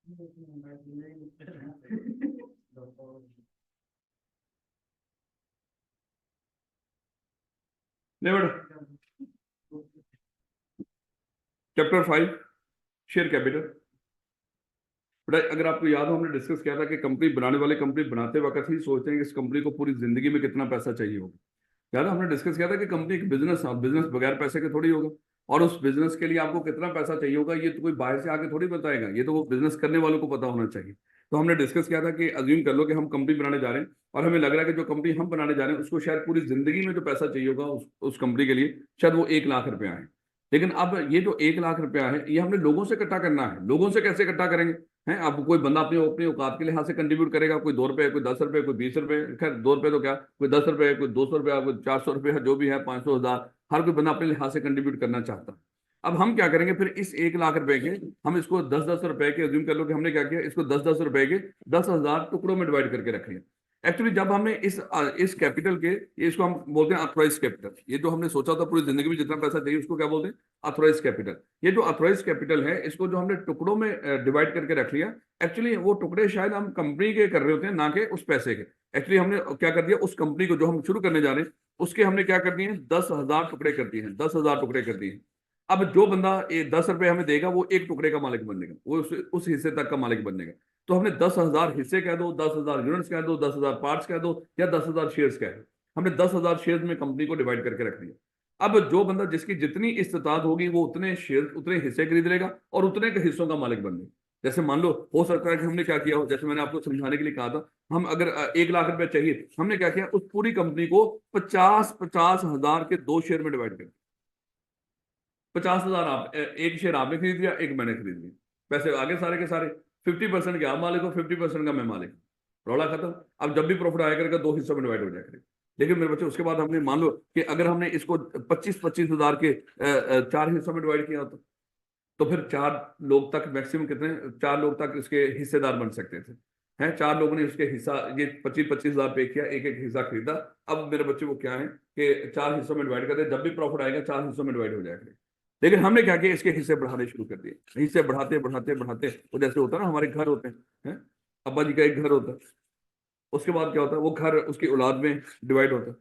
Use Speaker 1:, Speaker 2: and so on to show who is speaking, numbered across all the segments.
Speaker 1: नहीं बेटा, chapter 5, share capital. बेटा अगर आपको याद हो, हमने डिस्कस किया था कि कंपनी बनाने वाले कंपनी बनाते वक्त ही सोचते हैं कि इस कंपनी को पूरी जिंदगी में कितना पैसा चाहिए होगा। याद है हमने डिस्कस किया था कि कंपनी एक बिजनेस, बिजनेस बगैर पैसे के थोड़ी होगा। और उस बिजनेस के लिए आपको कितना पैसा चाहिए होगा ये तो कोई बाहर से आके थोड़ी बताएगा, ये तो वो बिजनेस करने वालों को पता होना चाहिए। तो हमने डिस्कस किया था कि अज्यूम कर लो कि हम कंपनी बनाने जा रहे हैं और हमें लग रहा है कि जो कंपनी हम बनाने जा रहे हैं उसको शायद पूरी जिंदगी में जो पैसा चाहिए होगा उस कंपनी के लिए शायद वो 1 लाख रुपया है। लेकिन अब ये जो 1 लाख रुपया है ये हमने लोगों से इकट्ठा करना है। लोगों से कैसे इकट्ठा करेंगे? हैं, अब कोई बंदा अपनी अपनी औकात के लिहाज से कंट्रीब्यूट करेगा, कोई 2 रुपए, कोई 10 रुपए, कोई 20 रुपए, खैर 2 रुपए तो क्या, कोई 10 रुपए, कोई 200 रुपया, कोई 400 रुपया, जो भी है 500, 1000, हर कोई बंदा अपने लिहाज से कंट्रीब्यूट करना चाहता है। अब हम क्या करेंगे फिर इस 1 लाख रुपए के, हम इसको 10-10 रुपए के, अज्यूम कर लो कि हमने क्या किया, इसको 10-10 रुपए के 10,000 टुकड़ों में डिवाइड करके रख लिया। एक्चुअली जब हमने इस कैपिटल के, इसको हम बोलते हैं अथोराइज कैपिटल। ये जो हमने सोचा था पूरी जिंदगी में जितना पैसा चाहिए उसको क्या बोलते हैं? Authorise capital. ये जो अथोराइज कैपिटल है इसको जो हमने टुकड़ों में डिवाइड करके रख लिया, एक्चुअली वो टुकड़े शायद हम कंपनी के कर रहे होते हैं ना कि उस पैसे के। एक्चुअली हमने क्या कर दिया, उस कंपनी को जो हम शुरू करने जा रहे हैं उसके हमने क्या कर दिए हैं, 10,000 टुकड़े कर दिए हैं, 10,000 टुकड़े कर दिए हैं। अब जो बंदा 10 रुपए हमें देगा वो एक टुकड़े का मालिक बनेगा, वो उस हिस्से तक का मालिक बनेगा। तो हमने 10,000 हिस्से कह दो, 10,000 यूनिट्स कह दो, 10,000 पार्ट्स कह दो, या 10,000 शेयर्स कह दो। हमने 10,000 शेयर्स में कंपनी को डिवाइड करके रख दिया। अब जो बंदा, जिसकी जितनी इस्तेताद होगी वो उतने शेयर, उतने हिस्से खरीद लेगा और उतने के हिस्सों का मालिक बन जाएगा। जैसे मान लो, हो सकता है कि हमने क्या किया हो, जैसे मैंने आपको समझाने के लिए कहा था, हम अगर 1 लाख रुपए चाहिए, हमने क्या किया, उस पूरी कंपनी को 50-50 हजार के 2 शेयर में डिवाइड कर दिया। 50,000 आप, एक शेयर आपने खरीद लिया, एक मैंने खरीद लिया, पैसे आगे सारे के सारे। 50% के आप मालिक हो, 50% का मैं मालिक हूँ, रौला खत्म। अब जब भी प्रॉफिट आया करेगा 2 हिस्सों में डिवाइड हो जाया करेगा। लेकिन मेरे बच्चे उसके बाद हमने मान लो कि अगर हमने इसको 25-25 हजार के 4 हिस्सों में डिवाइड किया होता, तो फिर 4 लोग तक मैक्सिमम कितने, 4 लोग तक इसके हिस्सेदार बन सकते थे। हैं, 4 लोगों ने उसके हिस्सा, ये 25-25 हजार पे किया, एक एक हिस्सा खरीदा। अब मेरे बच्चे को क्या है कि 4 हिस्सों में डिवाइड कर दे, जब भी प्रॉफिट आएगा 4 हिस्सों में डिवाइड हो जाएगा। लेकिन हमने क्या किया, इसके हिस्से बढ़ाने शुरू कर दिए, हिस्से बढ़ाते बढ़ाते बढ़ाते, वो जैसे होता है ना, हमारे घर होते हैं, अब्बा जी का एक घर होता है, उसके बाद क्या होता है, वो घर उसकी औलाद में डिवाइड होता है,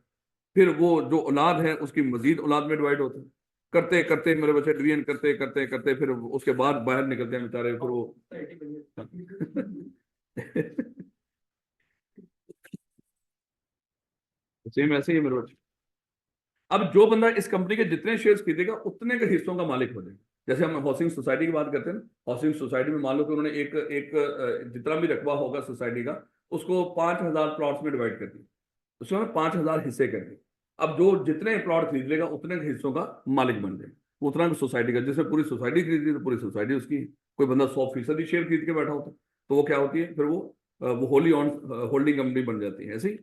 Speaker 1: फिर वो जो औलाद है उसकी मजीद औलाद में डिवाइड होता है, करते करते मेरे बच्चे डिवीजन करते करते करते फिर उसके बाद बाहर निकलते हैं बेचारे, फिर वो सेम ऐसे ही है मेरे बच्चे। अब जो बंदा इस कंपनी के जितने शेयर्स खरीदेगा उतने के हिस्सों का मालिक हो जाएगा। जैसे हम हाउसिंग सोसाइटी की बात करते हैं ना, हाउसिंग सोसाइटी में मान लो कि उन्होंने एक एक जितना भी रकबा होगा सोसाइटी का, उसको 5,000 प्लॉट्स में डिवाइड कर दिया, उसमें 5,000 हिस्से कर दिए। अब जो जितने प्लॉट खरीद लेगा उतने के हिस्सों का मालिक बन जाएगा, उतना की सोसाइटी का। जिसमें पूरी सोसाइटी खरीदी तो पूरी सोसाइटी उसकी है। कोई बंदा 100% शेयर खरीद के बैठा होता है तो वो क्या होती है, फिर वो होली ऑन होल्डिंग कंपनी बन जाती है। ऐसे ही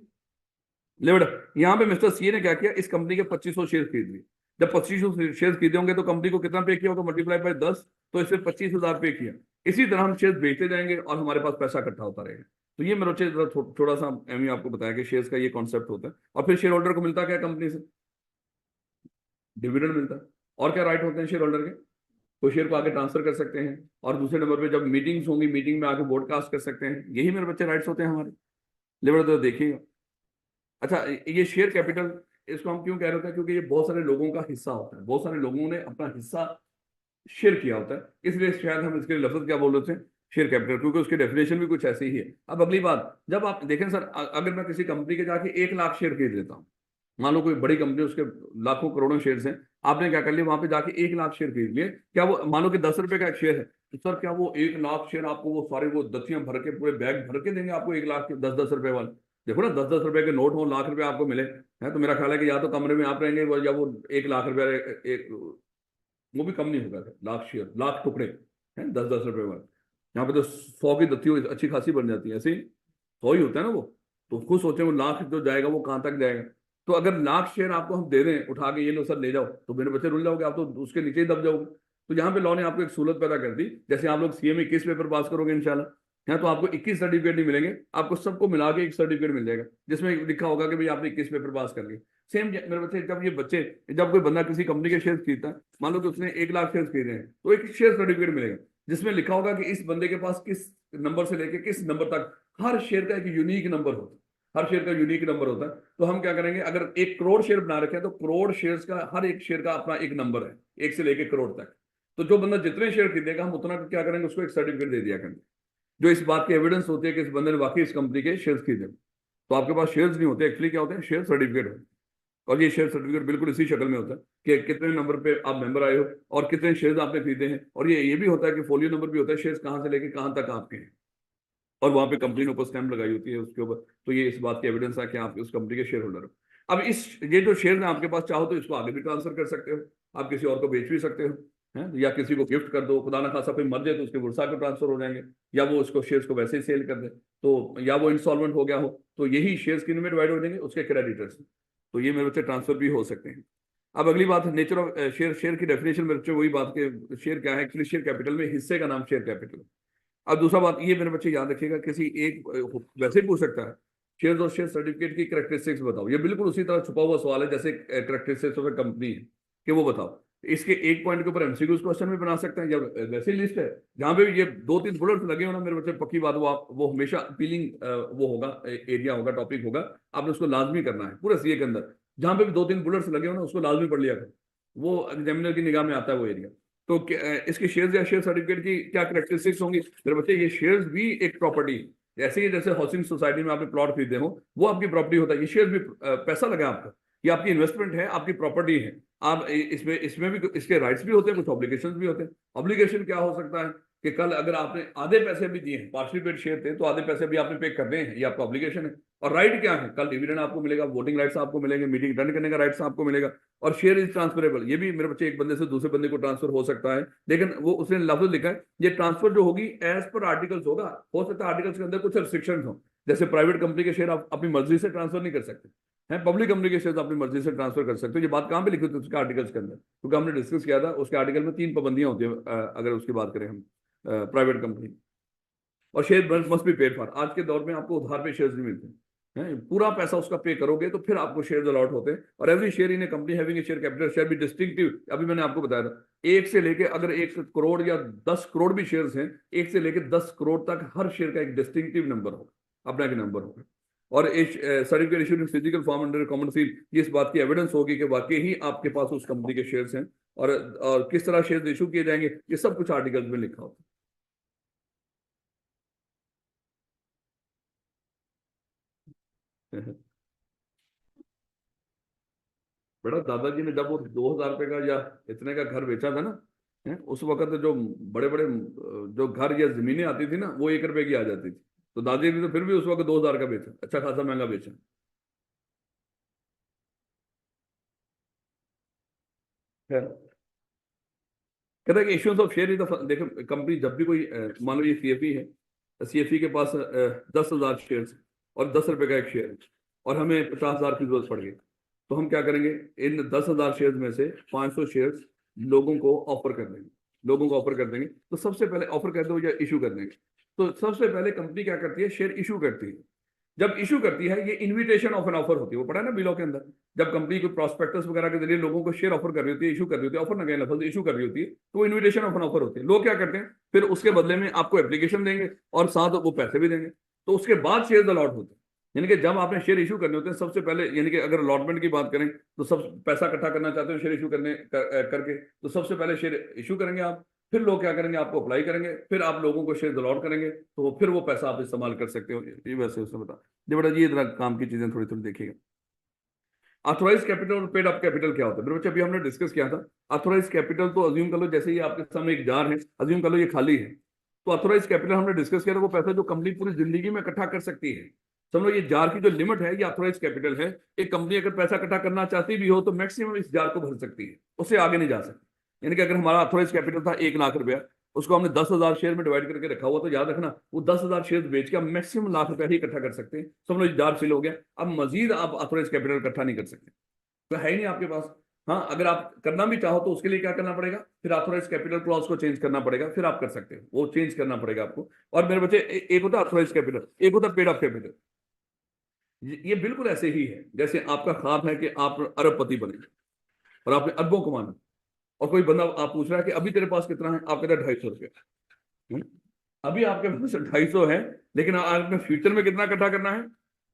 Speaker 1: ले बेटा, यहाँ पे मिस्टर सी ने क्या किया, इस कंपनी के 2500 शेयर खरीद लिए। जब 2500 शेयर खरीदे होंगे तो कंपनी को कितना पे किया होगा, मल्टीप्लाई बाय 10, तो इससे 25,000 पे किया। इसी तरह हम शेयर बेचते जाएंगे और हमारे पास पैसा इकट्ठा होता रहेगा। तो ये मेरे बच्चे थोड़ा सा एम आपको बताया कि शेयर्स का ये कॉन्सेप्ट होता है। और फिर शेयर होल्डर को मिलता क्या कंपनी से? डिविडेंड मिलता है। और क्या राइट होते हैं शेयर होल्डर के? तो शेयर को आगे ट्रांसफर कर सकते हैं, और दूसरे नंबर पे जब मीटिंग्स होंगी मीटिंग में आके ब्रॉडकास्ट कर सकते हैं। यही मेरे बच्चे राइट्स होते हैं हमारे। लेबर तो देखिएगा। अच्छा, ये शेयर कैपिटल, इसको हम क्यों कह रहे होते हैं, क्योंकि ये बहुत सारे लोगों का हिस्सा होता है, बहुत सारे लोगों ने अपना हिस्सा शेयर किया होता है, इसलिए शायद हम इसके लफ्ज क्या बोल रहे थे, शेयर कैपिटल, क्योंकि उसकी डेफिनेशन भी कुछ ऐसी ही है। अब अगली बात, जब आप देखें सर, अगर मैं किसी कंपनी के जाके 1 लाख शेयर खरीद लेता हूँ, मान लो कोई बड़ी कंपनी, उसके लाखों करोड़ों शेयर हैं, आपने क्या कर लिया, वहां पे जाके 1 लाख शेयर खरीद लिए, क्या वो, मान लो कि 10 रुपए का एक शेयर है, तो सर क्या वो 1 लाख शेयर आपको वो सारे वो दथियां भर के पूरे बैग भर के देंगे आपको, 1 लाख के 10-10 रुपए वाले? देखो ना, 10-10 रुपए के नोट हो, लाख रुपए आपको मिले हैं, तो मेरा ख्याल है कि या तो कमरे में आप रहेंगे या वो 1 लाख रुपया एक, वो भी कम नहीं होगा सर, लाख शेयर, लाख टुकड़े हैं 10-10 रुपए वाले। यहाँ पे तो 100 की दत्ती अच्छी खासी बन जाती है, ऐसे ही 100 ही होता है ना वो। तो खुद सोचे वो लाख जो जाएगा वो कहाँ तक जाएगा। तो अगर लाख शेयर आपको हम दे दें उठा के, ये लो सर ले जाओ, तो मेरे बच्चे रुल जाओगे, आप तो उसके नीचे ही दब जाओगे। तो यहाँ पे लॉ ने आपको एक सहूलत पैदा कर दी, जैसे आप लोग सीए में 21 पेपर पास करोगे इंशाल्लाह, यहाँ तो आपको 21 सर्टिफिकेट नहीं मिलेंगे, आपको सबको मिला के एक सर्टिफिकेट मिल जाएगा जिसमें लिखा होगा कि भाई आपने 21 पेपर पास कर लिए। सेम मेरे बच्चे, जब कोई बंदा किसी कंपनी के शेयर खरीदता है, मान लो कि उसने 1 लाख शेयर खरीदे हैं, तो एक शेयर सर्टिफिकेट मिलेगा। जिसमें लिखा होगा कि इस बंदे के पास किस नंबर से लेके किस नंबर तक हर शेयर का एक यूनिक नंबर होता है, हर शेयर का यूनिक नंबर होता है। तो हम क्या करेंगे, अगर 1 करोड़ शेयर बना रखे हैं तो करोड़ शेयर्स का हर एक शेयर का अपना एक नंबर है, 1 से लेके करोड़ तक। तो जो बंदा जितने शेयर खरीदेगा हम उतना क्या करेंगे, उसको एक सर्टिफिकेट दे दिया करेंगे, जो इस बात की एविडेंस होती है कि इस बंदे ने वाकई इस कंपनी के शेयर खरीदे। तो आपके पास शेयर्स नहीं होते, एक्चुअली क्या होते हैं, शेयर सर्टिफिकेट होते हैं। और ये शेयर सर्टिफिकेट बिल्कुल इसी शक्ल में होता है कि कितने नंबर पे आप मेंबर आए हो और कितने शेयर्स आपने खरीदे हैं। और ये भी होता है कि फोलियो नंबर भी होता है, शेयर्स कहां से लेके कहां तक आपके हैं, और वहां पे कंपनी ने ऊपर स्टैंप लगाई होती है उसके ऊपर। तो ये इस बात की एविडेंस है कि आप उस कंपनी के शेयर होल्डर हो। अब ये जो शेयर है आपके पास, चाहो तो इसको आगे भी ट्रांसफर कर सकते हो, आप किसी और को बेच भी सकते हो, है, या किसी को गिफ्ट कर दो, खुदा ना खासा कोई मर जाए तो उसके वर्षा के ट्रांसफर हो जाएंगे, या वो उसको शेयर्स को वैसे ही सेल कर दे, तो या वो इंस्टॉलमेंट हो गया हो तो यही शेयर्स किन में डिवाइड हो जाएंगे, उसके क्रेडिटर्स। तो ये मेरे बच्चे ट्रांसफर भी हो सकते हैं। अब अगली बात, नेचर ऑफ शेयर। शेयर की डेफिनेशन मेरे बच्चे वही बात के, शेयर क्या है, एक्चुअली शेयर कैपिटल में हिस्से का नाम शेयर कैपिटल। अब दूसरा बात ये मेरे बच्चे याद रखिएगा, किसी एक वैसे ही पूछ सकता है, शेयर और शेयर सर्टिफिकेट की कैरेक्टरिस्टिक्स बताओ। ये बिल्कुल उसी तरह छुपा हुआ सवाल है जैसे कैरेक्टरिस्टिक्स ऑफ कंपनी है कि वो बताओ। इसके एक पॉइंट के ऊपर एमसीक्यूज क्वेश्चन भी बना सकते हैं, या वैसे ही लिस्ट है जहां पे ये 2-3 बुलेट्स लगे हो ना मेरे बच्चे, पक्की बात, वो हमेशा अपीलिंग वो होगा, एरिया होगा, टॉपिक होगा, आपने उसको लाजमी करना है पूरे सीए के अंदर। जहां पे भी 2-3 बुलेट्स लगे हो ना उसको लाजमी पढ़ लिया करो, वो एग्जामिनर की निगाह में आता है वो एरिया। तो इसके शेयर्स या शेयर सर्टिफिकेट की क्या कैरेक्टरिस्टिक्स होंगी मेरे बच्चे, ये शेयर्स भी एक प्रॉपर्टी है। ऐसे ही जैसे हाउसिंग सोसाइटी में आपने प्लॉट खरीदे हो वो आपकी प्रॉपर्टी होता है, ये शेयर भी पैसा लगा आपका, ये आपकी इन्वेस्टमेंट है, आपकी प्रॉपर्टी है। आप इसमें इसमें भी इसके राइट्स भी होते हैं, कुछ ऑब्लिगेशंस भी होते हैं। ऑब्लिगेशन क्या हो सकता है कि कल अगर आपने आधे पैसे भी दिए हैं, पार्शियल पेड शेयर थे तो आधे पैसे भी आपने पे करने हैं, ये आपका ऑब्लिगेशन है। और राइट क्या है, कल डिविडेंड आपको मिलेगा, वोटिंग राइट्स आपको मिलेंगे, मीटिंग अटेंड करने का राइट्स आपको मिलेगा। और शेयर इज ट्रांसफरेबल, ये भी मेरे बच्चे एक बंदे से दूसरे बंदे को ट्रांसफर हो सकता है, लेकिन वो उसने लफ्ज लिखा है ये ट्रांसफर जो होगी एज पर आर्टिकल्स होगा। हो सकता है आर्टिकल्स के अंदर कुछ रिस्ट्रिक्शंस हो, जैसे प्राइवेट कंपनी के शेयर आप अपनी मर्जी से ट्रांसफर नहीं कर सकते हैं, पब्लिक कंपनी के शेयर अपनी मर्जी से ट्रांसफर कर सकते हो। ये बात कहां पे लिखी होती है उसके आर्टिकल्स के अंदर, क्योंकि हमने डिस्कस किया था उसके आर्टिकल में 3 पाबंदियां होती है अगर उसकी बात करें हम प्राइवेट कंपनी। और share must be paid for, आज के दौर में आपको उधार पे शेयर्स नहीं मिलते हैं, पूरा पैसा उसका पे करोगे तो फिर आपको शेयर्स अलॉट होते हैं। और every share in a company having a share capital shall be distinctive, अभी मैंने आपको बताया था, 1 से लेके अगर 1 करोड़ या 10 करोड़ भी शेयर्स हैं, 1 से लेके 10 करोड़ तक हर शेयर का एक डिस्टिंक्टिव नंबर होगा, अपना एक नंबर होगा। और certificate issued in physical form under common seal, ये इस बात की एविडेंस होगी कि वाकई ही आपके पास उस कंपनी के शेयर्स हैं। और किस तरह शेयर्स इशू किए जाएंगे ये सब कुछ आर्टिकल्स में लिखा होता है। बेटा दादाजी ने जब वो 2,000 रुपए का या इतने का घर बेचा था ना, उस वक्त जो बड़े बड़े जो घर या जमीनें आती थी ना वो 1 रुपए की आ जाती थी। तो दादाजी ने तो फिर भी उस वक्त 2,000 का बेचा, अच्छा खासा महंगा बेचा। है, कहता है कि issues of share is the, देखो कंपनी जब भी कोई मान लो ये सीएफई है, सीएफई के पास 10,000 शेयर और 10 रुपए का एक शेयर, और हमें 50,000 की जरूरत पड़ गई, तो हम क्या करेंगे, इन 10,000 शेयर में से 500 शेयर लोगों को ऑफर कर देंगे, लोगों को ऑफर कर देंगे। तो सबसे पहले ऑफर कर दो या इशू कर देंगे, तो सबसे पहले कंपनी क्या करती है, शेयर इशू करती है। जब इशू करती है, ये इन्विटेशन ऑफ एन ऑफर होती है, वो पढ़ा है ना बिलो के अंदर, जब कंपनी को प्रोस्पेक्टस वगैरह के जरिए लोगों को शेयर ऑफर कर रही होती है, इशू कर रही होती है, ऑफर ना कहें लफ्ज, इशू कर रही होती है, तो वो इन्विटेशन ऑफ एन ऑफर होती है। लोग क्या करते हैं, फिर उसके बदले में आपको एप्लीकेशन देंगे और साथ वो पैसे भी देंगे, तो उसके बाद शेयर अलॉट होते हैं। यानी कि जब आपने शेयर इशू करने होते हैं सबसे पहले, यानी कि अगर अलॉटमेंट की बात करें तो सब पैसा इकट्ठा करना चाहते हो शेयर इशू करके, तो सबसे पहले शेयर इशू करेंगे आप, फिर लोग क्या करेंगे, आपको अप्लाई करेंगे, फिर आप लोगों को शेयर अलॉट करेंगे, तो फिर वो पैसा आप इस्तेमाल कर सकते हो। ये वैसे उसने बता, ये बड़ा ये इतना काम की चीजें थोड़ी थोड़ी देखिएगा। ऑथोराइज कैपिटल और पेड अप कैपिटल क्या होता है मेरे बच्चे, अभी हमने डिस्कस किया था। ऑथोराइज कैपिटल तो अज्यूम कर लो जैसे ये आपके सामने एक जार है, अज्यूम कर लो ये खाली है, तो ऑथोराइज कैपिटल हमने डिस्कस किया था, वो पैसा जो कंपनी पूरी जिंदगी में इकट्ठा कर सकती है। समझो ये जार की जो लिमिट है ये ऑथोराइज कैपिटल है। एक कंपनी अगर पैसा इकट्ठा करना चाहती भी हो तो मैक्सिमम इस जार को भर सकती है, उससे आगे नहीं जा सकती। यानी कि अगर हमारा ऑथोराइज कैपिटल था 1 लाख रुपया, उसको हमने 10,000 शेयर में डिवाइड करके रखा हुआ, तो याद रखना वो 10,000 शेयर बेच के हम मैक्सिमम लाख रुपया ही इकट्ठा कर सकते हैं। समझ लो जार फिल हो गया, अब मजीद आप ऑथोराइज कैपिटल इकट्ठा नहीं कर सकते, तो है ही नहीं आपके पास। हाँ, अगर आप करना भी चाहो तो उसके लिए क्या करना पड़ेगा, फिर ऑथोराइज कैपिटल क्लॉज को चेंज करना पड़ेगा, फिर आप कर सकते हो, वो चेंज करना पड़ेगा आपको। और मेरे बच्चे एक होता है ऑथोराइज कैपिटल, एक होता है पेड अप कैपिटल। ये बिल्कुल ऐसे ही है जैसे आपका ख्वाब है कि आप अरबपति बने और आपने अरबों कमाना, और कोई बंदा आप पूछ रहा है कि अभी तेरे पास कितना है, आप कहते हैं 250 रुपया, हम्म? अभी आपके पास 250 है, लेकिन आपने फ्यूचर में कितना इकट्ठा करना है?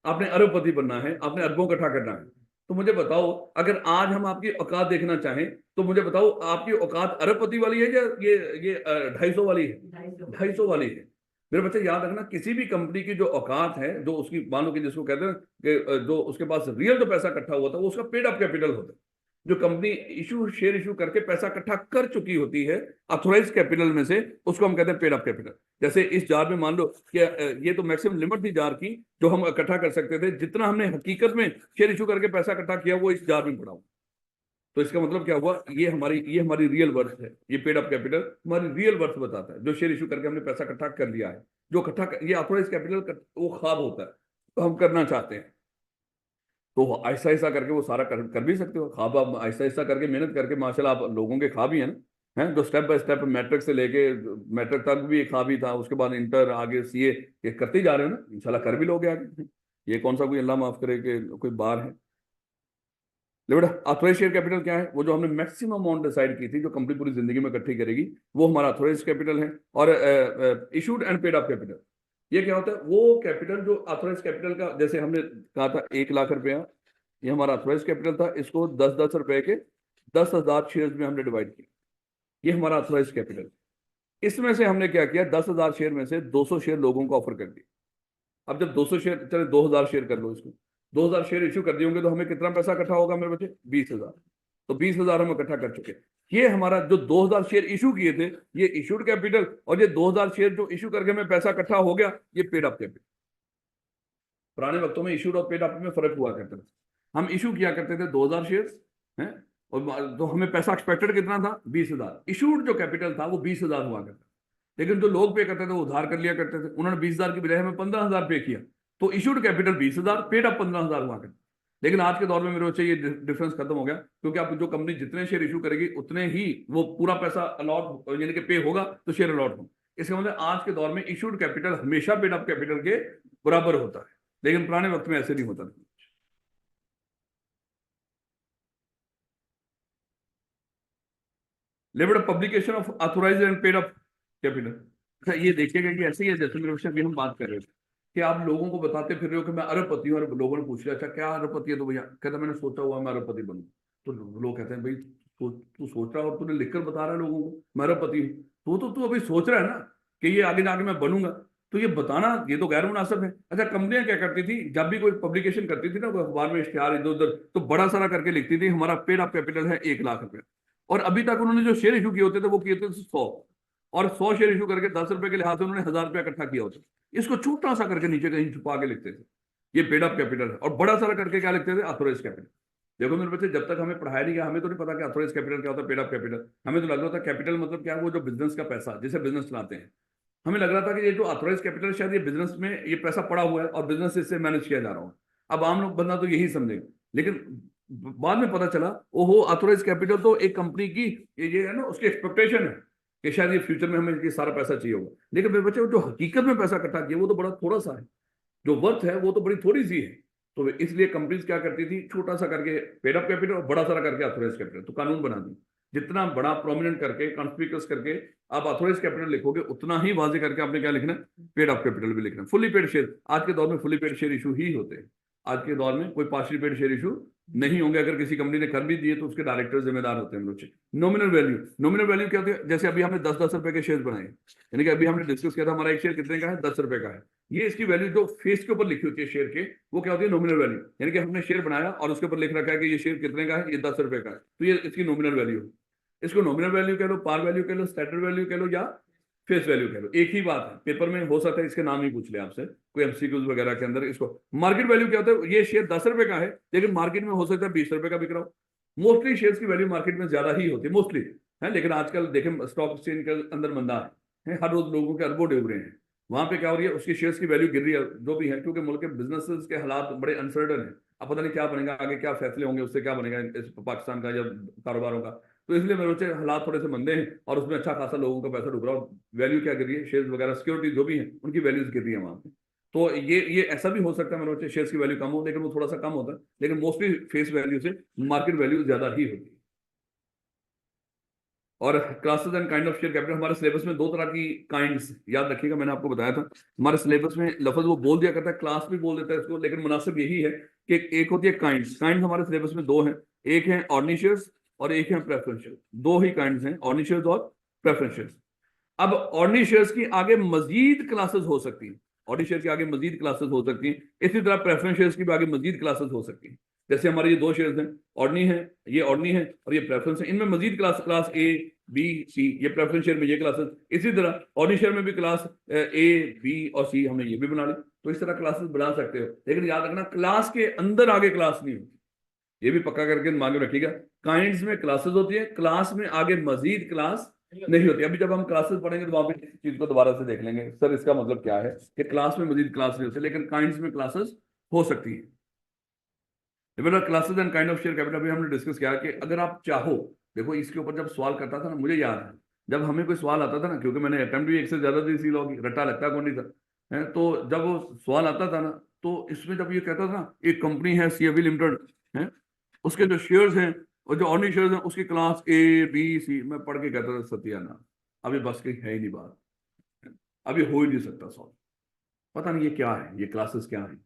Speaker 1: आपने अरबपति बनना है, आपने अरबों इकट्ठा करना है। तो मुझे बताओ, अगर आज हम आपकी औकात देखना चाहें तो मुझे बताओ, आपकी औकात अरबपति वाली है या ये 250 वाली है? 250 वाली है। मेरे बच्चे याद रखना, किसी भी कंपनी की जो औकात है, जो उसकी मान लो कि जिसको कहते हैं कि जो उसके पास रियल जो पैसा इकट्ठा हुआ था, वो उसका पेड अप कैपिटल होता है। जो कंपनी शेयर इशू करके पैसा इकट्ठा कर चुकी होती है अथोराइज कैपिटल में से, उसको हम कहते हैं पेड अप कैपिटल। जैसे इस जार में मान लो कि ये तो मैक्सिमम लिमिट थी जार की जो हम इकट्ठा कर सकते थे, जितना हमने हकीकत में शेयर इशू करके पैसा इकट्ठा किया वो इस जार में पड़ा हुआ। तो इसका मतलब क्या हुआ? ये हमारी रियल वर्थ है। ये पेड अप कैपिटल हमारी रियल वर्थ बताता है, जो शेयर इशू करके हमने पैसा इकट्ठा कर लिया है। जो ये अथोराइज कैपिटल वो ख्वाब होता है, तो हम करना चाहते हैं। तो ऐसा ऐसा करके वो सारा कर भी सकते हो। ख्वाब आप ऐसा ऐसा करके मेहनत करके माशाल्लाह आप लोगों के ख्वाब ही है ना, हैं? जो स्टेप बाय स्टेप मैट्रिक से लेके मैट्रिक तक भी एक ख्वाब ही था, उसके बाद इंटर, आगे सीए, ये करते ही जा रहे हो ना, इंशाल्लाह कर भी लोगे आगे। ये कौन सा कोई अल्लाह माफ करे कि कोई बार है। ले बेटा, ऑथराइज शेयर कैपिटल क्या है? वो जो हमने मैक्सिमम अमाउंट डिसाइड की थी, जो कंपनी पूरी जिंदगी में इकट्ठी करेगी, वो हमारा ऑथराइज कैपिटल है। और issued and paid up capital, ये क्या होता है? वो कैपिटल जो ऑथराइज कैपिटल का, जैसे हमने कहा था 1 लाख रुपया, ये हमारा ऑथराइज कैपिटल था। इसको 10-10 रुपए के 10,000 शेयर में हमने डिवाइड किया। ये हमारा ऑथराइज कैपिटल। इसमें से हमने क्या किया, 10,000 शेयर में से 200 शेयर लोगों को ऑफर कर दिए। अब जब 200 शेयर, चले 2,000 शेयर कर लो इसको, 2,000 शेयर इशू कर दिए होंगे तो हमें कितना पैसा इकट्ठा होगा मेरे बच्चे? 20,000। तो 20,000 हम इकट्ठा कर चुके। ये हमारा जो 2,000 शेयर इशू किए थे, ये इशूड कैपिटल, और ये 2,000 शेयर जो इशू करके हमें पैसा इकट्ठा हो गया, ये पेड अप कैपिटल। पुराने वक्तों में इशूड और पेड अप में फर्क हुआ करता था। हम इशू किया करते थे 2,000 शेयर हैं, और तो हमें पैसा एक्सपेक्टेड कितना था? 20,000। इशूड जो कैपिटल था वो 20,000 हुआ करता। लेकिन जो लोग पे करते थे वो उधार कर लिया करते थे, उन्होंने 20,000 की बजाय हमें 15,000 पे किया। तो इशूड कैपिटल 20,000, पेड अप 15,000 हुआ करता। लेकिन आज के दौर में मेरे बच्चे ये डिफरेंस खत्म हो गया, क्योंकि आप जो कंपनी जितने शेयर इशू करेगी उतने ही वो पूरा पैसा अलॉट, यानी कि पे होगा तो शेयर अलॉट होगा। इसका मतलब आज के दौर में इशूड कैपिटल हमेशा पेड अप कैपिटल के बराबर होता है, लेकिन पुराने वक्त में ऐसे नहीं होता था। Limit of publication of authorise and paid up capital. अच्छा, ये देखिएगा कि ऐसे ही है जैसे मेरे बच्चे अभी हम बात कर रहे थे कि आप लोगों को बताते फिर रहे हो कि मैं अरबपति हूँ, और लोगों ने पूछ लिया अच्छा क्या अरबपति है, तो भैया कहता मैंने सोचा हुआ मैं अरबपति बनूं। तो लोग कहते हैं भाई तू सोच रहा है और तूने लिखकर बता रहा है लोगों को मैं अरबपति हूँ, तो तू अभी सोच रहा है ना कि ये आगे जाके मैं बनूंगा, तो ये बताना ये तो गैर मुनासिब है। अच्छा, कंपनियां क्या करती थी, जब भी कोई पब्लिकेशन करती थी ना, वो अखबार में इश्तेहार इधर उधर, तो बड़ा सारा करके लिखती थी हमारा पेड अप कैपिटल है 1 लाख रुपया। और अभी तक उन्होंने जो शेयर इशू किए होते थे वो किए थे 100, और 100 शेयर इशू करके 10 रुपए के लिहाज से उन्होंने 1,000 रुपया इकट्ठा किया होता। इसको छोटा सा करके नीचे कहीं छुपा के लिखते थे ये पेड अप कैपिटल है, और बड़ा सारा करके क्या लिखते थे? Authorise capital. देखो मेरे बच्चे, जब तक हमें पढ़ाया नहीं गया हमें तो नहीं पता कि ऑथोराइज कैपिटल क्या होता है, पेड अप कैपिटल। हमें तो लग रहा था कैपिटल मतलब क्या है, वो जो बिजनेस का पैसा जिसे बिजनेस चलाते हैं। हमें लग रहा था कि ये जो ऑथोराइज कैपिटल शायद ये बिजनेस में ये पैसा पड़ा हुआ है और बिजनेस इससे मैनेज किया जा रहा हो। अब आम लोग बंदा तो यही समझेगा, लेकिन बाद में पता चला ओहो ऑथोराइज कैपिटल तो एक कंपनी की ये है ना, उसकी एक्सपेक्टेशन है कि शायद ये फ्यूचर में हमें ये सारा पैसा चाहिए होगा। लेकिन मेरे बच्चे जो हकीकत में पैसा इकट्ठा किया वो तो बड़ा थोड़ा सा है, जो वर्थ है वो तो बड़ी थोड़ी सी है। तो इसलिए कंपनीज क्या करती थी, छोटा सा करके पेड अप कैपिटल और बड़ा सारा करके ऑथोराइज कैपिटल। तो कानून बना दी, जितना बड़ा प्रोमिनेंट करके कॉन्स्पिकस करके आप ऑथोराइज कैपिटल लिखोगे, उतना ही वाजे करके आपने क्या लिखना है? पेड अप कैपिटल भी लिखना है। फुली पेड शेयर, आज के दौर में फुली पेड शेयर इशू ही होते हैं। आज के दौर में कोई पार्शियल पेड शेयर इशू नहीं होंगे। अगर किसी कंपनी ने कर भी दिए तो उसके डायरेक्टर जिम्मेदार होते हैं। नॉमिनल वैल्यू, नॉमिनल वैल्यू क्या होती है? जैसे अभी हमने 10-10 रुपए के शेयर बनाए, यानी कि अभी हमने डिस्कस किया था हमारा एक शेयर कितने का है? 10 रुपए का है। ये इसकी वैल्यू जो फेस के ऊपर लिखी होती है शेयर के, वो क्या होती है? Nominal value. यानी कि हमने शेयर बनाया और उसके ऊपर लिख रखा है कि ये शेयर कितने का है, ये 10 रुपए का है, तो ये इसकी नॉमिनल वैल्यू है। इसको नॉमिनल वैल्यू कह लो, पार वैल्यू कह लो, स्टैंडर्ड वैल्यू कह लो, या फेस वैल्यू कह लो, एक ही बात है। पेपर में हो सकता है इसके नाम ही पूछ ले आपसे कोई एमसीक्यूज वगैरह के अंदर। इसको मार्केट वैल्यू क्या होता है? ये शेयर 10 रुपए का है, लेकिन मार्केट में हो सकता है 20 रुपए का बिक रहा हो। मोस्टली शेयर्स की वैल्यू मार्केट में ज्यादा ही होती है मोस्टली, है। लेकिन आजकल देखें स्टॉक एक्सचेंज के अंदर मंदा है, हर रोज लोगों के अरबों डूब रहे हैं। वहां पे क्या हो रही है? उसकी शेयर्स की वैल्यू गिर रही है, जो भी है, क्योंकि मुल्क के बिजनेसेस के हालात बड़े अनसर्टन है। अब पता नहीं क्या बनेगा आगे, क्या फैसले होंगे, उससे क्या बनेगा इस पाकिस्तान का या कारोबारों का। तो इसलिए मेरे सोचे हालात थोड़े से मंदे हैं और उसमें अच्छा खासा लोगों का पैसा डूब रहा है, और वैल्यू क्या गिर रही है? शेयर्स वगैरह सिक्योरिटी जो भी है उनकी वैल्यूज गिर रही है वहां पे। तो ये ऐसा भी हो सकता है मेरे सोचे शेयर्स की वैल्यू कम हो, लेकिन वो थोड़ा सा कम होता है, लेकिन मोस्टली फेस वैल्यू से मार्केट वैल्यू ज्यादा ही होती है। और classes and kind of share capital, हमारे सिलेबस में दो तरह की काइंड्स, याद रखिएगा, मैंने आपको बताया था हमारे सिलेबस में लफ्ज वो बोल दिया करता है, क्लास भी बोल देता है इसको, लेकिन मुनासिब यही है कि एक होती है काइंड्स। काइंड्स हमारे सिलेबस में दो हैं, एक है ऑर्डिनरी शेयर्स और एक है प्रेफरेंस शेयर। दो ही काइंड्स हैं, ऑर्डिनरी शेयर्स और प्रेफरेंस शेयर्स। अब ऑर्डिनरी शेयर्स की आगे मजीद क्लासेस हो सकती हैं, ऑर्डिनरी शेयर की आगे मजीद क्लासेस हो सकती हैं, इसी तरह प्रेफरेंस शेयर्स की भी आगे मजीद क्लासेस हो सकती हैं। जैसे हमारे ये दो शेयर्स हैं, ऑर्डिनरी है, ये ऑर्डिनरी है और ये प्रेफरेंस है, इनमें मजीद क्लास ए बी सी, ये प्रेफरेंस शेयर में ये क्लासेस, इसी तरह ऑर्डिनरी शेयर में भी क्लास ए बी और सी, हमने ये भी बना ली। तो इस तरह क्लासेस बना सकते हो, लेकिन याद रखना क्लास के अंदर आगे क्लास नहीं होती, ये भी पक्का करके दिमाग में रखिएगा। काइंड्स में क्लासेस होती है, क्लास में आगे मजीद क्लास नहीं होती। अभी जब हम क्लासेस पढ़ेंगे तो वहां पे इस चीज को दोबारा से देख लेंगे, सर इसका मतलब क्या है कि क्लास में मजीद क्लास नहीं होती, लेकिन काइंड्स में क्लासेस हो सकती है। Classes and kind of share capital अभी हमने डिस्कस किया कि अगर आप चाहो, देखो इसके ऊपर जब सवाल करता था ना, मुझे याद है जब हमें कोई सवाल आता था ना, क्योंकि मैंने अटेम्प्ट भी एक से ज्यादा दी सी लॉ की, रट्टा लगता कौन नहीं था, है तो जब वो सवाल आता था ना, तो इसमें जब ये कहता था ना एक कंपनी है सीएबी लिमिटेड है, उसके जो शेयर्स हैं और जो ऑर्डिनरी शेयर्स हैं उसकी क्लास ए बी सी, मैं पढ़ के कहता था सत्याना, अभी बस की है ही नहीं बात, अभी हो ही नहीं सकता सॉल्व, पता नहीं ये क्या है, ये क्लासेस क्या है।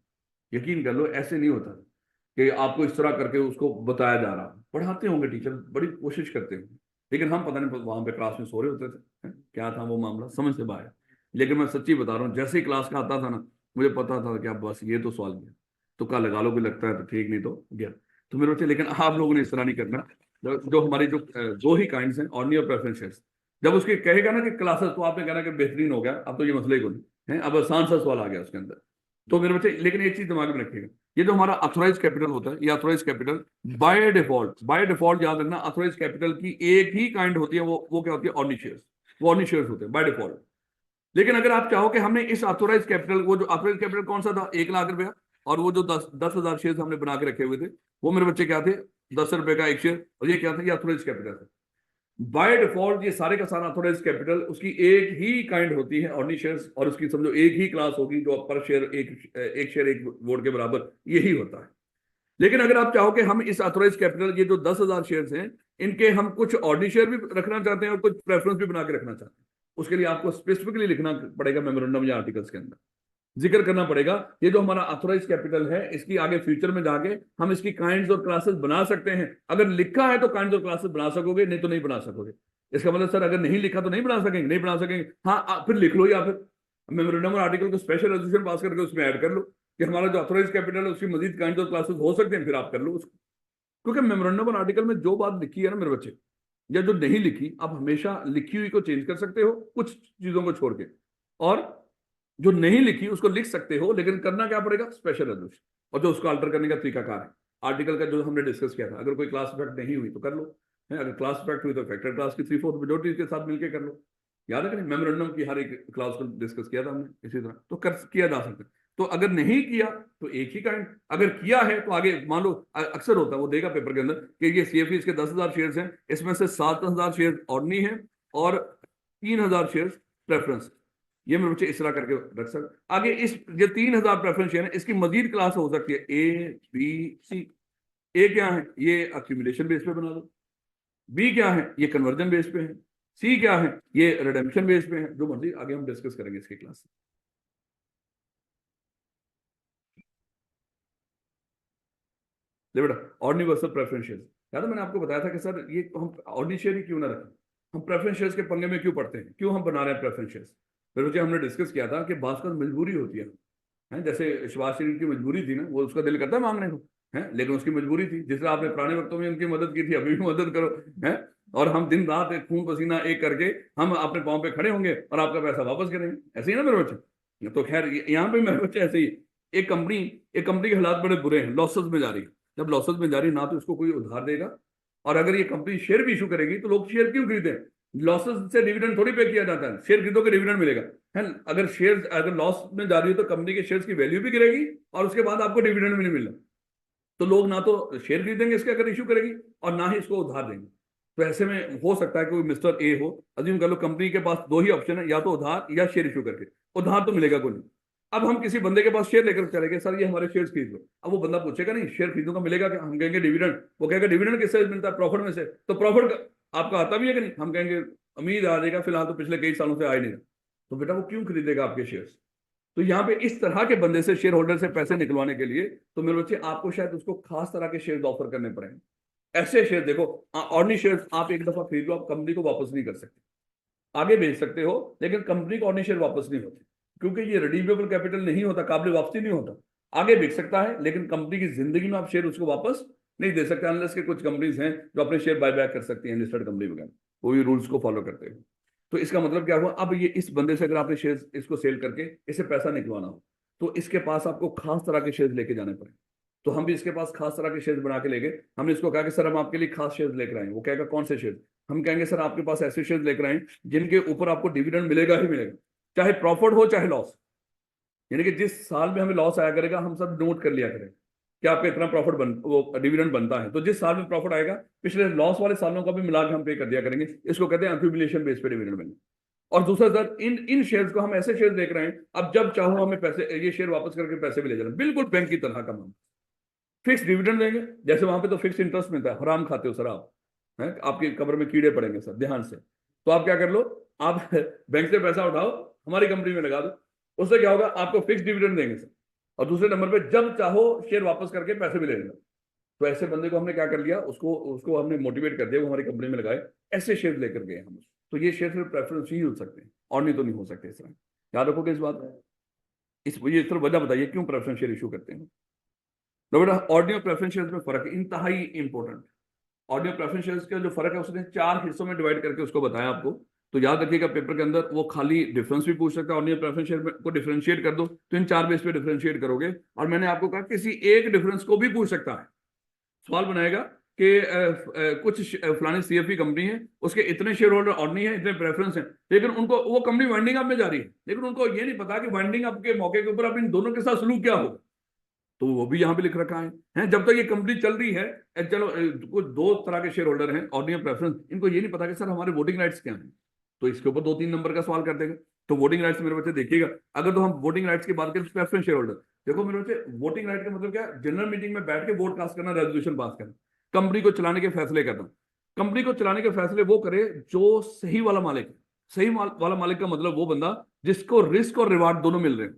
Speaker 1: यकीन कर लो ऐसे नहीं होता कि आपको इस तरह करके उसको बताया जा रहा, पढ़ाते होंगे टीचर, बड़ी कोशिश करते होंगे, लेकिन हम पता नहीं वहां पे क्लास में सो रहे होते थे, क्या था वो मामला समझ से बाहर। लेकिन मैं सच्ची बता रहा हूँ, जैसे ही क्लास का आता था ना, मुझे पता था कि अब बस ये तो सवाल गया, तुक्का लगा लो, भी लगता है तो ठीक, नहीं तो गया। तो मेरे बच्चे, लेकिन आप लोगों ने इस तरह नहीं करना। जो हमारी जो दो ही काइंड्स हैं, ऑर्डिनरी और प्रेफरेंस, जब उसके कहेगा ना कि क्लासेस, तो आपने कहना कि बेहतरीन हो गया, अब तो ये मसले ही को नहीं है, अब आसान सा सवाल आ गया उसके अंदर। तो मेरे बच्चे, लेकिन एक चीज दिमाग में रखिएगा, ये जो हमारा अथोराइज कैपिटल होता है, ये अथोराइज कैपिटल बाय डिफॉल्ट याद रखना, अथोराइज कैपिटल की एक ही काइंड होती है, वो क्या होती है, ऑर्डिनरी शेयर्स, वो ऑर्डिनरी शेयर्स होते हैं बाय डिफॉल्ट। लेकिन अगर आप चाहो कि हमने इस अथोराइज कैपिटल, वो जो अथोराइज कैपिटल कौन सा था, 1 लाख रुपया, और वो जो 10,000 शेयर हमने बना के रखे हुए थे, वो मेरे बच्चे क्या थे, 10 रुपए का एक शेयर, और ये क्या था, ये अथोराइज कैपिटल था। बाय डिफॉल्ट ये सारे का सारा अथोराइज कैपिटल, उसकी एक ही काइंड होती है, ऑर्डिनरी शेयर्स, और उसकी समझो एक ही क्लास होगी, जो पर शेयर एक शेयर एक वोट के बराबर यही होता है। लेकिन अगर आप चाहो कि हम इस अथोराइज कैपिटल, ये जो 10,000 शेयर्स हैं, इनके हम कुछ ऑर्डिनरी शेयर भी रखना चाहते हैं और कुछ प्रेफरेंस भी बना के रखना चाहते हैं, उसके लिए आपको स्पेसिफिकली लिखना पड़ेगा मेमोरेंडम या आर्टिकल्स के अंदर, जिक्र करना पड़ेगा ये जो हमारा अथोराइज कैपिटल है, इसकी आगे फ्यूचर में जाके हम इसकी काइंड्स और क्लासेस बना सकते हैं। अगर लिखा है तो काइंड्स और क्लासेस बना सकोगे, नहीं तो नहीं बना सकोगे। इसका मतलब सर अगर नहीं लिखा तो नहीं बना सकेंगे, नहीं बना सकेंगे, हाँ फिर लिख लो, या फिर मेमोरेंडम और आर्टिकल को स्पेशल रेजोल्यूशन पास करके उसमें ऐड कर लो कि हमारा जो अथोराइज कैपिटल है उसकी मजीद काइंड्स और क्लासेस हो सकते हैं, फिर आप कर लो उसको। क्योंकि मेमोरेंडम और आर्टिकल में जो बात लिखी है ना मेरे बच्चे, या जो नहीं लिखी, आप हमेशा लिखी हुई को चेंज कर सकते हो कुछ चीजों को छोड़ के, और जो नहीं लिखी उसको लिख सकते हो, लेकिन करना क्या पड़ेगा, स्पेशल रेजोल्यूशन, और जो उसको अल्टर करने का तरीकाकार है। आर्टिकल का जो हमने डिस्कस किया था, अगर कोई क्लास इफेक्ट नहीं हुई तो कर लो, है अगर क्लास इफेक्ट हुई तो फैक्टर क्लास की 3/4 मेजॉरिटी के साथ मिलकर कर लो। याद है कि मेमोरेंडम की हर एक क्लास को डिस्कस किया था हमने, इसी तरह तो कर किया जा सकता है। तो अगर नहीं किया तो एक ही काइंड, अगर किया है तो आगे मान लो, अक्सर होता है वो देगा पेपर के अंदर कि ये सीएफई इसके 10,000 शेयर्स हैं, इसमें से 7,000 शेयर ऑर्डिनरी है और 3,000 शेयर प्रेफरेंस, ये मेरे बच्चे इस तरह करके रख सकते। आगे इस ये 3,000 प्रेफरेंस शेयर है, इसकी मजीद क्लास हो सकती है ए बी सी। ए क्या है, ये अक्यूमुलेशन बेस पे बना दो, बी क्या है, ये कन्वर्जन बेस पे है, सी क्या है, ये रिडेम्पशन बेस पे है, जो मर्जी आगे हम डिस्कस करेंगे इसकी क्लास। बेटा ऑर्डिनरी वर्सेस प्रेफरेंस शेयर्स, याद है मैंने आपको बताया था कि सर ये हम ऑर्डिनरी शेयर ही क्यों ना रखें, हम प्रेफरेंस शेयर्स के पंगे में क्यों पड़ते हैं, क्यों हम बना रहे हैं प्रेफरेंस शेयर्स। फिर बच्चे हमने डिस्कस किया था कि बात का मजबूरी होती है, जैसे शहबाज शरीफ की मजबूरी थी ना, वो उसका दिल करता है मांगने को, है लेकिन उसकी मजबूरी थी, जिस तरह आपने पुराने वक्तों में उनकी मदद की थी, अभी भी मदद करो, है और हम दिन रात एक खून पसीना एक करके हम अपने पाँव पे खड़े होंगे और आपका पैसा वापस करेंगे, ऐसे ही ना मेरे बच्चे। तो खैर यहाँ पे मेरे बच्चे ऐसे ही, एक कंपनी एक कंपनी के हालात बड़े बुरे हैं, लॉसेस में जा रही है, जब लॉसेस में जा रही ना तो उसको कोई उधार देगा, और अगर ये कंपनी शेयर भी इशू करेगी तो लोग शेयर क्यों खरीदें, लॉसेस से डिविडेंड थोड़ी पे किया जाता है, शेयर खरीदोगे डिविडेंड मिलेगा, है अगर शेयर अगर लॉस में जा रही है तो कंपनी के शेयर्स की वैल्यू भी गिरेगी और उसके बाद आपको डिविडेंड भी नहीं मिलना, तो लोग ना तो शेयर खरीदेंगे इसके अगर इशू करेगी, और ना ही इसको उधार देंगे। तो ऐसे में हो सकता है कि कोई मिस्टर ए हो, अज्यूम कर लो कंपनी के पास दो ही ऑप्शन है, या तो उधार या शेयर इशू करके, उधार तो मिलेगा कोई नहीं। अब हम किसी बंदे के पास शेयर लेकर चले गए, सर ये हमारे शेयर खरीद लो, अब वो बंदा पूछेगा नहीं शेयर खरीदूंगा मिलेगा क्या, हम कहेंगे डिविडेंड, वो कहेगा डिविडेंड किससे मिलता है, प्रॉफिट में से, तो प्रॉफिट आपका आता भी है कि नहीं? हम कहेंगे उम्मीद आ जाएगा, फिलहाल तो पिछले कई सालों से आया नहीं रहा, तो बेटा वो क्यों खरीदेगा आपके शेयर्स? तो यहाँ पे इस तरह के बंदे से, शेयर होल्डर से पैसे निकलवाने के लिए, तो मेरे बच्चे आपको शायद उसको खास तरह के शेयर ऑफर करने पड़ेंगे। ऐसे शेयर देखो, ऑर्डिनरी शेयर आप एक दफा खरीद लो, आप कंपनी को वापस नहीं कर सकते, आगे भेज सकते हो, लेकिन कंपनी को ऑर्डिनरी शेयर वापस नहीं होते, क्योंकि ये रिडीमेबल कैपिटल नहीं होता, काबिल वापसी नहीं होता। आगे बिक सकता है, लेकिन कंपनी की जिंदगी में आप शेयर उसको वापस नहीं दे सकते, अनलेस के कुछ कंपनीज हैं जो अपने शेयर बाय बैक कर सकती हैं, लिस्टेड कंपनी वगैरह, वो भी रूल्स को फॉलो करते हैं। तो इसका मतलब क्या हुआ, अब ये इस बंदे से अगर आपने शेयर इसको सेल करके इसे पैसा निकलवाना हो, तो इसके पास आपको खास तरह के शेयर लेके जाने पड़े। तो हम भी इसके पास खास तरह के शेयर बना के ले गए। हमने इसको कहा कि सर हम आपके लिए खास शेयर लेकर आए। वो कहेगा कौन से शेयर? हम कहेंगे सर आपके पास ऐसे शेयर लेकर आए जिनके ऊपर आपको डिविडेंड मिलेगा ही मिलेगा, चाहे प्रॉफिट हो चाहे लॉस। यानी कि जिस साल में हमें लॉस आया करेगा, हम सब नोट कर लिया करें कि आपका इतना प्रॉफिट वो डिविडेंड बनता है, तो जिस साल में प्रॉफिट आएगा पिछले लॉस वाले सालों का भी मिला के हम पे कर दिया करेंगे। इसको कहते हैं अक्यूमुलेशन बेस पे डिविडेंड मिलना। और दूसरा सर, इन इन शेयर्स को हम ऐसे शेयर देख रहे हैं, अब जब चाहो हमें पैसे, ये शेयर वापस करके पैसे भी ले जाना, बिल्कुल बैंक की तरह का मामला। फिक्स डिविडेंड देंगे, जैसे वहां पे तो फिक्स इंटरेस्ट मिलता है, हराम खाते हो सर आप, हैं आपकी कब्र में कीड़े पड़ेंगे सर, ध्यान से। तो आप क्या कर लो, आप बैंक से पैसा उठाओ, हमारी कंपनी में लगा दो, उससे क्या होगा, आपको फिक्स डिविडेंड देंगे सर, और दूसरे नंबर पे जब चाहो शेयर वापस करके पैसे भी ले लेना। तो ऐसे बंदे को हमने क्या कर लिया, उसको उसको हमने मोटिवेट कर दिया, वो हमारी कंपनी में लगाए, ऐसे शेयर लेकर गए हम। तो ये शेयर सिर्फ प्रेफरेंस ही हो सकते हैं, और नहीं तो नहीं हो सकते इस तरह। याद रखोगे इस बात में। ये इस तरह वजह बताइए क्यों प्रेफरेंस शेयर इशू करते हैं। तो बेटा ऑर्डिनरी प्रेफरेंस शेयर्स में फर्क है, इंतहाई इंपॉर्टेंट। ऑर्डिनरी प्रेफरेंस शेयर्स का जो फर्क है, उसने 4 हिस्सों में डिवाइड करके उसको बताया आपको। तो याद रखिएगा पेपर के अंदर वो खाली डिफरेंस भी पूछ सकता है, ऑर्डिनरी प्रेफरेंस शेयर को डिफरेंशिएट कर दो, तो इन 4 बेस पे डिफरेंशिएट करोगे। और मैंने आपको कहा किसी एक डिफरेंस को भी पूछ सकता है, सवाल बनाएगा कि कुछ फलानी सीएफई कंपनी है, उसके इतने शेयर होल्डर ऑर्डिनरी है, इतने प्रेफरेंस हैं, लेकिन उनको वो कंपनी वाइंडिंग अप में जा रही है, लेकिन उनको ये नहीं पता कि वाइंडिंग अप के मौके के ऊपर अब इन दोनों के साथ सलूक क्या होगा। तो वो भी यहाँ पे लिख रखा है, जब तक ये कंपनी चल रही है। चलो कुछ 2 तरह के शेयर होल्डर हैं ऑर्डिनरी प्रेफरेंस, इनको ये नहीं पता कि सर हमारे वोटिंग राइट्स क्या हैं, तो इसके ऊपर 2-3 नंबर का सवाल कर देगा। तो वोटिंग राइट्स मेरे बच्चे देखिएगा, अगर तो हम वोटिंग राइट्स की बात करें, प्रेफरेंस शेयर होल्डर, देखो मेरे बच्चे, वोटिंग राइट का मतलब क्या है, जनरल मीटिंग में बैठ के वोट कास्ट करना, रेजोल्यूशन पास करना, कंपनी को चलाने के फैसले करना। कंपनी को चलाने के फैसले वो करे जो सही वाला मालिक है। वाला मालिक का मतलब वो बंदा जिसको रिस्क और रिवार्ड दोनों मिल रहे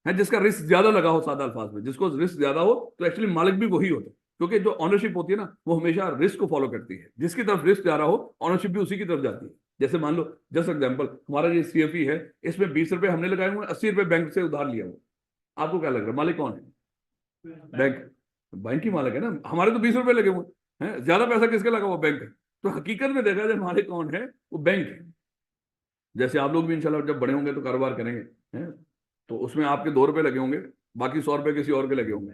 Speaker 1: हैं, जिसका रिस्क ज्यादा लगा हो, सादा अल्फाज में, जिसको रिस्क ज्यादा हो, तो एक्चुअली मालिक भी वही होता है, क्योंकि जो ऑनरशिप होती है ना, वो हमेशा रिस्क को फॉलो करती है, जिसकी तरफ रिस्क जा रहा हो ऑनरशिप भी उसी की तरफ जाती है। जैसे मान लो, जस्ट एग्जांपल, हमारा ये सीएफई है, इसमें 20 रुपए हमने लगाए हुए, 80 रुपए बैंक से उधार लिया हुआ, आपको क्या लग रहा है मालिक कौन है? बैंक। बैंक ही मालिक है ना, हमारे तो 20 रुपए लगे हुए हैं, ज्यादा पैसा किसके लगा हुआ? बैंक है। तो हकीकत में देखा जाए मालिक कौन है, वो बैंक है। जैसे आप लोग भी इंशाल्लाह जब बड़े होंगे तो कारोबार करेंगे, हैं, तो उसमें आपके 2 रुपए लगे होंगे, बाकी 100 रुपए किसी और के लगे होंगे,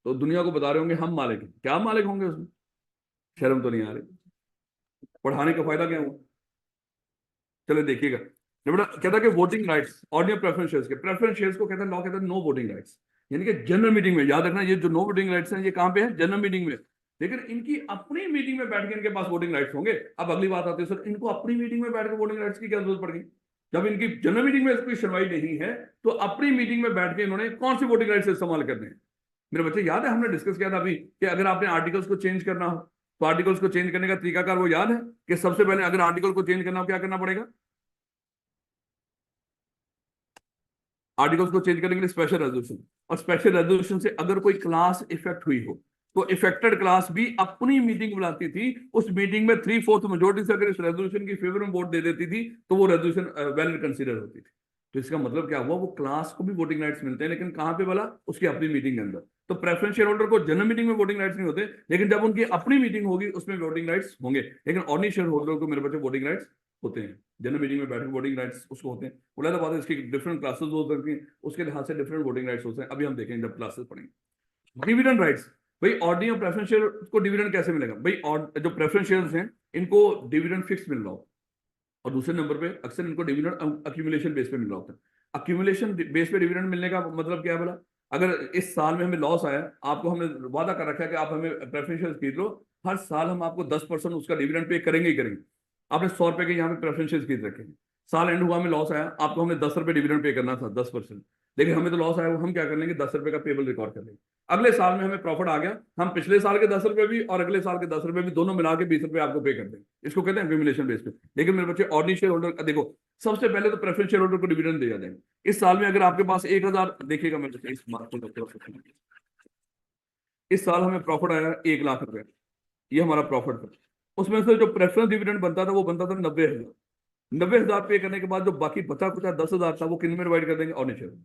Speaker 1: तो दुनिया को बता रहे होंगे हम मालिक हैं। क्या मालिक होंगे उसमें? शर्म तो नहीं आ रही? पढ़ाने का फायदा क्या हुआ? चले देखिएगा, जब बेटा कहता है कि voting rights, ordinary preference shares के, प्रेफरेंस शेयर्स को कहता है, लॉ कहता है नो वोटिंग राइट्स, यानी कि जनरल मीटिंग में, याद रखना ये जो नो वोटिंग राइट्स हैं, ये कहां पे है? जनरल मीटिंग में। लेकिन इनकी अपनी मीटिंग में बैठ के इनके पास वोटिंग राइट्स होंगे। अब अगली बात आती है, सर इनको अपनी मीटिंग में बैठ के वोटिंग राइट्स की क्या जरूरत पड़ गई? जब इनकी जनरल मीटिंग में कोई सुनवाई नहीं है, तो अपनी मीटिंग में बैठ के इन्होंने कौन सी वोटिंग राइट्स इस्तेमाल करने हैं? मेरे बच्चे याद है, हमने डिस्कस किया था अभी कि अगर आपने आर्टिकल्स को चेंज करना हो, तो आर्टिकल्स को चेंज करने का तरीकाकार वो याद है कि सबसे पहले अगर आर्टिकल को चेंज करना हो क्या करना पड़ेगा? आर्टिकल्स को चेंज करने के लिए स्पेशल रेजोल्यूशन, और स्पेशल रेजोल्यूशन से अगर कोई क्लास इफेक्ट हुई हो, तो इफेक्टेड क्लास भी अपनी मीटिंग बुलाती थी, उस मीटिंग में 3/4 मेजोरिटी से अगर इस रेजोल्यूशन की फेवर में वोट दे देती थी, तो वो रेजोल्यूशन वैलिड कंसीडर होती थी। तो इसका मतलब क्या हुआ, वो क्लास को भी वोटिंग राइट्स मिलते हैं, लेकिन कहां पे वाला? उसकी अपनी मीटिंग के अंदर। तो प्रेफरेंस शेयर होल्डर को जनरल मीटिंग में वोटिंग राइट्स नहीं होते, लेकिन जब उनकी अपनी मीटिंग होगी उसमें वोटिंग राइट्स होंगे। लेकिन ऑर्डिनरी शेयर होल्डर को मेरे बच्चे वोटिंग राइट्स होते हैं, जनरल मीटिंग में बैठकर वोटिंग राइट्स उसको होते हैं। बोला बात है, इसकी डिफरेंट क्लासेस हो सकती हैं, उसके लिहाज से डिफरेंट वोटिंग राइट्स होते हैं, अभी हम देखेंगे जब क्लासेस पढ़ेंगे। डिविडेंड राइट्स, भाई ऑर्डिनरी और प्रेफरेंस शेयर को डिविडेंड कैसे मिलेगा? भाई जो प्रेफरेंस शेयर्स हैं इनको डिविडेंड फिक्स मिल रहा हो, और दूसरे नंबर पे अक्सर इनको डिविडेंड अक्यूमुलेशन बेस पे मिल रहा होता है। अक्यूमुलेशन बेस पे डिविडेंड मिलने का मतलब क्या है बोला? अगर इस साल में हमें लॉस आया, आपको हमने वादा कर रखा है कि आप हमें प्रेफरेंस शेयर खरीद लो, हर साल हम आपको 10% उसका डिविडेंड पे करेंगे ही करेंगे। आपने 100 रुपए के यहाँ पे प्रेफरेंस शेयर खरीद रखे, साल एंड हुआ, हमें लॉस आया, आपको हमने 10 रुपए डिविडेंड पे करना था, 10%, लेकिन हमें तो लॉस आया, हम क्या कर लेंगे, 10 रुपए का पेबल रिकॉर्ड कर लेंगे। अगले साल में हमें प्रॉफिट आ गया, हम पिछले साल के 10 रुपए भी और अगले साल के 10 रुपए भी दोनों मिला के 20 रुपए आपको पे कर देंगे। इसको कहते हैं एक्यूमुलेशन बेस पे। लेकिन मेरे बच्चे ऑर्डिनरी शेयर होल्डर का देखो, सबसे पहले तो प्रेफरेंस शेयर होल्डर को डिविडेंड दिया जाएगा। इस साल में अगर आपके पास 1000, देखिएगा मेरे बच्चे, इस साल हमें प्रॉफिट आया 1 लाख रुपए, ये हमारा प्रॉफिट था। उसमें से जो प्रेफरेंस डिविडेंड बनता था वो बनता था 90,000। 90,000 पे करने के बाद जो बाकी बचा कुचा 10,000 था वो किन में डिवाइड कर देंगे? Ordinary share.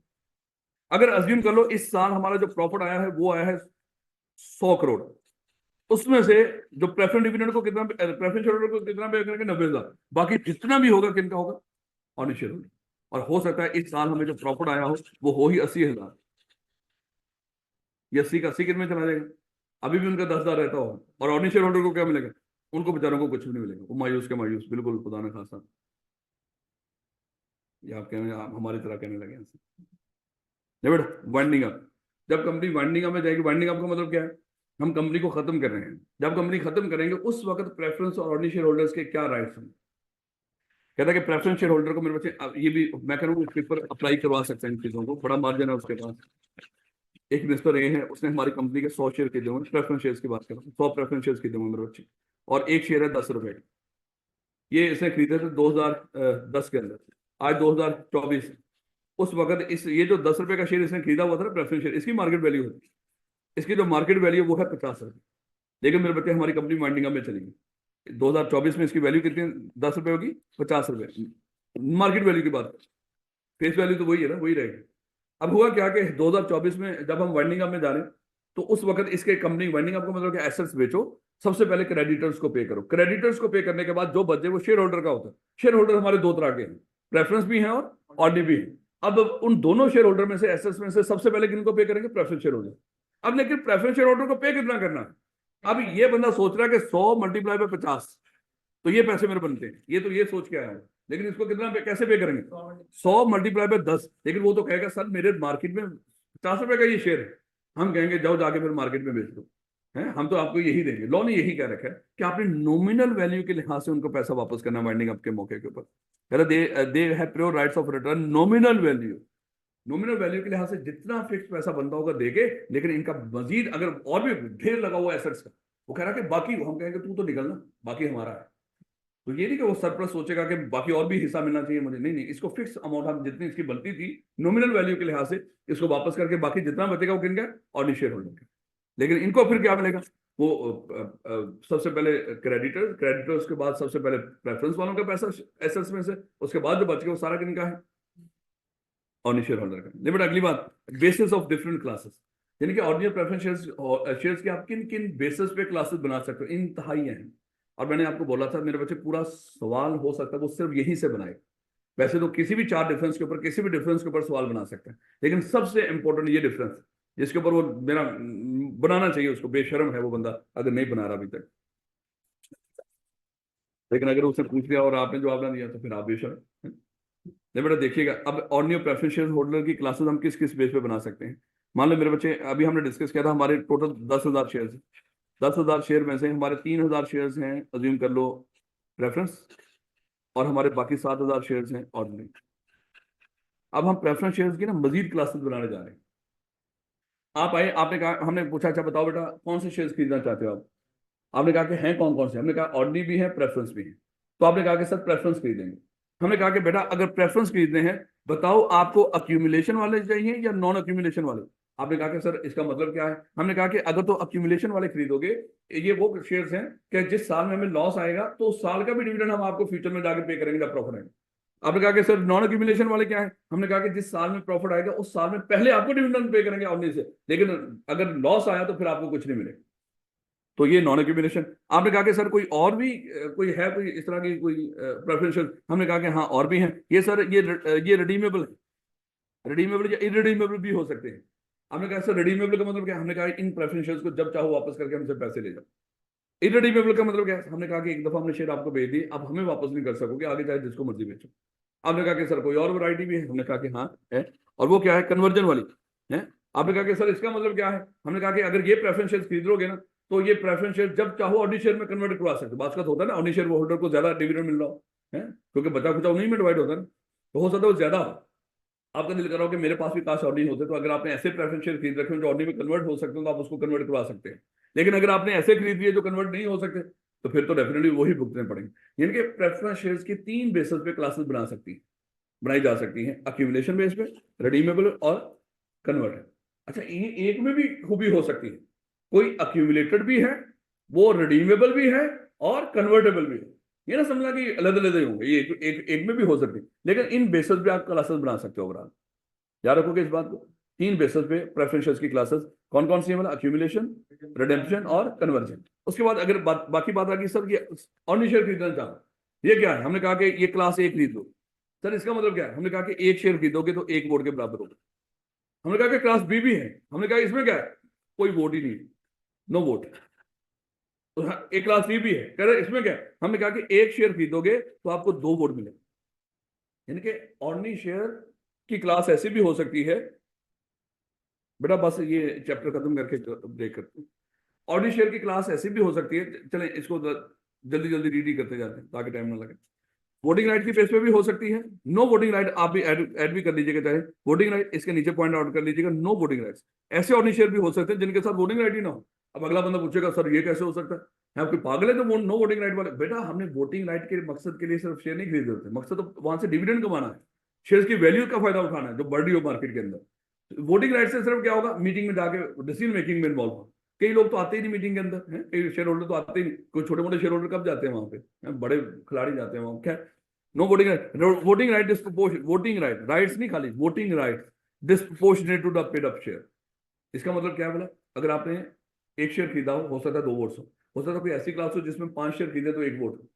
Speaker 1: अगर अज्यूम कर लो इस साल हमारा जो प्रॉफिट आया है वो आया है 100 करोड़, उसमें से जो प्रेफरेंस डिविडेंड को कितना, प्रेफरेंस शेयर होल्डर को कितना पे करेंगे? 90,000। बाकी जितना भी होगा किनका होगा? Ordinary share holder. और हो सकता है इस साल हमें जो प्रॉफिट आया हो वो ही 80,000, ये 80 का 80 कितने में चला जाएगा? अभी भी उनका 10,000 रहता हो, और ऑर्डिनरी शेयर होल्डर को क्या मिलेगा? उनको बेचारों को कुछ भी नहीं मिलेगा, वो मायूस के मायूस, बिल्कुल खुदा न खासा। ये आप कहने, आप हमारी तरह कहने लगे हैं बेटा। वाइंडिंग अप, जब कंपनी वाइंडिंग अप में जाएगी, वाइंडिंग अप का मतलब क्या है? हम कंपनी को खत्म कर रहे हैं। जब कंपनी खत्म करेंगे उस वक्त प्रेफरेंस और ऑर्डिनरी शेयर होल्डर्स के क्या राइट्स हैं? कहता है कि प्रेफरेंस शेयर होल्डर को, मेरे बच्चे ये भी मैं कह रहा हूँ, पेपर अप्लाई करवा सकते हैं इन चीजों को, बड़ा मार्जिन है उसके पास। एक इन्वेस्टर ये है, उसने हमारी कंपनी के 100 शेयर खरीदे हुए, प्रेफरेंस शेयर की बात कर रहा हूँ, 100 प्रेफरेंस शेयर खरीदे हुए मेरे बच्चे, और एक शेयर है 10 रुपए। ये इसने खरीदे थे 2010 के अंदर, आज 2024। उस वक्त इस ये जो 10 रुपए का शेयर इसने खरीदा हुआ था ना, प्रेफरेंस शेयर, इसकी मार्केट वैल्यू होती है, इसकी जो मार्केट वैल्यू वो है 50 रुपए। लेकिन मेरे बच्चे हमारी कंपनी वाइंडिंग अप में चलेगी, 2024 में इसकी वैल्यू कितनी? 10 रुपए होगी, 50 रुपए मार्केट वैल्यू की बात। फेस वैल्यू तो वही है ना, वही रहेगी। अब हुआ क्या कि 2024 में जब हम वाइंडिंग अप में जा रहे हैं, तो उस वक्त इसके कंपनी वाइंडिंग अप का मतलब कि एसेट्स बेचो, सबसे पहले क्रेडिटर्स को पे करो, क्रेडिटर्स को पे करने के बाद जो बचे वो शेयर होल्डर का होता है। शेयर होल्डर हमारे दो तरह के हैं, प्रेफरेंस भी हैं और ऑर्डिनरी भी हैं। अब उन दोनों शेयर होल्डर में से, एसेट्स में से सबसे पहले किनको पे करेंगे? Preference share holder. अब लेकिन प्रेफरेंस शेयर होल्डर को पे कितना करना है? अब ये बंदा सोच रहा है कि 100 मल्टीप्लाई बाय 50 तो ये पैसे मेरे बनते हैं, ये तो ये सोच के आया है। लेकिन इसको कितना कैसे पे करेंगे? 100 मल्टीप्लाई बाय 10। लेकिन वो तो कहेगा सर मेरे मार्केट में 50 रुपए का ये शेयर है। हम कहेंगे जाओ जाके फिर मार्केट में बेच दो, है, हम तो आपको यही देंगे। लॉ ने यही कह रखा है कि आपने नॉमिनल वैल्यू के लिहाज से उनको पैसा वापस करना, वाइंडिंग अप के मौके के ऊपर। कहता they have pure rights of return nominal value. Nominal value के लिहाज से जितना फिक्स पैसा बनता होगा देके, लेकिन इनका मजीद अगर और भी ढेर लगा हुआ एसेट्स का, वो कह रहा है कि बाकी, हम कहेंगे तू तो निकलना, बाकी हमारा है। तो ये नहीं कि वो सरप्लस सोचेगा कि बाकी और भी हिस्सा मिलना चाहिए मुझे, नहीं नहीं, इसको फिक्स अमाउंट, हम जितनी इसकी बनती थी नॉमिनल वैल्यू के लिहाज से इसको वापस करके बाकी जितना बचेगा वो किनका? ऑर्डिनरी शेयर होल्डर का। लेकिन इनको फिर क्या मिलेगा? वो सबसे पहले क्रेडिटर्स के बाद सबसे पहले प्रेफरेंस वालों का पैसा एसेट्स में से, उसके बाद जो बच गया वो सारा किनका है? ऑर्डिनरी शेयर होल्डर का। लेकिन अगली बात, बेसिस ऑफ डिफरेंट क्लासेस, यानी कि ऑर्डिनरी प्रेफरेंस शेयर्स के आप किन किन बेसिस पे क्लासेस बना सकते हो, इंतहाई हैं। और मैंने आपको बोला था मेरे बच्चे, पूरा सवाल हो सकता है वो सिर्फ यही से बनाए। वैसे तो किसी भी चार डिफरेंस के ऊपर, किसी भी डिफरेंस के ऊपर सवाल बना सकते हैं, लेकिन सबसे इंपॉर्टेंट ये डिफरेंस जिसके ऊपर वो मेरा बनाना चाहिए, उसको बेशर्म है वो बंदा अगर नहीं बना रहा अभी तक। लेकिन अगर उसने पूछ लिया और आपने जवाब ना दिया तो फिर आप बेशर्म हैं। नहीं बेटा देखिएगा, अब ऑर्डिनरी प्रेफरेंस शेयर होल्डर की क्लासेस हम किस किस बेस पे बना सकते हैं। मान लो मेरे बच्चे, अभी हमने डिस्कस किया था हमारे टोटल 10,000 शेयर, 10,000 शेयर में से हमारे 3,000 शेयर हैं, अज्यूम कर लो प्रेफरेंस, और हमारे बाकी 7,000 शेयर हैं ऑर्डिनरी। अब हम प्रेफरेंस शेयर्स की ना मजीद क्लासेस बनाने जा रहे हैं। आप आए, आपने कहा, हमने पूछा अच्छा बताओ बेटा कौन से शेयर्स खरीदना चाहते हो आप? आपने कहा कि हैं कौन कौन से? हमने कहा ऑर्डिनरी भी है, प्रेफरेंस भी है। तो आपने कहा कि सर प्रेफरेंस खरीदेंगे। हमने कहा कि बेटा अगर प्रेफरेंस खरीदने हैं बताओ आपको अक्यूमुलेशन वाले चाहिए या नॉन अक्यूमुलेशन वाले? आपने कहा कि सर इसका मतलब क्या है? हमने कहा कि अगर तो अक्यूमुलेशन वाले खरीदोगे, ये वो शेयर्स हैं कि जिस साल में हमें लॉस आएगा तो उस साल का भी डिविडेंड हम आपको फ्यूचर में जाकर पे करेंगे जब प्रॉफिट आएगा। आपने कहा कि सर नॉन अक्यूमुलेशन वाले क्या है? हमने कहा कि जिस साल में प्रॉफिट आएगा उस साल में पहले आपको डिविडेंड पे करेंगे ऑर्डिनरी से, लेकिन अगर लॉस आया तो फिर आपको कुछ नहीं मिलेगा। तो ये नॉन एक्यूमुलेशन। आपने कहा कि सर कोई और भी कोई है, कोई इस तरह की कोई प्रेफरेंशियल? हमने कहा कि हाँ और भी हैं, ये सर ये रिडीमेबल है, रिडीमेबल या इरिडीमेबल भी हो सकते हैं। हमने कहा सर रिडीमेबल का मतलब क्या? हमने कहा इन प्रेफरेंशियल्स को जब चाहो वापस करके हमसे पैसे ले जाओ। इरिडीमेबल का मतलब क्या है? हमने कहा कि एक दफा हमने शेयर आपको भेज दिए, अब हमें वापस नहीं कर सकोगे, आगे चाहे जिसको मर्जी बेचो। आपने कहा कि सर कोई और वैरायटी भी है? हमने कहा कि हाँ है, और वो क्या है? कन्वर्जन वाली है। आपने कहा कि सर इसका मतलब क्या है? हमने कहा कि अगर ये प्रेफरेंस शेयर खरीदोगे ना तो ये प्रेफरेंस शेयर जब चाहो ऑर्डिनरी शेयर में कन्वर्ट करवा सकते हो। बात का होता है ना, ऑर्डिनरी शेयर होल्डर को ज्यादा डिविडेंड मिल रहा हो, है, क्योंकि बचा खुचा उन्हीं में डिवाइड होता है ना, तो हो सकता है वो ज्यादा हो। आपका दिल कर रहा हो कि मेरे पास भी काश ऑर्डी होते, तो अगर आपने ऐसे प्रेफरेंस शेयर खरीद रखे हो जो ऑर्डी में कन्वर्ट हो सकते हो, तो आप उसको कन्वर्ट करवा सकते हैं। लेकिन अगर आपने ऐसे खरीद लिए जो कन्वर्ट नहीं हो सकते, तो फिर तो डेफिनेटली वही भुगतने पड़ेंगे। यानी कि प्रेफरेंस शेयर्स की 3 बेसिस पे क्लासेस बनाई जा सकती हैं, अक्यूमुलेशन बेस पे, रिडीमेबल और कन्वर्ट। अच्छा, ये एक में भी खूबी हो सकती है, कोई अक्यूमुलेटेड भी है, वो रिडीमेबल भी है और कन्वर्टेबल भी है। ये ना समझना कि अलग अलग ही होंगे, ये एक में भी हो सकती है, लेकिन इन बेसिस पे आप क्लासेस बना सकते हो ओवरऑल। याद रखोगे इस बात को, 3 बेसिस पे प्रेफरेंशियल्स की क्लासेस कौन कौन सी है, मतलब अक्यूमुलेशन, रिडेम्पशन और कन्वर्जन। उसके बाद अगर बाकी बात आ गई सर, ये ऑर्डिनरी शेयर खरीदना चाहो, ये क्या है, हमने कहा कि ये क्लास ए खरीद लो। सर इसका मतलब क्या है, हमने कहा कि एक शेयर खरीदोगे तो एक वोट के बराबर होगा। हमने कहा कि क्लास बी भी है, हमने कहा इसमें क्या है, कोई वोट ही नहीं, नो वोट। तो एक क्लास सी भी है, कह रहे इसमें क्या है, हमने कहा कि एक शेयर खरीदोगे तो आपको 2 वोट मिलेंगे। यानी कि ऑर्डिनरी शेयर की क्लास ऐसी भी हो सकती है। बेटा बस ये चैप्टर खत्म करके ब्रेक करते हैं। ऑर्डिनरी शेयर की क्लास ऐसी भी हो सकती है, चलें इसको जल्दी जल्दी रीड ही करते जाते हैं ताकि टाइम ना लगे। वोटिंग राइट की बेस पे भी हो सकती है, नो वोटिंग राइट आप भी ऐड भी कर लीजिएगा, चाहे वोटिंग राइट इसके नीचे पॉइंट आउट कर लीजिएगा, नो वोटिंग राइट्स। ऐसे ऑर्डिनरी शेयर भी हो सकते हैं जिनके साथ वोटिंग राइट ही ना हो। अब अगला बंदा पूछेगा सर ये कैसे हो सकता है, कोई पागल है तो नो वोटिंग राइट वाले। बेटा हमने वोटिंग राइट के मकसद के लिए सिर्फ शेयर नहीं खरीदे होते, मकसद तो वहां से डिविडेंड कमाना है, शेयर की वैल्यू का फायदा उठाना है जो बढ़ रही हो मार्केट के अंदर। वोटिंग राइट से सिर्फ क्या होगा, मीटिंग में जाके डिसीजन मेकिंग में इन्वॉल्व हो। कई लोग तो आते ही नहीं मीटिंग के अंदर है, कई शेयर होल्डर तो आते ही नहीं, कोई छोटे मोटे शेयर होल्डर कब जाते हैं वहां पे, बड़े खिलाड़ी जाते हैं वहां। क्या no voting right, voting right disproportion, voting right, rights नहीं खाली, voting right disproportionate to the paid up share. इसका मतलब क्या है, बोला अगर आपने एक शेयर खरीदा हो सकता है 2 वोट्स हो सकता है कोई ऐसी क्लास हो जिसमें 5 शेयर खरीदे तो 1 वोट हो।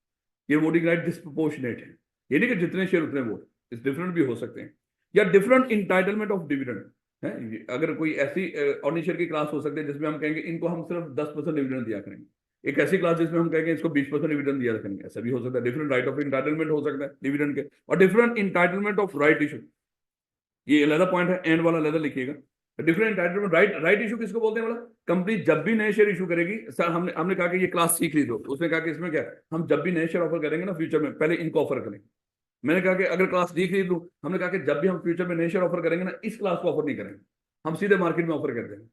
Speaker 1: ये वोटिंग राइट डिस्प्रोपोर्शनेट है, ये नहीं कि जितने शेयर उतने वोट, इस डिफरेंट भी हो सकते हैं। या डिफरेंट इंटाइटलमेंट ऑफ डिविडेंड है, अगर कोई ऐसी ऑर्डिनरी शेयर की क्लास हो सकती है जिसमें हम कहेंगे इनको हम सिर्फ 10% डिविडेंड दिया करेंगे, एक ऐसी क्लास जिसमें हम कहेंगे इसको 20% डिविडेंड दिया करेंगे, ऐसा भी हो सकता है। डिफरेंट राइट ऑफ इंटाइटलमेंट हो सकता है डिविडेंड के, और different entitlement of right issue, ये अलग पॉइंट है, एंड वाला अलग लिखिएगा। डिफरेंट एंटाइटलमेंट, राइट इशू किसको बोलते हैं, बोला कंपनी जब भी नए शेयर इशू करेगी, सर हमने हमने कहा कि ये क्लास सी खरीदो, उसने कहा कि इसमें क्या है, हम जब भी नए शेयर ऑफर करेंगे ना फ्यूचर में, पहले इनको ऑफर करेंगे। मैंने कहा कि अगर क्लास डी खरीद लूं, हमने कहा कि जब भी हम फ्यूचर में नए शेयर ऑफर करेंगे ना, इस क्लास को ऑफर नहीं करेंगे, हम सीधे मार्केट में ऑफर कर देंगे।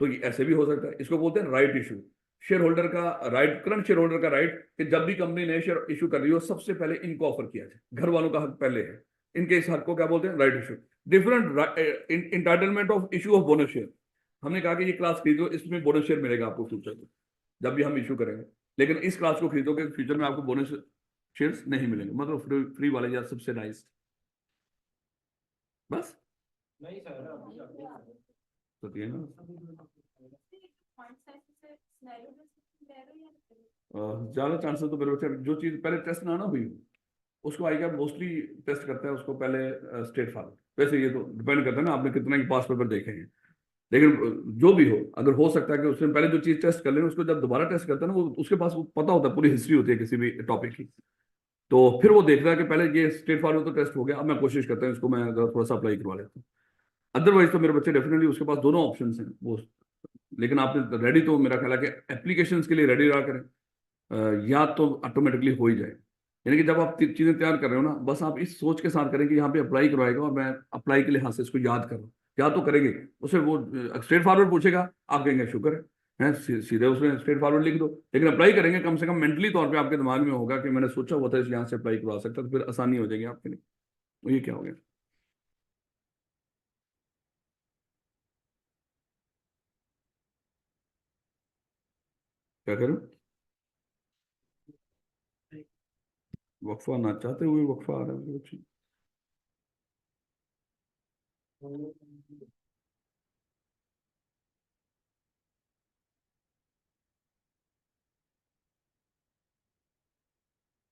Speaker 1: तो ये ऐसे भी हो सकता है, इसको बोलते हैं राइट इशू। शेयर होल्डर का राइट, करंट शेयर होल्डर का राइट कि जब भी कंपनी नए शेयर इशू कर रही हो सबसे पहले इनको ऑफर किया जाए, घर वालों का हक पहले है, इनके इस हक को क्या बोलते हैं, right issue. Different entitlement of issue of bonus share, हमने कहा कि ये क्लास खरीदो, इसमें बोनस शेयर मिलेगा आपको फ्यूचर में जब भी हम इशू करेंगे, लेकिन इस क्लास को खरीदोगे फ्यूचर में आपको बोनस शेयर्स नहीं मिलेंगे, मतलब फ्री वाले या सब्सिडाइज्ड। बस
Speaker 2: नहीं सर,
Speaker 1: तो ये ना ज्यादा चांसेस तो मेरे बच्चे जो चीज पहले टेस्ट ना हुई उसको आएगा, मोस्टली टेस्ट करता है उसको पहले स्टेट फॉरवर्ड। वैसे ये तो डिपेंड करता है ना आपने कितना पास पेपर देखे हैं, लेकिन जो भी हो, अगर हो सकता है कि उसने पहले जो चीज टेस्ट कर लेना, उसको जब दोबारा टेस्ट करता है ना, वो उसके पास वो पता होता है, पूरी हिस्ट्री होती है किसी भी टॉपिक की, तो फिर वो देखता है कि पहले ये स्टेट फॉरवर्ड तो टेस्ट हो गया, अब मैं कोशिश करता हूँ इसको मैं थोड़ा सा अप्लाई करवा लेता हूँ। अदरवाइज तो मेरे बच्चे डेफिनेटली उसके पास दोनों ऑप्शन हैं वो। लेकिन आपने रेडी तो मेरा ख्याल है कि एप्लीकेशन के लिए रेडी रहा करें, या तो ऑटोमेटिकली हो ही जाए। यानी कि जब आप चीजें तैयार कर रहे हो ना, बस आप इस सोच के साथ करें कि यहाँ पे अप्लाई करवाएगा और मैं अप्लाई के लिहाज से इसको याद कर रहा हूँ, याद तो करेंगे। उसे वो स्ट्रेट फॉरवर्ड पूछेगा, आप कहेंगे शुक्र है, सीधे उसमें स्ट्रेट फॉरवर्ड लिख दो, लेकिन अप्लाई करेंगे कम से कम मेंटली तौर पे आपके दिमाग में होगा कि मैंने सोचा हुआ था इस यहाँ से अप्लाई करवा सकता, तो फिर आसानी हो जाएगी आपके लिए। तो ये क्या हो गया, क्या करूँ, वक्फा ना चाहते हुए वक्फा आ रहा है कुछ।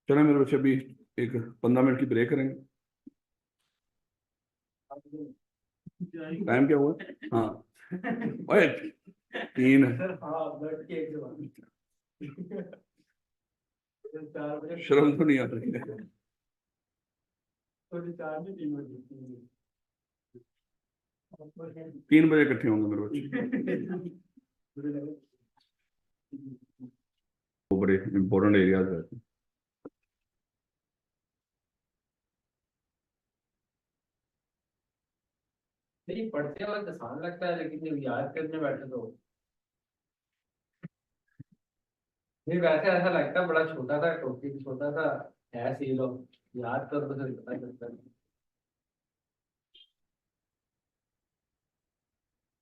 Speaker 1: चले मेरे बच्चे अभी एक 15 मिनट की ब्रेक करेंगे। टाइम क्या हुआ, हाँ ओए 3 शर्म तो नहीं आता है। 3 बजे इकट्ठे होंगे मेरे बच्चे, वो बड़े इंपॉर्टेंट एरियाज रहते हैं।
Speaker 2: नहीं, पढ़ते वक्त आसान लगता है लेकिन जब याद करने बैठे तो नहीं, वैसे ऐसा लगता है बड़ा छोटा सा टॉपिक, छोटा सा है सी लो, याद करो तो फिर पता चलता है।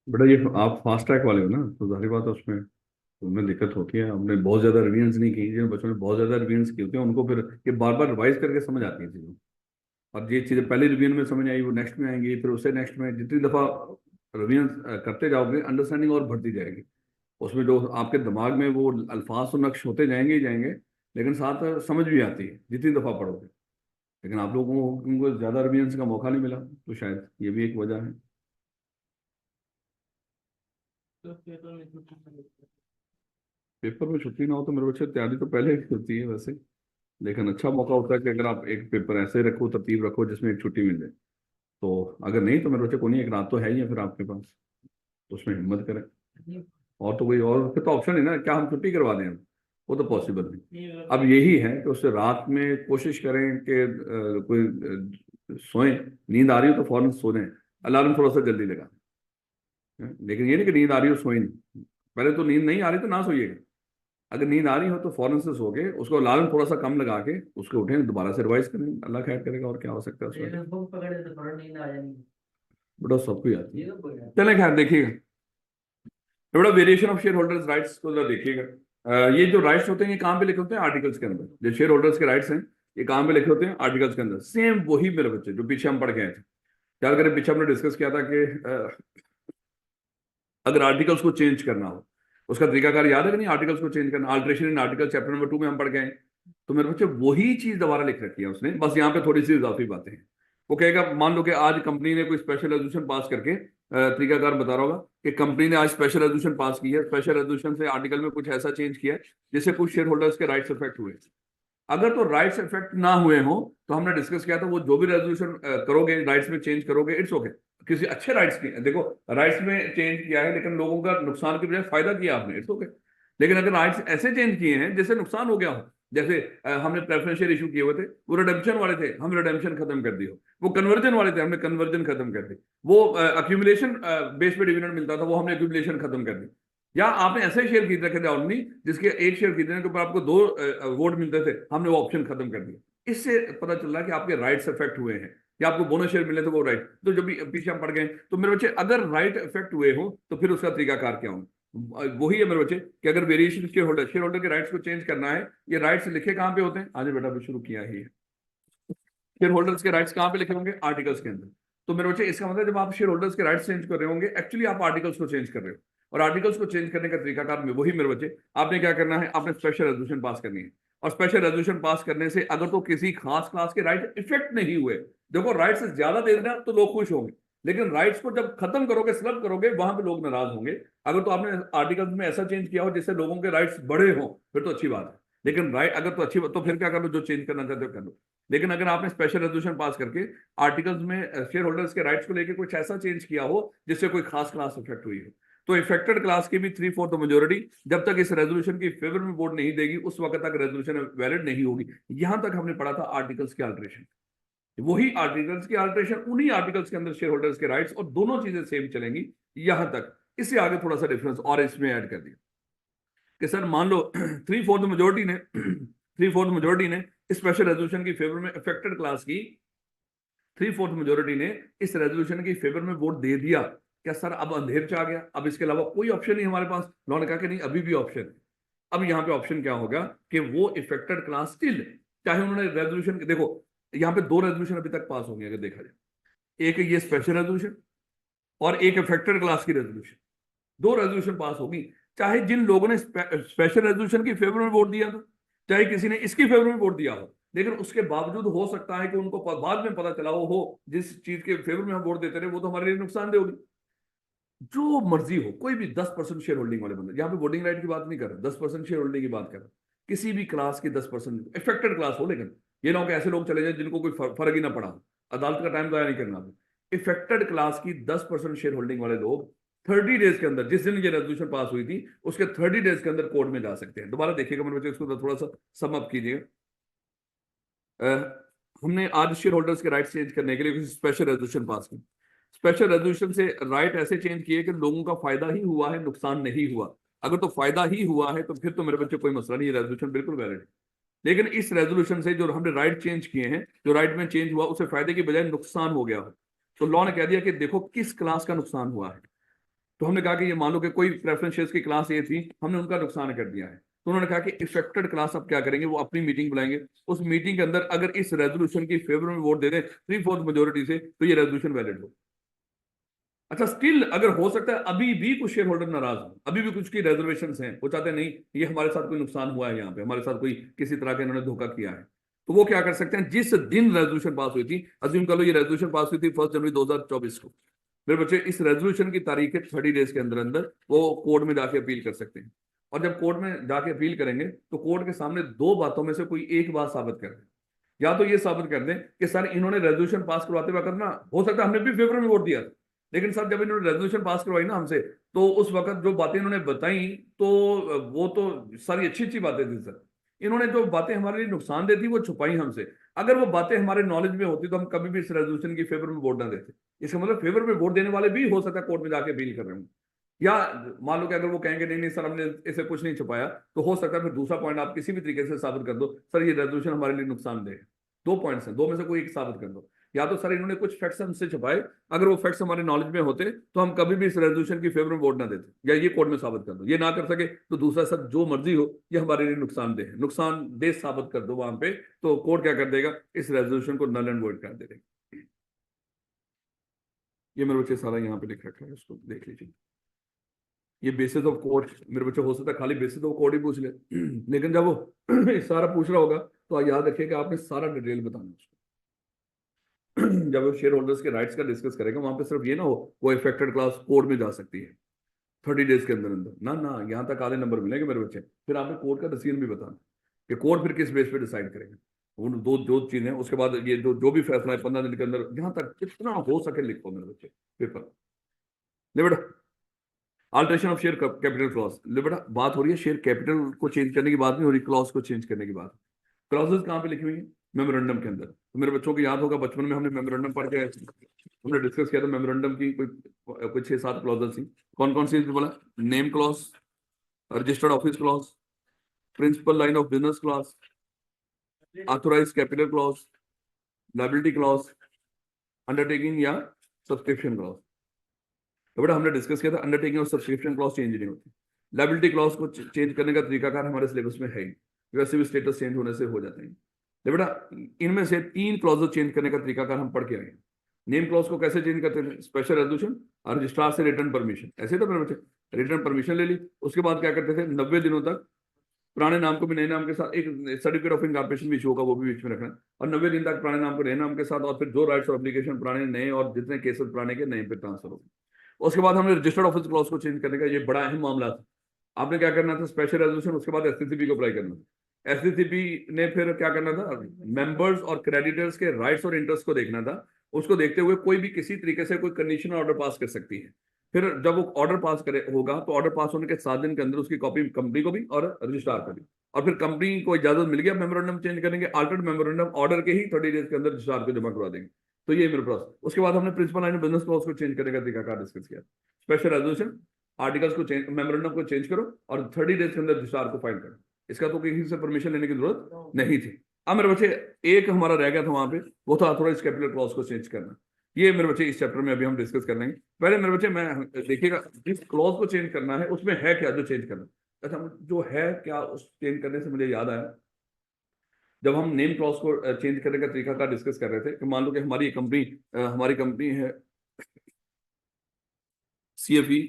Speaker 1: बेटा ये आप फास्ट ट्रैक वाले हो ना, तो जाहिर बात है उसमें उनमें दिक्कत होती है। हमने बहुत ज्यादा रिवीजन नहीं की, जिन बच्चों ने बहुत ज्यादा रिवीजन किए होते हैं उनको फिर ये बार बार रिवाइज करके समझ आती है चीजें। और ये चीजें पहले रिवीजन में समझ आई वो नेक्स्ट में आएंगी, फिर उससे नेक्स्ट में जितनी दफा रिवीजन करते जाओगे अंडरस्टैंडिंग और बढ़ती जाएगी। उसमें जो आपके दिमाग में वो अल्फाज तो नक्श होते जाएंगे ही जाएंगे, लेकिन साथ समझ भी आती है जितनी दफा पढ़ोगे। लेकिन आप लोगों को उनको ज्यादा रिवीजन का मौका नहीं मिला, तो शायद ये भी एक वजह है।
Speaker 2: तो पेपर में छुट्टी मिलती है।
Speaker 1: पेपर में छुट्टी ना हो तो मेरे बच्चे तैयारी तो पहले ही होती है वैसे, लेकिन अच्छा मौका होता है कि अगर आप एक पेपर ऐसे रखो, तरतीब रखो जिसमें एक छुट्टी मिल जाए। तो अगर नहीं तो मेरे बच्चे को नहीं, एक रात तो है ही है फिर आपके पास, तो उसमें हिम्मत करें। और तो कोई और फिर तो ऑप्शन है ना, क्या हम छुट्टी करवा दें? वो तो पॉसिबल नहीं। अब यही है कि उससे रात में कोशिश करें कि कोई सोएं, नींद आ रही हो तो फौरन सो जाएं, अलार्म थोड़ा सा जल्दी लगा दें। लेकिन ये नहीं कि नींद आ रही हो सोए नहीं, पहले तो नींद नहीं आ रही तो ना सोइएगा। अगर नींद आ रही हो तो फौरन से सो के उसको अलार्म थोड़ा सा कम लगा के उसको उठें, दोबारा से रिवाइज करें, अल्लाह खैर करेगा। और क्या हो सकता है उसमें?
Speaker 2: बुक पकड़े तो फौरन नींद आ जानी।
Speaker 1: बड़ा सबको ही आती
Speaker 2: ये
Speaker 1: है।
Speaker 2: तो कोई बात
Speaker 1: चलें खैर देखिएगा, तो बड़ा variation of share holders rights को जरा देखिएगा। ये जो राइट्स होते हैं ये कहाँ पे लिखे होते हैं? आर्टिकल्स के अंदर। जो शेयर होल्डर्स के राइट्स हैं ये कहाँ पे लिखे होते हैं? आर्टिकल्स के अंदर। सेम वही मेरे बच्चे जो पीछे हम पढ़ के आए थे। याद करें पीछे हमने डिस्कस किया था कि अगर आर्टिकल्स को चेंज करना हो उसका तरीकाकार याद है कि नहीं? आर्टिकल्स को चेंज करना, alteration in article chapter number 2 में हम पढ़ गए हैं। तो मेरे बच्चे वही चीज दोबारा लिख रखी है उसने, बस यहाँ पे थोड़ी सी इजाफी बातें हैं। वो कहेगा मान लो कि आज कंपनी ने कोई स्पेशल रेजोल्यूशन पास करके तरीकाकार बता रहा होगा कि कंपनी ने आज स्पेशल रेजोल्यूशन पास की है, स्पेशल रेजोल्यूशन से आर्टिकल में कुछ ऐसा चेंज किया है जिससे कुछ शेयर होल्डर्स के राइट्स इफेक्ट हुए। अगर तो राइट्स इफेक्ट ना हुए हो तो हमने डिस्कस किया था वो जो भी रेजोल्यूशन करोगे राइट्स में चेंज करोगे, इट्स ओके। किसी अच्छे राइट्स की देखो, राइट्स में चेंज किया है लेकिन लोगों का नुकसान की बजाय फायदा किया आपने, इट्स ओके। लेकिन अगर राइट्स ऐसे चेंज किए हैं जिससे नुकसान हो गया हो, जैसे हमने प्रेफरेंशियल इशू किए हुए थे, वो रिडेम्पशन वाले थे, हम रिडेम्पशन खत्म कर दी हो। वो कन्वर्जन वाले थे, हमने कन्वर्जन खत्म कर दी। वो अक्यूमुलेशन बेस पे डिविडेंड मिलता था, वो हमने अक्यूमुलेशन खत्म कर दी। या आपने ऐसे शेयर खरीद रखे थे ऑलरेडी जिसके एक शेयर खरीदने के ऊपर आपको 2 वोट मिलते थे, हमने वो ऑप्शन खत्म कर दिया। इससे पता चल रहा है कि आपके राइट्स इफेक्ट हुए हैं, या आपको बोनस शेयर मिले थे वो राइट। तो जब भी पीछे हम पढ़ गए, तो मेरे बच्चे अगर राइट इफेक्ट हुए हो तो फिर उसका तरीकाकार क्या हो? वही है मेरे बच्चे कि अगर वेरिएशन शेयर होल्डर के राइट्स को चेंज करना है, ये राइट्स लिखे कहाँ पे होते हैं? आज बेटा भी शुरू किया ही है। शेयर होल्डर्स के राइट्स कहाँ पे लिखे होंगे? आर्टिकल्स के अंदर। तो मेरे बच्चे इसका मतलब जब आप शेयर होल्डर्स के राइट्स चेंज कर रहे होंगे, एक्चुअली आप आर्टिकल्स को चेंज कर रहे हो। और आर्टिकल्स को चेंज करने का तरीकाकार में वही मेरे बच्चे, आपने क्या करना है? आपने स्पेशल रेजोल्यूशन पास करनी है। और स्पेशल रेजोल्यूशन पास करने से अगर तो किसी खास क्लास के राइट इफेक्ट नहीं हुए, देखो राइट्स ज्यादा दे देना तो लोग खुश होंगे, लेकिन राइट्स को जब खत्म करोगे, स्लब करोगे, वहां पे लोग नाराज होंगे। अगर तो आपने आर्टिकल्स में ऐसा चेंज किया हो जिससे लोगों के राइट्स बढ़े हो, फिर तो अच्छी बात है। लेकिन राइट अगर तो अच्छी तो फिर क्या कर लो, जो चेंज करना चाहते हो कर लो। लेकिन अगर आपने स्पेशल रेजोल्यूशन पास करके आर्टिकल्स में शेयर होल्डर्स के राइट्स को लेकर कुछ ऐसा चेंज किया हो जिससे कोई खास क्लास इफेक्ट हुई हो, तो इफेक्टेड क्लास की भी 3/4 मेजोरिटी जब तक इस रेजोल्यूशन की फेवर में वोट नहीं देगी उस वक्त तक रेजोल्यूशन वैलिड नहीं होगी। यहां तक हमने पढ़ा था आर्टिकल्स के अल्टरेशन। वही आर्टिकल्स की अल्टरेशन, उन्हीं आर्टिकल्स के अंदर शेयर होल्डर्स के राइट्स, और दोनों चीजें सेम चलेंगी यहां तक। इससे आगे थोड़ा सा डिफरेंस और इसमें ऐड कर दिया कि सर मान लो 3/4 मेजोरिटी ने 3/4 मेजोरिटी ने स्पेशल रेजोल्यूशन की फेवर में अफेक्टेड क्लास की 3/4 मेजोरिटी ने इस रेजोल्यूशन की फेवर में वोट दे दिया। क्या सर अब अंधेर आ गया, अब इसके अलावा कोई ऑप्शन नहीं हमारे पास? उन्होंने कहा कि नहीं, अभी भी ऑप्शन है। अब यहाँ पे ऑप्शन क्या होगा कि वो इफेक्टेड क्लास स्टिल, चाहे उन्होंने रेजोल्यूशन, देखो यहाँ पे 2 रेजोल्यूशन अभी तक पास होंगे अगर देखा जाए, एक ये स्पेशल रेजोल्यूशन और एक इफेक्टेड क्लास की रेजोल्यूशन। 2 रेजोल्यूशन पास होगी, चाहे जिन लोगों ने स्पेशल रेजोल्यूशन की फेवर में वोट दिया था, चाहे किसी ने इसकी फेवर में वोट दिया हो। लेकिन उसके बावजूद हो सकता है कि उनको बाद में पता चला हो जिस चीज के फेवर में हम वोट देते रहे वो तो हमारे लिए नुकसानदेह होगी। जो मर्जी हो, कोई भी 10% शेयर होल्डिंग वाले बंदे, यहाँ पे वोटिंग राइट की बात नहीं कर रहा, 10% शेयर होल्डिंग की बात कर रहा, किसी भी क्लास की 10% इफेक्टेड क्लास हो। लेकिन ये ना हो कि ऐसे लोग चले जाए जिनको कोई फर्क ही ना पड़ा, अदालत का टाइम जाया नहीं करना। इफेक्टेड क्लास की 10% शेयर होल्डिंग वाले लोग 30 डेज के अंदर, जिस दिन ये रेजोल्यूशन पास हुई थी उसके 30 डेज के अंदर कोर्ट में जा सकते हैं। दोबारा देखिएगा मेरे बच्चे, इसको थोड़ा सा सम अप कीजिएगा। हमने आज शेयर होल्डर्स के राइट चेंज करने के लिए स्पेशल रेजोल्यूशन पास की। स्पेशल रेजोल्यूशन से राइट ऐसे चेंज किए कि लोगों का फायदा ही हुआ है, नुकसान नहीं हुआ। अगर तो फायदा ही हुआ है तो फिर तो मेरे बच्चे कोई मसला नहीं, रेजोल्यूशन बिल्कुल वैलिड है। लेकिन इस रेजोल्यूशन से जो हमने राइट चेंज किए हैं, जो राइट में चेंज हुआ उससे फायदे की बजाय नुकसान हो गया हो, तो लॉ ने कह दिया कि देखो किस क्लास का नुकसान हुआ है। तो हमने कहा कि ये मान लो कि कोई प्रेफरेंस शेयर्स की क्लास ए थी, हमने उनका नुकसान कर दिया है, तो उन्होंने कहा कि इफेक्टेड क्लास अब क्या करेंगे, वो अपनी मीटिंग बुलाएंगे, उस मीटिंग के अंदर अगर इस रेजोल्यूशन की फेवर में वोट दे दें 3/4 मेजोरिटी से, तो ये रेजोल्यूशन वैलिड हो। अच्छा, स्टिल अगर हो सकता है अभी भी कुछ शेयर होल्डर नाराज हो, अभी भी कुछ की रेजर्वेशन हैं, वो चाहते हैं नहीं ये हमारे साथ कोई नुकसान हुआ है, यहाँ पे हमारे साथ कोई किसी तरह का इन्होंने धोखा किया है, तो वो क्या कर सकते हैं, जिस दिन रेजोल्यूशन पास हुई थी, अज्यूम कर लो ये रेजोल्यूशन पास हुई थी 1 जनवरी 2024 को, मेरे बच्चे इस रेजोल्यूशन की तारीख है 30 डेज के अंदर अंदर वो कोर्ट में जाके अपील कर सकते हैं। और जब कोर्ट में जाके अपील करेंगे तो कोर्ट के सामने दो बातों में से कोई एक बात साबित कर दें। या तो ये साबित कर दें कि सर इन्होंने रेजोल्यूशन पास करवाते वक्त ना, हो सकता है हमने भी फेवर में वोट दिया था, लेकिन सर जब इन्होंने रेजोल्यूशन पास करवाई ना हमसे, तो उस वक्त जो बातें इन्होंने बताई, तो वो तो सारी अच्छी अच्छी बातें थी सर, इन्होंने जो बातें हमारे लिए नुकसानदेह थी वो छुपाई हमसे। अगर वो बातें हमारे नॉलेज में होती तो हम कभी भी इस रेजोल्यूशन की फेवर में वोट ना देते। इसका मतलब फेवर में वोट देने वाले भी हो सकता है कोर्ट में जाके अपील कर रहे हों। या मान लो कि अगर वो कहेंगे नहीं नहीं सर हमने इसे कुछ नहीं छुपाया, तो हो सकता है फिर दूसरा पॉइंट आप किसी भी तरीके से साबित कर दो, सर ये रेजोल्यूशन हमारे लिए नुकसानदेह है। दो पॉइंट्स हैं, दो में से कोई एक साबित कर दो। या तो सर इन्होंने कुछ फैक्ट्स हमसे छुपाए, अगर वो फैक्ट्स हमारे नॉलेज में होते तो हम कभी भी इस रेजोल्यूशन की फेवर में वोट ना देते, या ये कोर्ट में साबित कर दो। ये ना कर सके तो दूसरा सर जो मर्जी हो, ये हमारे लिए नुकसानदेह है, नुकसानदेह साबित कर दो वहां पे, तो कोर्ट क्या कर देगा, इस रेजोल्यूशन को नल एंड वॉइड कर देगा। ये मेरे बच्चे सारा यहाँ पे लिख रखा है, उसको देख लीजिए। ये बेसिस ऑफ कोर्ट, मेरे बच्चे हो सकता है खाली बेसिस ऑफ कोर्ट ही पूछ ले लेकिन जब वो सारा पूछ रहा होगा तो याद रखिए कि आपने सारा डिटेल बताना उसको। जब वो शेयर होल्डर्स के राइट्स का डिस्कस करेगा, वहां पे सिर्फ ये ना हो वो इफेक्टेड क्लास कोर्ट में जा सकती है 30 डेज के अंदर अंदर, ना ना, यहाँ तक आधे नंबर मिलेंगे मेरे बच्चे। फिर आपने कोर्ट का डिसीजन भी बताना कि कोर्ट फिर किस बेस पे डिसाइड करेगा। उन दो जो चीजें, उसके बाद ये जो भी फैसला है 15 दिन के अंदर, यहाँ तक जितना हो सके लिखो मेरे बच्चे पेपर। ले बेटा, alteration of share capital clause, ले बेटा बात हो रही है शेयर कैपिटल को चेंज करने की बात नहीं हो रही, क्लॉज को चेंज करने की बात। क्लॉजेस कहाँ पे लिखी हुई है, मेमोरेंडम के अंदर। तो मेरे बच्चों को याद होगा बचपन में हमने मेमोरेंडम पढ़ के हमने डिस्कस किया था, मेमोरेंडम की कोई कुछ 6-7 क्लॉजेस थी। कौन कौन सी बोला, name clause, registered office clause, principal line of business clause, authorise capital clause, liability clause, undertaking या सब्सक्रिप्शन क्लॉज। तो बेटा हमने डिस्कस किया था अंडरटेकिंग और सब्सक्रिप्शन क्लॉज चेंज नहीं होती। लायबिलिटी क्लॉज को चेंज करने का तरीकाकार हमारे सिलेबस में है ही, वैसे भी स्टेटस चेंज होने से हो जाते हैं। तो बेटा इनमें से 3 क्लॉज चेंज करने का तरीकाकार हम पढ़ के आए। नेम क्लॉज को कैसे चेंज करते थे, स्पेशल रेजोल्यूशन और रजिस्ट्रार से रिटर्न परमिशन, ऐसे तो मेरे बच्चे रिटर्न परमिशन ले ली, उसके बाद क्या करते थे 90 दिनों तक पुराने नाम को भी नए नाम के साथ, एक सर्टिफिकेट ऑफ इनकॉर्पोरेशन भी इशू होगा वो भी बीच में रखना, और 90 दिन तक पुराने नाम को नए नाम के साथ, और फिर जो राइट्स और एप्लीकेशन पुराने नए और जितने केसेस पुराने के नए पे ट्रांसफर होगा। उसके बाद हमने रजिस्टर्ड ऑफिस क्लॉज को चेंज करने का, ये बड़ा अहम मामला था। आपने क्या करना था, स्पेशल रेजोल्यूशन, उसके बाद एससीसीपी को अप्लाई करना था। एससीसीपी ने फिर क्या करना था, मेंबर्स और क्रेडिटर्स के राइट्स और इंटरेस्ट को देखना था। उसको देखते हुए कोई भी किसी तरीके से कोई कंडीशन ऑर्डर पास कर सकती है। फिर जब वो ऑर्डर पास करे होगा तो ऑर्डर पास होने के 7 दिन के अंदर उसकी कॉपी कंपनी को भी और रजिस्ट्रार को भी, और फिर कंपनी को इजाजत मिल गया मेमोरेंडम चेंज करने के, अल्टर्ड मेमोरेंडम ऑर्डर के ही 30 डेज के अंदर रजिस्ट्रार को जमा करवा देंगे। तो ये मेरे पास। उसके बाद हमने principal line of business clause को चेंज करने का तरीका डिस्कस किया। स्पेशल रेजोल्यूशन आर्टिकल्स को चेंज, मेमोरेंडम को चेंज करो और 30 डेज के अंदर रजिस्ट्रार को फाइल करो। इसका तो किसी से परमिशन लेने की जरूरत नहीं थी। अब मेरे बच्चे एक हमारा रह गया था वहां पे, वो था ऑथोराइज कैपिटल क्लॉज को चेंज करना। ये मेरे बच्चे इस चैप्टर में अभी हम डिस्कस कर लेंगे। पहले मेरे बच्चे मैं देखिएगा जिस क्लॉज को चेंज करना है उसमें है क्या जो चेंज करना। अच्छा, जो है क्या उस चेंज करने से मुझे याद आया, जब हम नेम क्लॉज को चेंज करने का तरीका का डिस्कस कर रहे थे कि मान लो कि हमारी कंपनी है CFE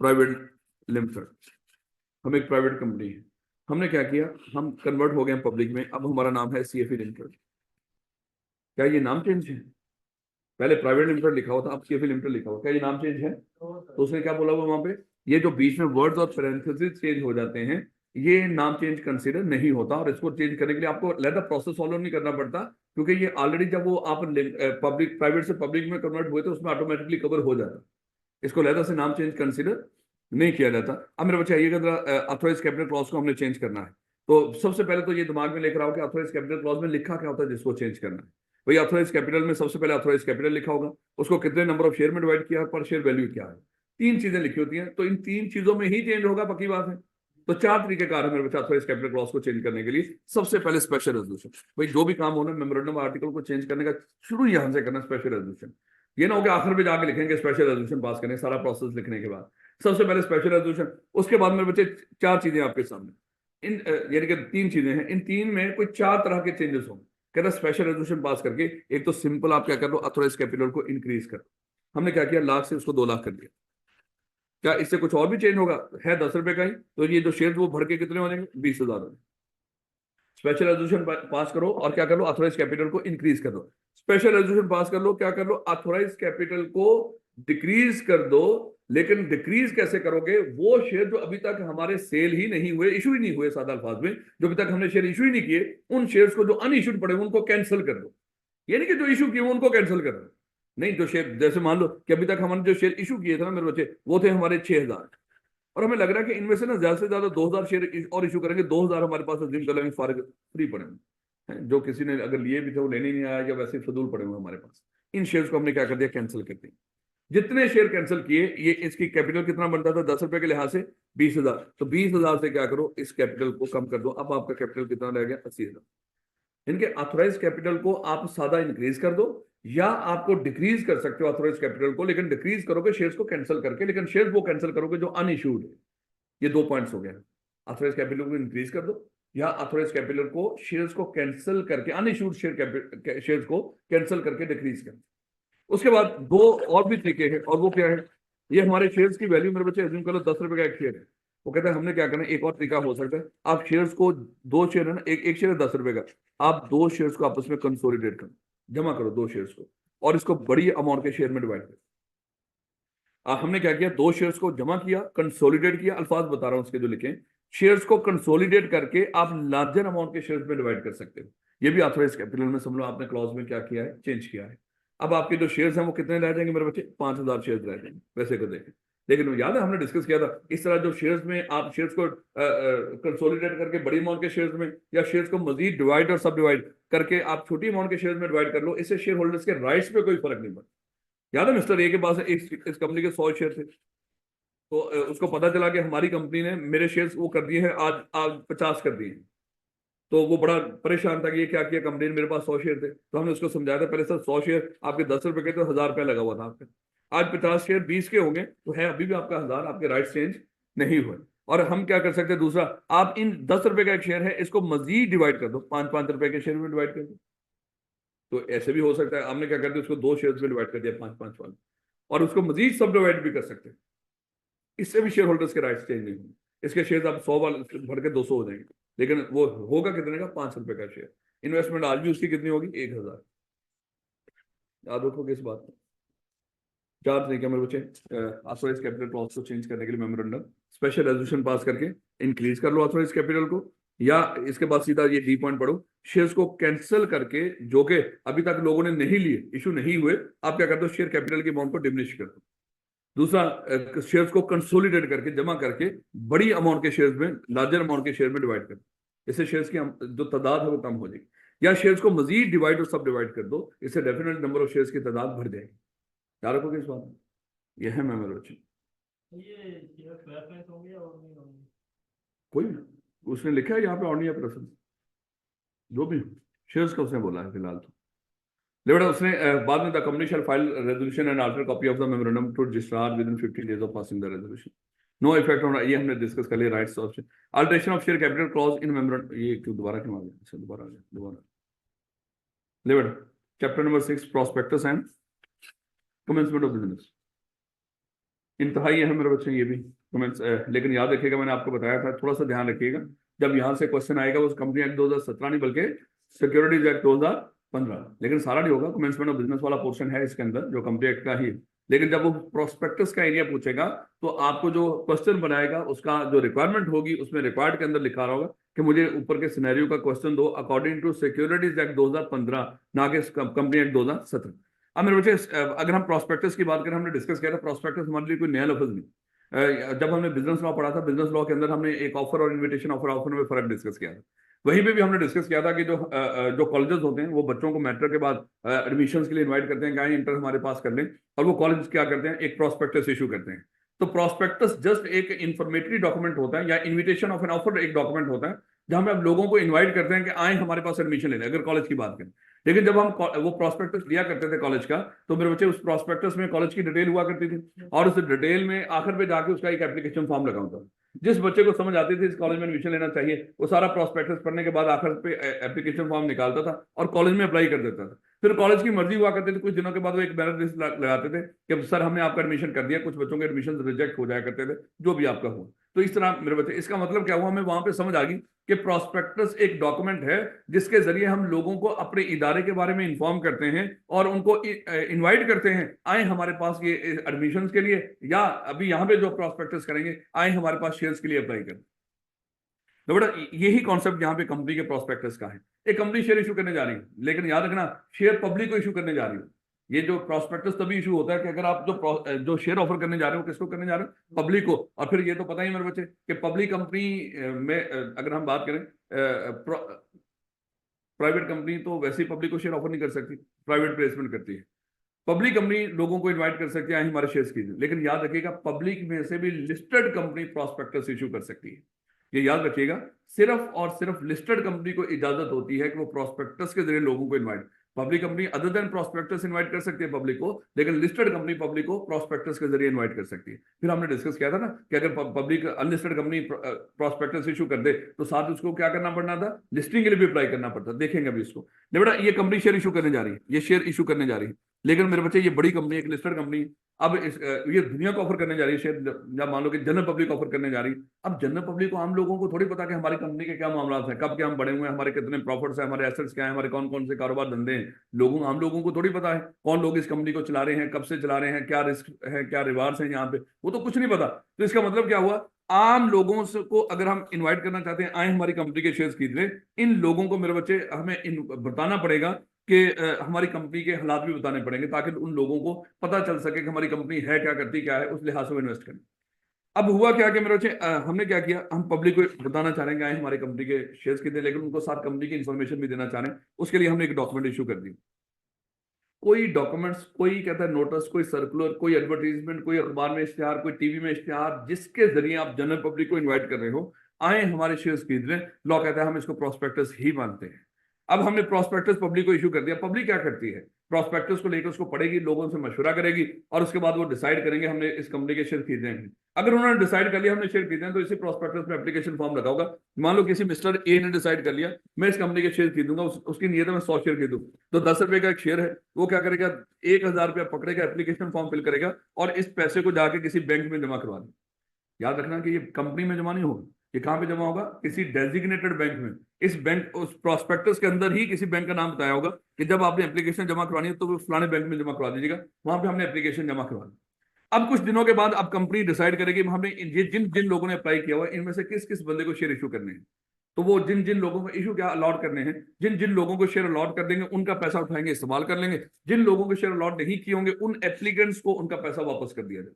Speaker 1: प्राइवेट लिमिटेड, हम एक प्राइवेट कंपनी है। हमने क्या किया, हम कन्वर्ट हो गए पब्लिक में, अब हमारा नाम है CFE लिमिटेड। क्या ये नाम चेंज है, पहले प्राइवेट लिमिटेड लिखा हुआ था, अब CFE लिमिटेड लिखा हुआ, क्या ये नाम चेंज है? तो उसने क्या बोला हुआ वहां पे, ये जो बीच में वर्ड्स और पैरेंथेसिस चेंज हो जाते हैं ये नाम चेंज कंसीडर नहीं होता, और इसको चेंज करने के लिए आपको लेटर प्रोसेस फॉलो नहीं करना पड़ता, क्योंकि ये ऑलरेडी जब वो आप पब्लिक प्राइवेट से पब्लिक में कन्वर्ट हुए तो उसमें ऑटोमेटिकली कवर हो जाता। इसको लेटर से नाम चेंज कंसीडर नहीं किया जाता। अब मेरे बच्चे आइएगा जरा, ऑथोराइज कैपिटल क्लॉज को हमने चेंज करना है। तो सबसे पहले तो ये दिमाग में लेकर आओ कि ऑथोराइज कैपिटल क्लॉज में लिखा क्या होता है जिसको चेंज करना है। वही ऑथराइज कैपिटल में सबसे पहले ऑथराइज कैपिटल लिखा होगा, उसको कितने नंबर ऑफ शेयर में डिवाइड किया, पर शेयर वैल्यू क्या है, 3 चीजें लिखी होती हैं। तो इन 3 चीजों में ही चेंज होगा, पक्की बात है। तो 4 तरीके कार है मेरे बच्चा ऑथराइज कैपिटल क्लॉज को चेंज करने के लिए। सबसे पहले स्पेशल रेजोल्यूशन, भाई जो भी काम होना मेमोरेंडम आर्टिकल को चेंज करने का शुरू यहां से करना, स्पेशल रेजोल्यूशन। ये ना हो कि आखिर में जाके लिखेंगे स्पेशल रेजोल्यूशन पास करें, सारा प्रोसेस लिखने के बाद। सबसे पहले स्पेशल रेजोल्यूशन, उसके बाद मेरे बच्चे 4 चीजें आपके सामने, इन यानी कि 3 चीजें हैं, इन 3 में कोई 4 तरह के चेंजेस होंगे। कहता है स्पेशल रेजोल्यूशन पास करके एक तो सिंपल आप क्या कर लो, ऑथराइज कैपिटल को इंक्रीज कर। हमने क्या किया, लाख से उसको 2 लाख कर दिया। क्या इससे कुछ और भी चेंज होगा, है 10 रुपए का ही, तो ये जो शेयर वो बढ़ के कितने हो जाएंगे, 20,000 हो जाएंगे। स्पेशल रेजोल्यूशन पास करो और क्या कर लो, ऑथराइज कैपिटल को इंक्रीज कर दो। स्पेशल रेजोल्यूशन पास कर लो, क्या कर लो, ऑथराइज कैपिटल को डिक्रीज कर दो। लेकिन डिक्रीज कैसे करोगे, वो शेयर जो अभी तक हमारे सेल ही नहीं हुए, इशू ही नहीं हुए, सादा अल्फाज में जो अभी तक हमने शेयर इशू ही नहीं किए, उन शेयर्स को जो अनइशूड पड़े उनको कैंसिल कर दो। ये नहीं कि जो इशू किए उनको कैंसिल कर दो, नहीं, जो शेयर जैसे मान लो कि अभी तक हमने जो शेयर इशू किए थे ना मेरे बच्चे, वो थे हमारे 6,000, और हमें लग रहा है कि इनमें से ना ज्यादा से ज्यादा 2,000 शेयर और इशू करेंगे, 2,000 हमारे पास जिम कर लेंगे, फ्री पड़े हुए हैं, जो किसी ने अगर लिए भी थे वो लेने नहीं आया, या वैसे फजूल पड़े हुए हमारे पास। इन शेयर्स को हमने क्या कर दिया, कैंसिल कर दिया। जितने शेयर कैंसिल किए, ये इसकी कैपिटल कितना बनता था 10 रुपए के लिहाज से, 20,000, तो 20,000 से क्या करो, इस कैपिटल को कम कर दो। अब आपका कैपिटल कितना रह गया, 80,000। इनके ऑथराइज कैपिटल को आप सादा इंक्रीज कर दो, या आपको डिक्रीज कर सकते हो ऑथराइज कैपिटल को, लेकिन डिक्रीज करोगे शेयर्स को कैंसिल करके, लेकिन शेयर्स वो कैंसिल करोगे जो अनइश्यूड है। ये 2 पॉइंट्स हो गए। ऑथराइज कैपिटल को इंक्रीज कर दो, या ऑथराइज कैपिटल को शेयर्स को कैंसिल करके, अनइश्यूड शेयर्स को कैंसिल करके डिक्रीज कर। उसके बाद 2 और भी तरीके हैं, और वो क्या है, ये हमारे शेयर्स की वैल्यू मेरे बच्चे अज्यूम करो 10 रुपए का एक शेयर है। वो कहते हैं हमने क्या करना है, एक और तरीका हो सकता है, आप शेयर्स को 2 शेयर है ना, एक शेयर है 10 रुपए का, आप 2 शेयर्स को आपस में कंसोलिडेट करो, जमा करो 2 शेयर्स को, और इसको बड़ी अमाउंट के शेयर में डिवाइड करो। हमने क्या किया, 2 शेयर्स को जमा किया, कंसोलिडेट किया, अल्फाज बता रहा हूं उसके जो लिखे, शेयर्स को कंसोलिडेट करके आप लार्जर अमाउंट के शेयर्स में डिवाइड कर सकते हो। ये भी ऑथराइज कैपिटल में समझ लो आपने क्लॉज में क्या किया है, चेंज किया है। अब आपके जो शेयर्स हैं वो कितने रह जाएंगे मेरे बच्चे, 5,000 शेयर्स रह जाएंगे वैसे को देखें। लेकिन याद है हमने डिस्कस किया था, इस तरह जो शेयर्स में आप शेयर्स को कंसोलिडेट करके बड़ी अमाउंट के शेयर्स में, या शेयर्स को मजीद डिवाइड और सब डिवाइड करके आप छोटी अमाउंट के शेयर्स में डिवाइड कर लो, इससे शेयर होल्डर्स के राइट्स पे कोई फर्क नहीं पड़ता। याद है मिस्टर ए के पास इस कंपनी के 100 शेयर थे, तो उसको पता चला कि हमारी कंपनी ने मेरे शेयर्स वो कर दिए हैं, आज 50 कर दिए हैं। तो वो बड़ा परेशान था कि ये क्या किया, कंपनी ने मेरे पास 100 शेयर थे। तो हमने उसको समझाया था, पहले सर 100 शेयर आपके 10 रुपए के, तो 1,000 रुपया लगा हुआ था आपके। आज 50 शेयर 20 के होंगे, तो है अभी भी आपका 1,000, आपके राइट चेंज नहीं हुए। और हम क्या कर सकते हैं, दूसरा, आप इन 10 रुपए का एक शेयर है, इसको मजीद डिवाइड कर दो, 5-5 रुपए के शेयर में डिवाइड कर दो। तो ऐसे भी हो सकता है, हमने क्या कर दिया, उसको 2 शेयर में डिवाइड कर दिया 5-5 वाले, और उसको मजीद सब डिवाइड भी कर सकते हैं। इससे भी शेयर होल्डर्स के राइट्स चेंज नहीं होंगे। इसके शेयर आप 100 वाले भर के 200 हो जाएंगे, लेकिन वो होगा कितने का, 5 रुपए का शेयर। इन्वेस्टमेंट आज भी उसकी कितनी होगी, 1,000। याद रखोगे इस बात को। 4 तरीके मेरे बच्चे ऑथराइज कैपिटल क्लॉज को चेंज करने के लिए, मेमोरेंडम, स्पेशल रेजोल्यूशन पास करके इंक्रीज कर लो ऑथराइज कैपिटल को, या इसके बाद सीधा ये डी पॉइंट पढ़ो, शेयर्स को कैंसिल करके, जो कि अभी तक लोगों ने नहीं लिए, इशू नहीं हुए, आप क्या करते हो, शेयर कैपिटल की अमाउंट को डिमिनिश कर दो। दूसरा, शेयर्स को कंसोलिडेट करके, जमा करके बड़ी अमाउंट के शेयर्स में, लार्जर अमाउंट के शेयर में डिवाइड कर दो। इससे शेयर्स की जो तादाद है वो कम हो जाएगी। या शेयर्स को मजीद डिवाइड और सब डिवाइड कर दो, इससे डेफिनेट नंबर ऑफ शेयर्स की तादाद बढ़ जाएगी। याद रखोगे इस बात में। यह है मेमोरेंडम।
Speaker 2: ये शेयर प्रेफरेंस होंगे और नहीं होंगे,
Speaker 1: कोई उसने लिखा है यहाँ पे, और नहीं है प्रेफरेंस, जो भी शेयर्स का उसने बोला है फिलहाल तो। लेकिन उसने बाद में, the company shall file resolution and alter copy of the memorandum to registrar within 15 days of passing the resolution. No effect on, ये हमने डिस्कस कर लिया, rights of alteration of share capital clause in memorandum. ये क्यों दोबारा क्यों आ गया, दोबारा आ गया, दोबारा। Level chapter number 6 prospectus and commencement of business. इंतहाई है मेरे बच्चे ये भी कमेंट्स, लेकिन याद रखिएगा मैंने आपको बताया था, थोड़ा सा ध्यान रखिएगा, जब यहाँ से क्वेश्चन आएगा उस कंपनी एक्ट 2017 नहीं बल्कि सिक्योरिटीज एक्ट 2015, लेकिन सारा नहीं होगा, कमेंसमेंट ऑफ बिजनेस वाला पोर्शन है इसके अंदर जो कंपनी एक्ट का ही। लेकिन जब वो प्रोस्पेक्टस का एरिया पूछेगा, तो आपको जो क्वेश्चन बनाएगा उसका जो रिक्वायरमेंट होगी, उसमें रिक्वायर्ड के अंदर लिखा रहा होगा कि मुझे ऊपर के सिनेरियो का क्वेश्चन दो अकॉर्डिंग टू सिक्योरिटीज एक्ट 2015, ना कि कंपनी एक्ट 2017। अब मेरे बच्चे, अगर हम प्रोस्पेक्टस की बात करें, हमने डिस्कस किया था प्रोस्पेक्टस हमारे लिए कोई नया लफ्ज नहीं। जब हमने बिजनेस लॉ पढ़ा था, बिजनेस लॉ के अंदर हमने एक ऑफर और इन्विटेशन ऑफर में फर्क डिस्कस किया था। वहीं पे भी हमने डिस्कस किया था कि जो कॉलेजेस होते हैं वो बच्चों को मैट्रिक के बाद एडमिशन्स के लिए इनवाइट करते हैं कि आए इंटर हमारे पास कर लें, और वो कॉलेज क्या करते हैं, एक प्रोस्पेक्टस इशू करते हैं। तो प्रोस्पेक्टस जस्ट एक इंफॉर्मेटरी डॉक्यूमेंट होता है, या इन्विटेशन ऑफ एन ऑफर एक डॉक्यूमेंट होता है, जहां पे हम लोगों को इन्वाइट करते हैं कि आए हमारे पास एडमिशन लेने, अगर कॉलेज की बात करें। लेकिन जब हम वो प्रोस्पेक्टस लिया करते थे कॉलेज का, तो मेरे बच्चे उस प्रोस्पेक्टस में कॉलेज की डिटेल हुआ करती थी, और उस डिटेल में आखिर पे जाके उसका एक एप्लीकेशन फॉर्म लगा होता था। जिस बच्चे को समझ आती थी इस कॉलेज में एडमिशन लेना चाहिए, वो सारा प्रोस्पेक्टस पढ़ने के बाद आखिर पे एप्लीकेशन फॉर्म निकालता था और कॉलेज में अप्लाई कर देता था। फिर कॉलेज की मर्जी हुआ करती थी, कुछ दिनों के बाद वो एक बैनर लिस्ट लगाते थे कि सर हमने आपका एडमिशन कर दिया। कुछ बच्चों के एडमिशन रिजेक्ट हो जाया करते थे, जो भी आपका हुआ। तो इस तरह मेरे बच्चे, इसका मतलब क्या हुआ, हमें वहां पे समझ आ गई कि प्रोस्पेक्टस एक डॉक्यूमेंट है जिसके जरिए हम लोगों को अपने इदारे के बारे में इंफॉर्म करते हैं और उनको इनवाइट करते हैं, आए हमारे पास ये एडमिशन्स के लिए, या अभी यहाँ पे जो प्रोस्पेक्टस करेंगे आए हमारे पास शेयर्स के लिए अप्लाई करें। तो बेटा यही कॉन्सेप्ट यहाँ पे कंपनी के प्रोस्पेक्टस का है। एक कंपनी शेयर इशू करने जा रही है, लेकिन याद रखना शेयर पब्लिक को इशू करने जा रही है। ये जो प्रोस्पेक्टस तभी इशू होता है कि अगर आप जो शेयर ऑफर करने जा रहे हो, किसको करने जा रहे हो, पब्लिक को। और फिर ये तो पता ही मेरे बच्चे कि पब्लिक कंपनी में अगर हम बात करें, प्राइवेट कंपनी तो वैसे ही पब्लिक को शेयर ऑफर नहीं कर सकती, प्राइवेट प्लेसमेंट करती है। पब्लिक कंपनी लोगों को इनवाइट कर सकती है हमारे शेयर्स कीजिए, लेकिन याद रखिएगा पब्लिक में से भी लिस्टेड कंपनी प्रोस्पेक्टस इशू कर सकती है। ये याद रखिएगा, सिर्फ और सिर्फ लिस्टेड कंपनी को इजाजत होती है कि वो प्रोस्पेक्टस के जरिए लोगों को invite, public company other than prospectus invite कर सकती है पब्लिक को, लेकिन लिस्टेड कंपनी पब्लिक को प्रोस्पेक्टस के जरिए इनवाइट कर सकती है। फिर हमने डिस्कस किया था ना कि अगर public unlisted company prospectus issue कर दे तो साथ उसको क्या करना पड़ना था, लिस्टिंग के लिए भी अप्लाई करना पड़ता। देखेंगे अभी इसको। बेटा ये कंपनी शेयर इशू करने जा रही है, ये शेयर इशू करने जा रही है, लेकिन मेरे बच्चे ये बड़ी कंपनी, एक लिस्टेड कंपनी, अब ये दुनिया को ऑफर करने जा रही है शेयर, जब मान लो कि जनरल पब्लिक ऑफर करने जा रही है। अब जनरल पब्लिक को, आम लोगों को थोड़ी पता कि हमारी कंपनी के क्या मामला हैं, कब क्या हम बढ़े हुए हैं, हमारे कितने प्रॉफिट्स हैं, हमारे एसेट्स क्या हैं, हमारे कौन कौन से कारोबार धंधे हैं। आम लोगों को थोड़ी पता है कौन लोग इस कंपनी को चला रहे हैं, कब से चला रहे हैं, क्या रिस्क है, क्या रिवार्ड्स हैं यहाँ पे, वो तो कुछ नहीं पता। तो इसका मतलब क्या हुआ, आम लोगों से को अगर हम इन्वाइट करना चाहते हैं आए हमारी कंपनी के शेयर्स खरीद लें, इन लोगों को मेरे बच्चे हमें बताना पड़ेगा कि हमारी कंपनी के हालात भी बताने पड़ेंगे, ताकि उन लोगों को पता चल सके कि हमारी कंपनी है क्या, करती क्या है, उस लिहाज से इन्वेस्ट करें। अब हुआ क्या कि मेरे बच्चे, हमने क्या किया, हम पब्लिक को बताना चाह रहे हैं आए हमारी कंपनी के शेयर्स खरीदे, लेकिन उनको साथ कंपनी की इन्फॉर्मेशन भी देना चाह रहे हैं। उसके लिए हमने एक डॉक्यूमेंट इशू कर दी। कोई डॉक्यूमेंट्स, कोई कहता है नोटिस, कोई सर्कुलर, कोई एडवर्टीजमेंट, कोई अखबार में इश्तिहार, कोई टीवी में इश्तिहार, जिसके जरिए आप जनरल पब्लिक को इनवाइट कर रहे हो आए हमारे शेयर्स खरीद लें, लॉ कहता है हम इसको प्रोस्पेक्टस ही मानते हैं। अब हमने प्रोस्पेक्टस पब्लिक को इशू कर दिया। पब्लिक क्या करती है, प्रोस्पेक्टस को लेकर उसको पढ़ेगी, लोगों से मशवरा करेगी, और उसके बाद वो डिसाइड करेंगे हमने इस कंपनी के शेयर खरीदे हैं। अगर उन्होंने डिसाइड कर लिया हमने शेयर खरीदे हैं, तो इसी प्रोस्पेक्टस में एप्लीकेशन फॉर्म लगा होगा। मान लो किसी मिस्टर ए ने डिसाइड कर लिया मैं इस कंपनी के शेयर खरीदूंगा, उसकी नीयत है मैं 100 शेयर खरीदूं, तो 10 रुपए का एक शेयर है, वो क्या करेगा, 1000 रुपया पकड़ेगा, एप्लीकेशन फॉर्म फिल करेगा, और इस पैसे को जाके किसी बैंक में जमा करवा देगा। याद रखना कि ये कंपनी में जमा नहीं होगा, ये कहां पे जमा होगा, किसी डेजिग्नेटेड बैंक में। इस बैंक, उस प्रोस्पेक्टस के अंदर ही किसी बैंक का नाम बताया होगा कि जब आपने एप्लीकेशन जमा करवानी है तो वो फलाने बैंक में जमा करवा दीजिएगा, वहां पे हमने एप्लीकेशन जमा करवा दी। अब कुछ दिनों के बाद अब कंपनी डिसाइड करेगी हमने ये जिन जिन लोगों ने अप्लाई किया हुआ है इनमें से किस किस बंदे को शेयर इशू करने हैं। तो वो जिन जिन लोगों को इशू क्या अलॉट करने हैं, जिन जिन लोगों को शेयर अलॉट कर देंगे उनका पैसा उठाएंगे, इस्तेमाल कर लेंगे। जिन लोगों को शेयर अलॉट नहीं किए होंगे उन एप्लीकेंट्स को उनका पैसा वापस कर दिया जाए।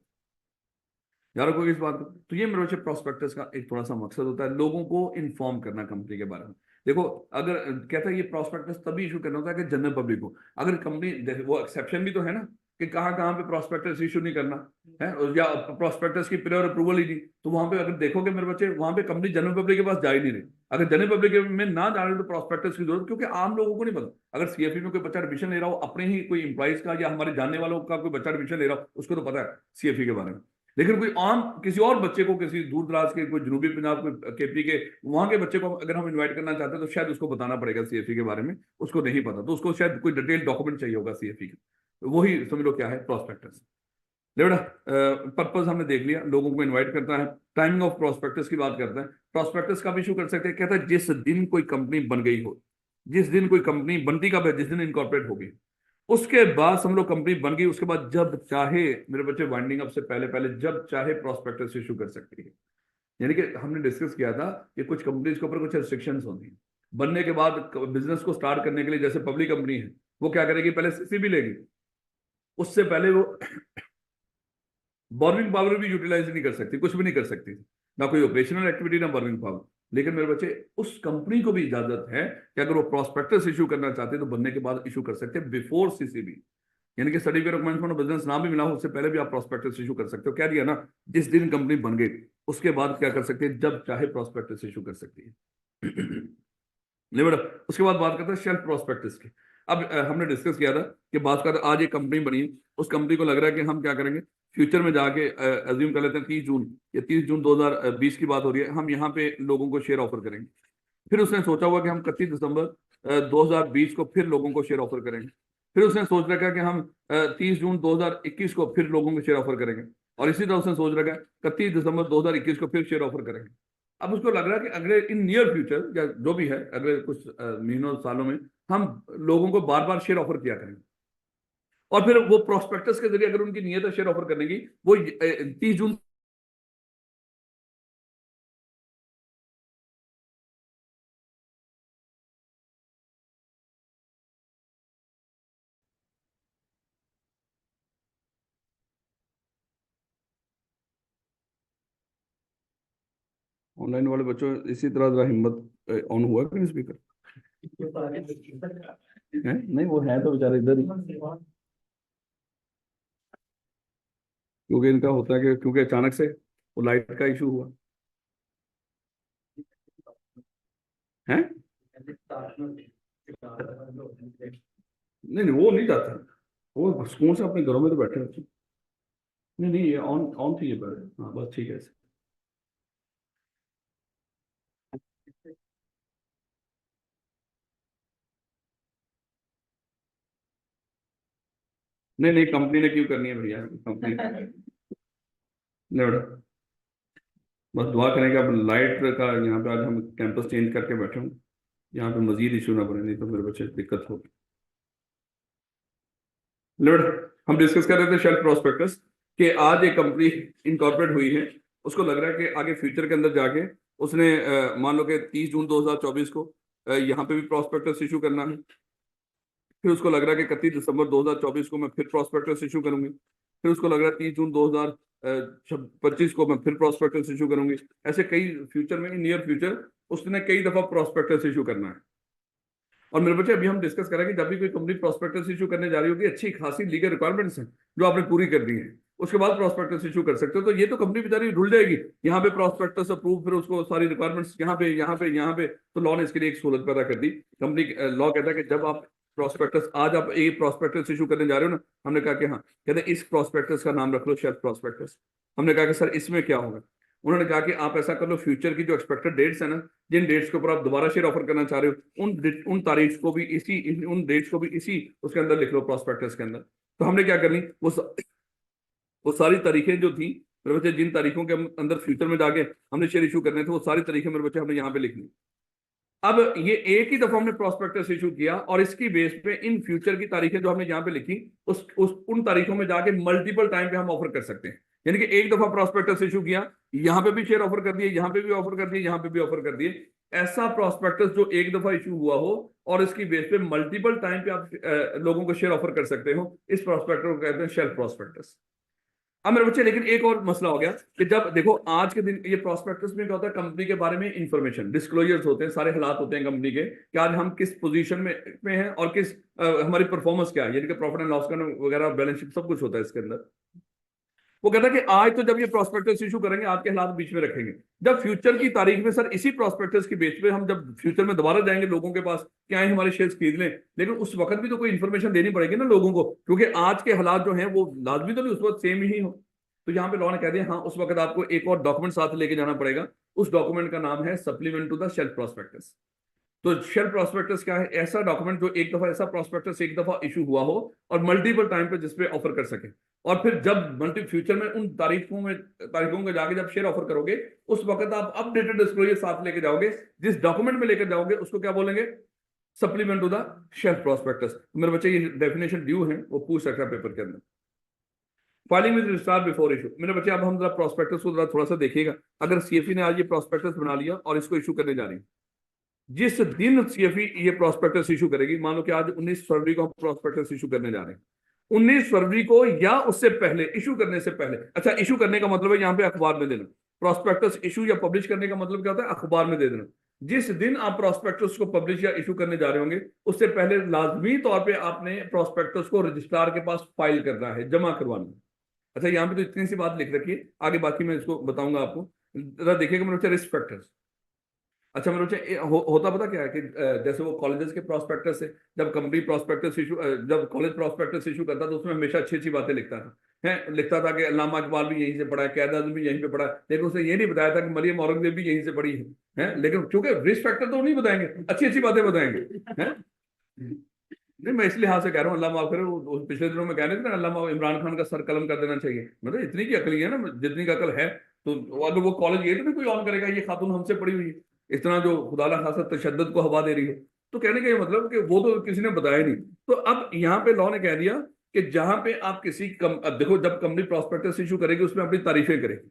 Speaker 1: यार कोई इस बात को, तो ये मेरे बच्चे प्रोस्पेक्टस का एक थोड़ा सा मकसद होता है, लोगों को इन्फॉर्म करना कंपनी के बारे में। देखो अगर कहता है ये प्रोस्पेक्टस तभी इशू करना होता है कि जनरल पब्लिक को, अगर कंपनी, वो एक्सेप्शन भी तो है ना कि कहाँ कहाँ पे प्रोस्पेक्टस इशू नहीं करना है, या प्रोस्पेक्टस की प्रायर अप्रूवल ही नहीं, तो वहां पे अगर देखोगे मेरे बच्चे, वहां पे कंपनी जनरल पब्लिक के पास जा ही नहीं रही। अगर जनरल पब्लिक में ना जा रहे तो प्रोस्पेक्टस की जरूरत, क्योंकि आम लोगों को नहीं पता। अगर सीएफई में कोई बच्चा एडमिशन ले रहा हो, अपने ही कोई इंप्लॉइज का या हमारे जानने वालों का कोई बच्चा एडमिशन ले रहा हो, उसको तो पता है सीएफई के बारे में, लेकिन कोई आम किसी और बच्चे को, किसी दूर दराज के, कोई जनूबी पंजाब, कोई केपी के, वहां के बच्चे को अगर हम इनवाइट करना चाहते हैं तो शायद उसको बताना पड़ेगा सीएफई के बारे में, उसको नहीं पता, तो उसको शायद कोई डिटेल डॉक्यूमेंट चाहिए होगा सीएफई का। वही समझ लो क्या है प्रोस्पेक्टस। बेटा पर्पस हमने देख लिया, लोगों को इनवाइट करता है। टाइमिंग ऑफ प्रोस्पेक्टस की बात करते हैं। प्रोस्पेक्टस का भी इशू कर सकते हैं, कहता है जिस दिन कोई कंपनी बन गई हो, जिस दिन कोई कंपनी बनती कब है, जिस दिन इनकॉर्पोरेट होगी, उसके बाद समझ लो कंपनी बन गई, उसके बाद जब चाहे मेरे बच्चे वाइंडिंग अप से पहले पहले जब चाहे प्रोस्पेक्टस इशू कर सकती है। यानी कि हमने डिस्कस किया था कि कुछ कंपनीज के ऊपर कुछ रिस्ट्रिक्शंस होती हैं बनने के बाद, बिजनेस को स्टार्ट करने के लिए। जैसे पब्लिक कंपनी है, वो क्या करेगी, पहले सीसी भी लेगी, उससे पहले वो बॉर्निंग पावर भी यूटिलाइज नहीं कर सकती, कुछ भी नहीं कर सकती, ना कोई ऑपरेशनल एक्टिविटी ना बॉर्निंग पावर। लेकिन मेरे बच्चे उस कंपनी को भी इजाजत है कि अगर वो प्रोस्पेक्टस इशू करना चाहते हैं तो बनने के बाद इशू कर सकते हैं बिफोर सीसीबी, यानी कि certificate of commencement of business ना भी मिला हो उससे पहले भी आप प्रोस्पेक्टस इशू कर सकते हो। क्या दिया ना, जिस दिन कंपनी बन गई उसके बाद क्या कर सकते हैं, जब चाहे प्रोस्पेक्टस इशू कर सकती है। नहीं बेटा, उसके बाद बात करते हैं शेल्फ प्रोस्पेक्टस की। अब हमने डिस्कस किया था कि बात कर आज एक कंपनी बनी है, उस कंपनी को लग रहा है कि हम क्या करेंगे फ्यूचर में जाके, अज्यूम कर लेते हैं 30 जून या 30 जून 2020 की बात हो रही है, हम यहाँ पे लोगों को शेयर ऑफर करेंगे। फिर उसने सोचा हुआ कि हम 31 दिसंबर 2020 को फिर लोगों को शेयर ऑफर करेंगे। फिर उसने सोच रखा है कि हम 30 जून 2021 को फिर लोगों को शेयर ऑफर करेंगे, और इसी तरह उसने सोच रखा है 31 दिसंबर 2021 को फिर शेयर ऑफर करेंगे। अब उसको लग रहा है कि अगले इन नियर फ्यूचर या जो भी है अगले कुछ महीनों सालों में हम लोगों को बार बार शेयर ऑफर किया करेंगे, और फिर वो प्रोस्पेक्टस के जरिए अगर उनकी नीयत है शेयर ऑफर करने की, वो 30 जून ऑनलाइन वाले बच्चों इसी तरह जरा हिम्मत ऑन हुआ कि स्पीकर है? नहीं वो है तो बेचारे इधर ही, क्योंकि इनका होता है कि क्योंकि अचानक से वो लाइट का इशू हुआ है। नहीं नहीं वो नहीं जाता, वो सुकून से अपने घरों में तो बैठे रहते हैं। नहीं नहीं ये ऑन ऑन थी ये पहले, हाँ बस ठीक है ऐसे। नहीं नहीं कंपनी ने क्यों करनी है भैया, कंपनी नहीं बेटा, बस दुआ करें कि अब लाइट का यहाँ पे आज हम कैंपस चेंज करके बैठे हूँ, यहाँ पे मजीद इशू ना बने, नहीं तो मेरे बच्चे दिक्कत होगी। लेट हम डिस्कस कर रहे थे शेल्फ प्रोस्पेक्टस कि आज एक कंपनी इनकॉर्पोरेट हुई है, उसको लग रहा है कि आगे फ्यूचर के अंदर जाके उसने मान लो कि 30 जून 2024 को यहाँ पे भी प्रोस्पेक्टस इशू करना है। फिर उसको लग रहा है कि 31 दिसंबर 2024 को मैं फिर प्रोस्पेक्टस इशू करूंगी। फिर उसको लग रहा है 30 जून 2025 को मैं फिर प्रोस्पेक्टस इशू करूंगी। ऐसे कई फ्यूचर में, नियर फ्यूचर उसने कई दफा प्रोस्पेक्टस इशू करना है। और मेरे बच्चे अभी हम डिस्कस करें कि जब भी कोई कंपनी प्रोस्पेक्टस इशू करने जा रही होगी, अच्छी खासी लीगल रिक्वायरमेंट्स हैं जो आपने पूरी कर दी है, उसके बाद प्रोस्पेक्टस इशू कर सकते हो। तो ये तो कंपनी बेचारी ढूंढ जाएगी, यहाँ पे प्रोस्पेक्टस अप्रूव, फिर उसको सारी रिक्वायरमेंट्स यहाँ पे यहाँ पे यहाँ पे, तो लॉ ने इसके लिए एक सहूलत पैदा कर दी। कंपनी लॉ कहता है कि जब आप प्रोस्पेक्टस, आज आप एक प्रोस्पेक्टस इशू करने जा रहे हो ना, हमने कहा कि हाँ, कहते हैं इस प्रोस्पेक्टस का नाम रख लो शेल्फ प्रोस्पेक्टस। हमने कहा कि सर इसमें क्या होगा, उन्होंने कहा कि आप ऐसा कर लो, फ्यूचर की जो एक्सपेक्टेड डेट्स है ना, जिन डेट्स के ऊपर आप दोबारा शेयर ऑफर करना चाह रहे हो, उन तारीख को भी इसी, उन डेट्स को भी इसी उसके अंदर लिख लो प्रोस्पेक्टस के अंदर। तो हमने क्या करनी, वो सारी तारीखें जो थी मेरे बच्चे, जिन तारीखों के अंदर फ्यूचर में जाके हमने शेयर इशू करने थे, वो सारी तारीखें मेरे बच्चे हमने यहाँ पे लिख ली। अब ये एक ही दफा हमने प्रोस्पेक्टस इशू किया, और इसकी बेस पे इन फ्यूचर की तारीखें जो हमने यहाँ पे लिखी, उस उन तारीखों में जाके मल्टीपल टाइम पे हम ऑफर कर सकते हैं। यानी कि एक दफा प्रोस्पेक्टस इशू किया, यहाँ पे भी शेयर ऑफर कर दिए, यहाँ पे भी ऑफर कर दिए, यहाँ पे भी ऑफर कर दिए। ऐसा प्रोस्पेक्टस जो एक दफा इशू हुआ हो और इसकी बेस पे मल्टीपल टाइम पे आप लोगों को शेयर ऑफर कर सकते हो, इस प्रोस्पेक्टस को कहते हैं शेल्फ प्रोस्पेक्टस। अब मेरे बच्चे लेकिन एक और मसला हो गया कि जब देखो आज के दिन ये प्रोस्पेक्टस में क्या होता है, कंपनी के बारे में इंफॉर्मेशन डिस्क्लोजर्स होते हैं, सारे हालात होते हैं कंपनी के कि आज हम किस पोजीशन में हैं और किस हमारी परफॉर्मेंस क्या है, यानी कि प्रॉफिट एंड लॉस वगैरह, बैलेंस शीट, सब कुछ होता है इसके अंदर। वो कहता है कि आज तो जब ये प्रोस्पेक्टस इशू करेंगे, आज के हालात बीच में रखेंगे, जब फ्यूचर की तारीख में सर इसी प्रोस्पेक्टस की बेस पे हम जब फ्यूचर में दोबारा जाएंगे लोगों के पास कि आए हमारे शेयर्स खरीद लें, लेकिन उस वक्त भी तो कोई इन्फॉर्मेशन देनी पड़ेगी ना लोगों को, क्योंकि आज के हालात जो हैं वो लाजमी तो नहीं उस वक्त सेम ही हो। तो यहाँ पे लॉ ने कह दिया हाँ, उस वक्त आपको एक और डॉक्यूमेंट साथ लेके जाना पड़ेगा, उस डॉक्यूमेंट का नाम है supplement to the shelf prospectus. तो शेल्फ प्रोस्पेक्टस क्या है, ऐसा डॉक्यूमेंट जो एक दफा, ऐसा प्रोस्पेक्टस एक दफा इशू हुआ हो और मल्टीपल टाइम पे जिसपे ऑफर कर सके, और फिर जब मल्टी फ्यूचर में उन तारीखों में जाके जब शेयर ऑफर करोगे, उस वक्त आप अपडेटेड डिस्क्लोजर साथ लेके जाओगे, जिस डॉक्यूमेंट में लेकर जाओगे उसको क्या बोलेंगे, supplement to the shelf prospectus. मेरे बच्चे ये डेफिनेशन ड्यू है, वो पूछ सकता है पेपर के अंदर। Filing with registrar before issue. मेरे बच्चे अब हम जरा प्रोस्पेक्टस को जरा थोड़ा सा देखिएगा। अगर सीएफई ने आज ये प्रोस्पेक्टस बना लिया और इसको इशू करने जा रही है, जिस दिन सीएफई ये प्रोस्पेक्टस इशू करेगी, मान लो कि आज 19 फरवरी को हम प्रोस्पेक्टस इशू करने जा रहे हैं, 19 फरवरी को या उससे पहले, इशू करने से पहले, अच्छा इशू करने का मतलब है यहाँ पे अखबार में देना, प्रोस्पेक्टस इशू या पब्लिश करने का मतलब क्या होता है? अखबार में दे देना। जिस दिन आप प्रोस्पेक्टस को पब्लिश या इशू करने जा रहे होंगे, उससे पहले लाजमी तौर पे आपने प्रोस्पेक्टस को रजिस्ट्रार के पास फाइल करना है, जमा करवाना है। अच्छा, यहाँ पे तो इतनी सी बात लिख रखी है, आगे बाकी मैं इसको बताऊंगा आपको। जरा देखिएगा मेरे बच्चे, रिस्क फैक्टर्स। अच्छा मेरे बच्चे, होता पता क्या है कि जैसे वो कॉलेजेस के प्रोस्पेक्टस से, जब कंपनी प्रोस्पेक्टस इशू, जब कॉलेज प्रोस्पेक्टस इशू करता था, उसमें हमेशा अच्छी अच्छी बातें लिखता था। है, लिखता था कि अल्लामा इकबाल भी यहीं से पढ़ा है, कैद आज़म भी यहीं पे पढ़ा है, लेकिन उसने ये नहीं बताया था कि मरियम औरंगजेब भी यहीं से पढ़ी है। लेकिन क्योंकि रिस्क फैक्टर तो नहीं बताएंगे, अच्छी अच्छी बातें बताएंगे। है, नहीं मैं इसलिए हाथ से कह रहा हूँ, अल्लाह माफ करे, वो पिछले दिनों में कह रहे थे ना, अल्लाह इमरान खान का सर कलम कर देना चाहिए। मतलब इतनी की अकल ही है ना, जितनी की अकल है, तो अगर वो कॉलेज ये तो नहीं कोई ऑन करेगा, ये खातून हमसे पढ़ी हुई है, इतना जो खुदा ना खासा तशद्दुद को हवा दे रही है। तो कहने का ये मतलब कि वो तो किसी ने बताया नहीं। तो अब यहाँ पे लॉ ने कह दिया कि जहां पे आप अब देखो, जब कंपनी प्रॉस्पेक्टस इशू करेगी, उसमें अपनी तारीफें करेगी,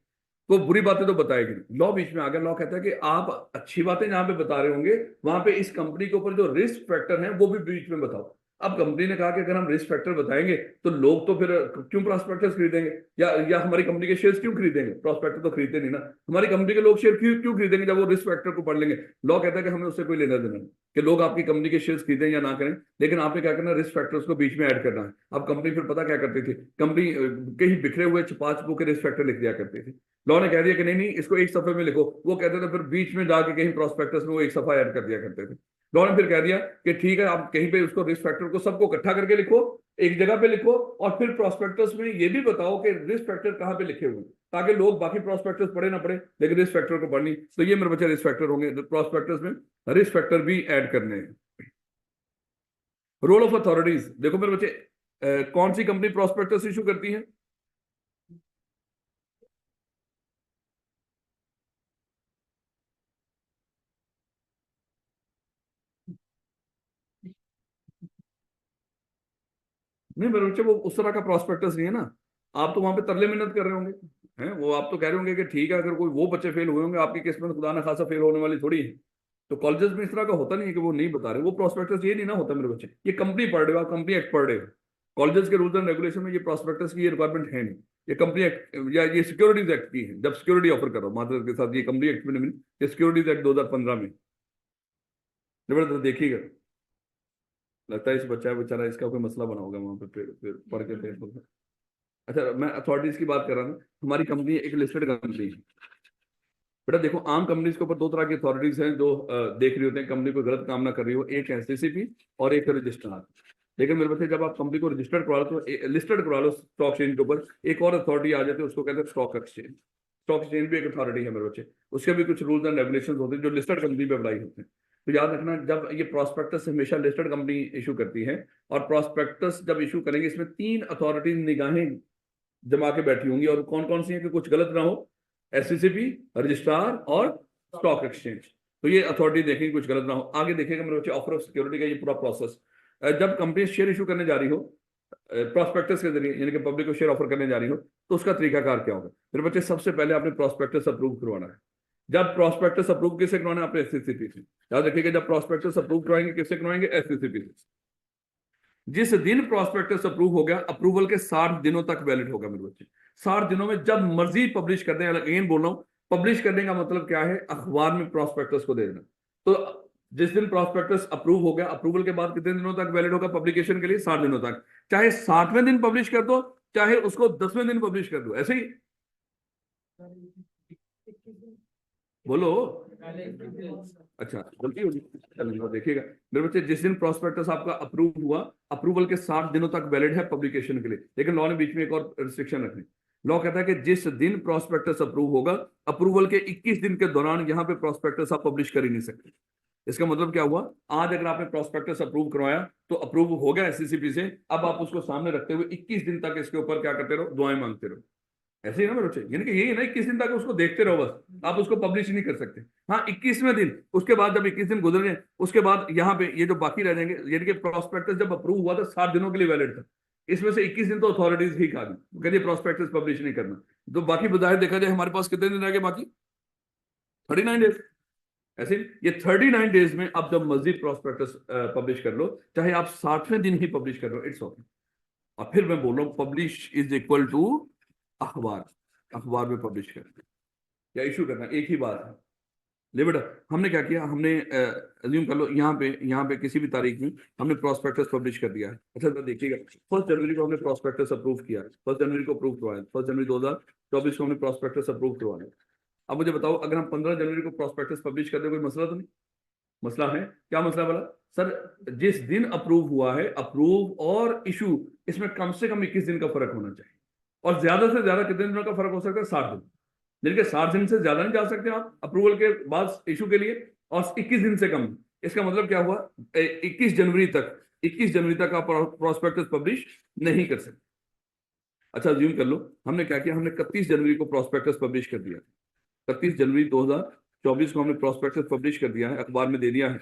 Speaker 1: तो बुरी बातें तो बताएगी नहीं। लॉ बीच में आ गया, लॉ कहता है कि आप अच्छी बातें जहां पे बता रहे होंगे, वहां पे इस कंपनी के ऊपर जो रिस्क फैक्टर है वो भी बीच में बताओ। अब कंपनी ने कहा कि अगर हम रिस्क फैक्टर बताएंगे तो लोग तो फिर क्यों प्रॉस्पेक्टस खरीदेंगे, या हमारी कंपनी के शेयर्स क्यों खरीदेंगे? प्रॉस्पेक्टर तो खरीदते नहीं ना, हमारी कंपनी के लोग शेयर क्यों क्यों खरीदेंगे जब वो रिस्क फैक्टर को पढ़ लेंगे? लॉ कहता है कि हमें उससे कोई लेना देना नहीं कि लोग आपकी कंपनी के शेयर्स खरीदें या ना करें, लेकिन आपने क्या करना, रिस्क फैक्टर्स को बीच में ऐड करना है। अब कंपनी फिर पता क्या करती थी, कंपनी कहीं बिखरे हुए छपा छपू के रिस्क फैक्टर लिख दिया करती थी। लॉ ने कह दिया कि नहीं नहीं, इसको एक सफे में लिखो। वो कहते थे, फिर बीच में जाके कहीं प्रोस्पेक्टस में वो एक सफा ऐड कर दिया करते थे। लॉ ने फिर कह दिया कि ठीक है, आप कहीं पे उसको रिस्क फैक्टर को सबको इकट्ठा करके लिखो, एक जगह पे लिखो, और फिर प्रोस्पेक्टस में ये भी बताओ कि रिस्क फैक्टर कहाँ पे लिखे हुए हैं, ताकि लोग बाकी प्रोस्पेक्टस पढ़े ना पढ़े, लेकिन रिस्क फैक्टर को पढ़नी। तो ये मेरे बच्चे रिस्क फैक्टर होंगे, प्रोस्पेक्टस में रिस्क फैक्टर भी ऐड करने हैं। रोल ऑफ अथॉरिटीज, देखो मेरे बच्चे, कौन सी कंपनी प्रोस्पेक्टस इशू करती है? नहीं मेरे बच्चे, वो उस तरह का प्रोस्पेक्टस नहीं है ना। आप तो वहां पे तरले मिन्नत कर रहे होंगे, हैं, वो आप तो कह रहे होंगे कि ठीक है, अगर कोई वो बच्चे फेल हुए होंगे, आपकी किस्मत खुदा ना खासा फेल होने वाली थोड़ी है। तो कॉलेजेस में इस तरह का होता नहीं है कि वो नहीं बता रहे, वो प्रोस्पेक्टस ये नहीं ना होता मेरे बच्चे, ये कंपनी पढ़ रहे हो, आप कंपनी एक्ट पढ़ रहे हो। कॉलेजेस के रूल्स एंड रेगुलेशन में ये प्रोस्पेक्टस की ये रिक्वायरमेंट है नहीं। ये कंपनी एक्ट या ये सिक्योरिटीज एक्ट की है, जब सिक्योरिटी ऑफर करो मात्र के साथ, ये कंपनी एक्ट में नहीं, ये सिक्योरिटीज एक्ट 2015 में। जबरदस्त देखिएगा, लगता है इस बच्चा बेचारा, इसका कोई मसला बना होगा वहां पे, फिर पढ़ के फेसबुक में। अच्छा, मैं अथॉरिटीज की बात कर रहा हूँ। हमारी कंपनी एक लिस्टेड कंपनी है बेटा। देखो, आम कंपनीज के ऊपर दो तरह की अथॉरिटीज हैं जो देख रही होते हैं कंपनी को गलत काम ना कर रही हो, एक है सीसीपी और एक है रजिस्ट्रार। लेकिन मेरे बच्चे, जब आप कंपनी को रजिस्टर्ड करवा लो, तो लिस्टेड करवा लो स्टॉक एक्सचेंज के ऊपर, एक और अथॉरिटी आ जाती है, उसको कहते हैं स्टॉक एक्सचेंज। स्टॉक एक्सचेंज भी एक अथॉरिटी है मेरे बच्चे, उसके भी कुछ रूल्स एंड रेगुलेशन होते हैं जो लिस्टेड कंपनी पे अप्लाई होते हैं। तो याद रखना, जब ये प्रोस्पेक्टस हमेशा लिस्टेड कंपनी इशू करती है, और प्रोस्पेक्टस जब इशू करेंगे, इसमें 3 अथॉरिटीज निगाहें जमा के बैठी होंगी, और कौन कौन सी हैं कि कुछ गलत ना हो, एससीसीपी, रजिस्ट्रार और स्टॉक एक्सचेंज। तो ये अथॉरिटी देखेंगे कुछ गलत ना हो। आगे देखेगा मेरे बच्चे, ऑफर ऑफ सिक्योरिटी का ये पूरा प्रोसेस। जब कंपनी शेयर इशू करने जा रही हो प्रोस्पेक्टस के जरिए, यानी कि पब्लिक को शेयर ऑफर करने जा रही हो, तो उसका तरीकाकार क्या होगा मेरे बच्चे? सबसे पहले आपने प्रोस्पेक्टस अप्रूव करवाना है। जब प्रोस्पेक्टस अप्रूव किससे करवाना है? आपने एससीसीपी से। याद रखिएगा, जब प्रोस्पेक्टस अप्रूव करवाएंगे किससे करवाएंगे? एससीसीपी से। जिस दिन प्रोस्पेक्टस अप्रूव हो गया, अप्रूवल के 60 दिनों तक वैलिड होगा मेरे बच्चे। 60 दिनों में जब मर्जी पब्लिश कर दें। अगेन बोल रहा हूं, पब्लिश करने का मतलब क्या है? अखबार में प्रोस्पेक्टस को दे देना। तो जिस दिन प्रोस्पेक्टस अप्रूव हो गया, अप्रूवल के बाद कितने दिनों तक वैलिड होगा पब्लिकेशन के लिए? 60 दिनों तक। चाहे 60वें दिन पब्लिश कर दो, चाहे उसको 10वें दिन पब्लिश कर दो, ऐसे ही। बोलो। अच्छा, गलती होगी, चलिए देखिएगा मेरे बच्चे, जिस दिन प्रोस्पेक्टस आपका अप्रूव हुआ, अप्रूवल के 60 दिनों तक वैलिड है पब्लिकेशन के लिए। लेकिन लॉ ने बीच में एक और रिस्ट्रिक्शन रखनी। लॉ कहता है कि जिस दिन प्रोस्पेक्टस अप्रूव होगा, अप्रूवल के 21 दिन के दौरान यहां पे प्रोस्पेक्टस आप पब्लिश कर ही नहीं सकते। इसका मतलब क्या हुआ? आज अगर आपने प्रोस्पेक्टस अप्रूव करवाया, तो अप्रूव हो गया एससीसीपी से, अब आप उसको सामने रखते हुए 21 दिन तक इसके ऊपर क्या करते रहो? दुआएं मांगते रहो। ऐसे ही ना मेरे बच्चे, यानी कि यही है ना, 21 दिन तक उसको देखते रहो बस, आप उसको पब्लिश नहीं कर सकते। हाँ, 21वें दिन, उसके बाद जब 21 दिन गुजर गए, उसके बाद यहाँ पे ये जो बाकी रह जाएंगे, यानी कि प्रोस्पेक्टस जब अप्रूव हुआ था 60 दिनों के लिए वैलिड था, इसमें से 21 दिन तो अथॉरिटीज ही खा दी, कहते प्रोस्पेक्टस पब्लिश नहीं करना। तो बाकी बजाय देखा जाए हमारे पास कितने दिन रह गए बाकी? 39 डेज। ऐसे ये 39 डेज में आप जब मर्जी प्रोस्पेक्टस पब्लिश कर लो, चाहे आप 60वें दिन ही पब्लिश कर लो, इट्स ओके। और फिर मैं बोल रहा हूँ, पब्लिश इज इक्वल टू अखबार, अखबार में पब्लिश कर। या इशू करना एक ही बात है। ले बेटा, हमने क्या किया, हमने अज्यूम कर लो यहाँ पे किसी भी तारीख में हमने प्रोस्पेक्टस पब्लिश कर दिया है। अच्छा तो देखिएगा, 1 जनवरी को हमने प्रोस्पेक्टस अप्रूव किया है, 1 जनवरी को अप्रूव करवाया, 1 जनवरी 2024 को हमने प्रोस्पेक्टस अप्रूव करवाया। अब मुझे बताओ, अगर हम 15 जनवरी को प्रोस्पेक्टस पब्लिश कर दे, कोई मसला तो नहीं? मसला है, क्या मसला बोला सर? जिस दिन अप्रूव हुआ है, अप्रूव और इशू, इसमें कम से कम 21 दिन का फर्क होना चाहिए, और ज्यादा से ज्यादा कितने दिनों का फर्क हो सकता है? 60 दिन। जिनके 60 दिन से ज्यादा नहीं जा सकते आप अप्रूवल के बाद इशू के लिए, और 21 दिन से कम। इसका मतलब क्या हुआ? 21 जनवरी तक आप प्रोस्पेक्टस पब्लिश नहीं कर सकते। अच्छा अज्यूम कर लो, हमने क्या किया, हमने 31 जनवरी को प्रोस्पेक्टस पब्लिश कर दिया। 31 जनवरी 2024 को हमने प्रोस्पेक्टस पब्लिश कर दिया है, अखबार में दे दिया है।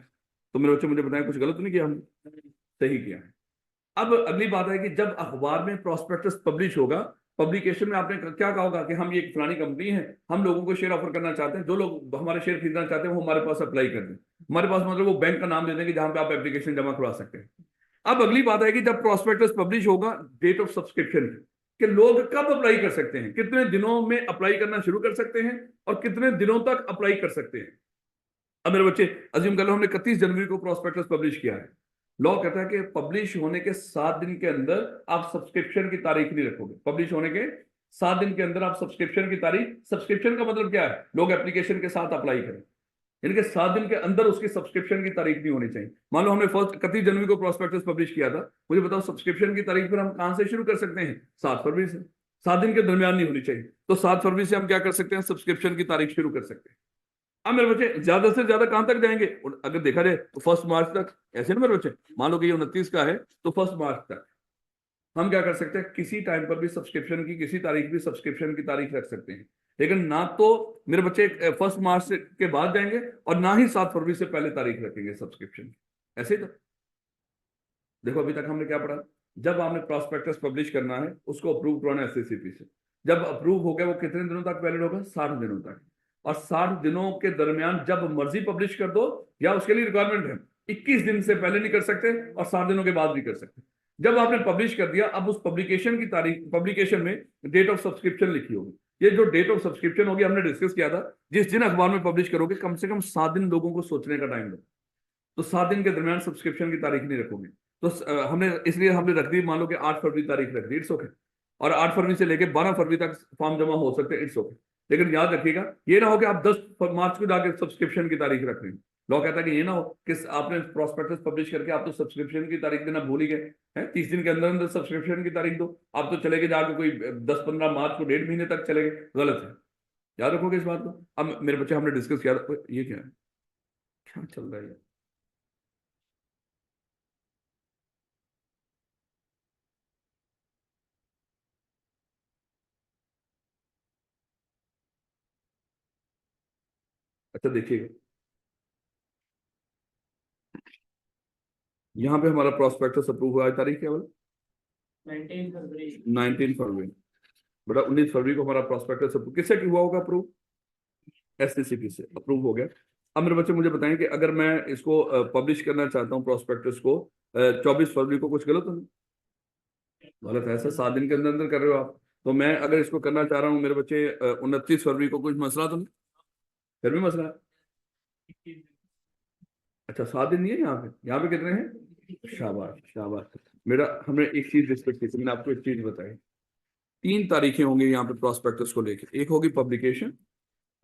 Speaker 1: तो मेरे बच्चे मुझे बताएं, कुछ गलत तो नहीं किया हमने? सही किया है। अब अगली बात है कि जब अखबार में प्रोस्पेक्टस पब्लिश होगा, पब्लिकेशन में आपने क्या कहा होगा कि हम ये एक फलानी कंपनी है, हम लोगों को शेयर ऑफर करना चाहते हैं, जो लोग हमारे शेयर खरीदना चाहते हैं वो हमारे पास अप्लाई कर दें। हमारे पास मतलब वो बैंक का नाम दे देंगे जहां पे आप एप्लीकेशन जमा करवा सकते हैं। अब अगली बात है कि जब प्रोस्पेक्टस पब्लिश होगा, डेट ऑफ सब्सक्रिप्शन कि लोग कब अप्लाई कर सकते हैं, कितने दिनों में अप्लाई करना शुरू कर सकते हैं, और कितने दिनों तक अप्लाई कर सकते हैं। अब मेरे बच्चे अज्यूम कर लो, हमने 31 जनवरी को प्रोस्पेक्टस पब्लिश किया है। लॉ कहता है कि पब्लिश होने के 7 दिन के अंदर आप सब्सक्रिप्शन की तारीख नहीं रखोगे। पब्लिश होने के 7 दिन के अंदर आप सब्सक्रिप्शन की तारीख, सब्सक्रिप्शन का मतलब क्या है? लोग एप्लीकेशन के साथ अप्लाई करें, यानी कि 7 दिन के अंदर उसकी सब्सक्रिप्शन की तारीख नहीं होनी चाहिए। मान लो हमने 31 जनवरी को प्रोस्पेक्टस पब्लिश किया था, मुझे बताओ सब्सक्रिप्शन की तारीख पर हम कहां से शुरू कर सकते हैं? 7 फरवरी से। 7 दिन के दरमियान नहीं होनी चाहिए, तो 7 फरवरी से हम क्या कर सकते हैं? सब्सक्रिप्शन की तारीख शुरू कर सकते हैं। अब मेरे बच्चे ज्यादा से ज्यादा कहां तक जाएंगे? और अगर देखा जाए तो 1 मार्च तक, ऐसे ना मेरे बच्चे, मान लो कि ये 29 का है तो 1 मार्च तक हम क्या कर सकते हैं? किसी टाइम पर भी सब्सक्रिप्शन की किसी तारीख भी सब्सक्रिप्शन की तारीख रख सकते हैं। लेकिन ना तो मेरे बच्चे 1 मार्च के बाद जाएंगे, और ना ही 7 फरवरी से पहले तारीख रखेंगे सब्सक्रिप्शन की। ऐसे ही तो देखो, अभी तक हमने क्या पढ़ा? जब आपने प्रोस्पेक्टस पब्लिश करना है, उसको अप्रूव करवाना है एससीसीपी से। जब अप्रूव हो गया, वो कितने दिनों तक वैलिड होगा? 60 दिनों तक। और 60 दिनों के दरमियान जब मर्जी पब्लिश कर दो, या उसके लिए रिक्वायरमेंट है 21 दिन से पहले नहीं कर सकते और 60 दिनों के बाद भी कर सकते। जब आपने पब्लिश कर दिया, अब उस पब्लिकेशन की तारीख, पब्लिकेशन में डेट ऑफ सब्सक्रिप्शन लिखी होगी। ये जो डेट ऑफ सब्सक्रिप्शन होगी, हमने डिस्कस किया था, जिस दिन अखबार में पब्लिश करोगे, कम से कम 7 दिन लोगों को सोचने का टाइम दो। तो 7 दिन के दरमियान सब्सक्रिप्शन की तारीख नहीं रखोगे। तो हमने इसलिए हमने रख दी, मान लो कि 8 फरवरी तारीख रख दी, इट्स ओके। और 8 फरवरी से लेकर 12 फरवरी तक फॉर्म जमा हो सकते हैं, इट्स ओके। लेकिन याद रखिएगा, ये ना हो कि आप 10 मार्च को जाकर सब्सक्रिप्शन की तारीख रख रहे हैं। लॉ कहता है कि ये ना हो कि आपने प्रोस्पेक्टस पब्लिश करके आप तो सब्सक्रिप्शन की तारीख देना भूल ही गए हैं। 30 दिन के अंदर अंदर सब्सक्रिप्शन की तारीख दो, आप तो चले गए जाकर कोई 10-15 मार्च को 1.5 महीने तक चले गए। गलत है, याद रखोगे इस बात को। अब मेरे बच्चे, हमने डिस्कस किया, ये क्या है, क्या चल रहा है? अच्छा देखिएगा, यहाँ पे हमारा प्रोस्पेक्टस अप्रूव हुआ है, तारीख क्या बोला?
Speaker 2: 19 फरवरी।
Speaker 1: 19 फरवरी। बेटा 19 फरवरी को हमारा प्रोस्पेक्टस अप्रूव किससे हुआ होगा? अप्रूव एससीसीपी से अप्रूव हो गया। अब मेरे बच्चे मुझे बताएं कि अगर मैं इसको पब्लिश करना चाहता हूँ प्रोस्पेक्टस को 24 फरवरी को, कुछ गलत तो नहीं? गलत है, ऐसा 7 दिन के अंदर अंदर कर रहे हो आप। तो मैं अगर इसको करना चाह रहा हूँ मेरे बच्चे 29 फरवरी को, कुछ मसला तो नहीं? फिर भी मसला है। अच्छा 7 दिन नहीं है यहाँ पे? यहाँ पे कितने हैं? शाबाश शाबाश। मेरा हमने एक चीज डिस्कस की थी, मैंने आपको एक चीज बताई। 3 तारीखें होंगी यहाँ पे प्रोस्पेक्टस को लेके। एक होगी पब्लिकेशन,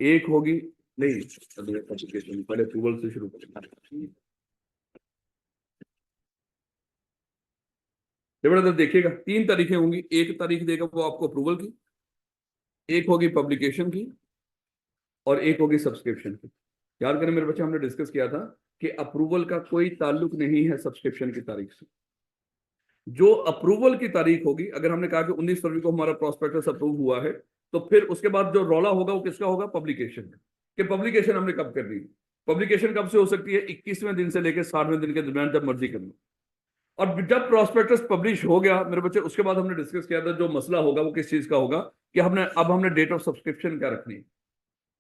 Speaker 1: एक होगी, नहीं पब्लिकेशन पहले अप्रूवल से शुरू करें। जबरदस्त, देखिएगा 3 तारीखें होंगी। एक तारीख देगा वो आपको अप्रूवल की, एक होगी पब्लिकेशन की, और एक होगी सब्सक्रिप्शन की। याद करें मेरे बच्चे, हमने डिस्कस किया था कि अप्रूवल का कोई ताल्लुक नहीं है सब्सक्रिप्शन की तारीख से। जो अप्रूवल की तारीख होगी, अगर हमने कहा कि 19 फरवरी को हमारा प्रोस्पेक्टस अप्रूव हुआ है, तो फिर उसके बाद जो रौला होगा वो किसका होगा? पब्लिकेशन का। कि पब्लिकेशन हमने कब कर दी? पब्लिकेशन कब से हो सकती है? 21वें दिन से लेकर 60वें दिन के दरमियान, जब मर्जी कर लो। और जब प्रोस्पेक्टस पब्लिश हो गया मेरे बच्चे, उसके बाद हमने डिस्कस किया था जो मसला होगा वो किस चीज का होगा, कि हमने डेट ऑफ सब्सक्रिप्शन क्या रखनी है,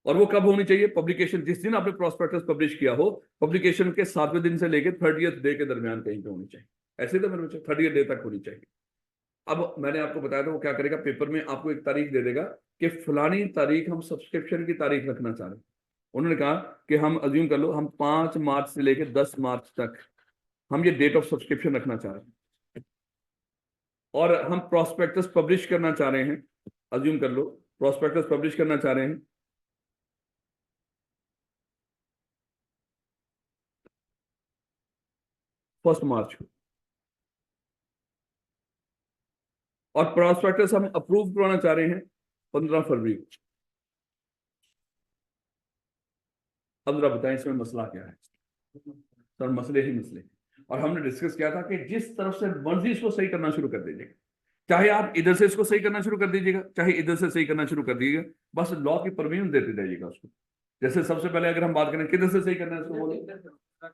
Speaker 1: और वो कब होनी चाहिए? पब्लिकेशन जिस दिन आपने प्रोस्पेक्टस पब्लिश किया हो, पब्लिकेशन के 7वें दिन से लेकर 30th डे के दरमियान कहीं पे होनी चाहिए। ऐसे तो मेरे बच्चे 30th डे तक होनी चाहिए। अब मैंने आपको बताया था वो क्या करेगा, पेपर में आपको एक तारीख दे देगा कि फलानी तारीख हम सब्सक्रिप्शन की तारीख रखना चाह रहे हैं। उन्होंने कहा कि हम अज्यूम कर लो हम 5 मार्च से लेकर 10 मार्च तक हम ये डेट ऑफ सब्सक्रिप्शन रखना चाह रहे हैं, और हम प्रोस्पेक्टस पब्लिश करना चाह रहे हैं, अज्यूम कर लो प्रोस्पेक्टस पब्लिश करना चाह रहे हैं 1 मार्च को, और प्रोस्पेक्टस हम अप्रूव करवाना चाह रहे हैं 15 फरवरी को। अब जरा बताएं इसमें मसला क्या है? सर मसले ही मसले। और हमने डिस्कस किया था कि जिस तरफ से मर्जी इसको सही करना शुरू कर दीजिएगा, चाहे आप इधर से इसको सही करना शुरू कर दीजिएगा, चाहे इधर से सही करना शुरू कर दीजिएगा, बस लॉ की परमिशन देते जाइएगा उसको। जैसे सबसे पहले अगर हम बात करें किधर से सही करना है इसको बोलो।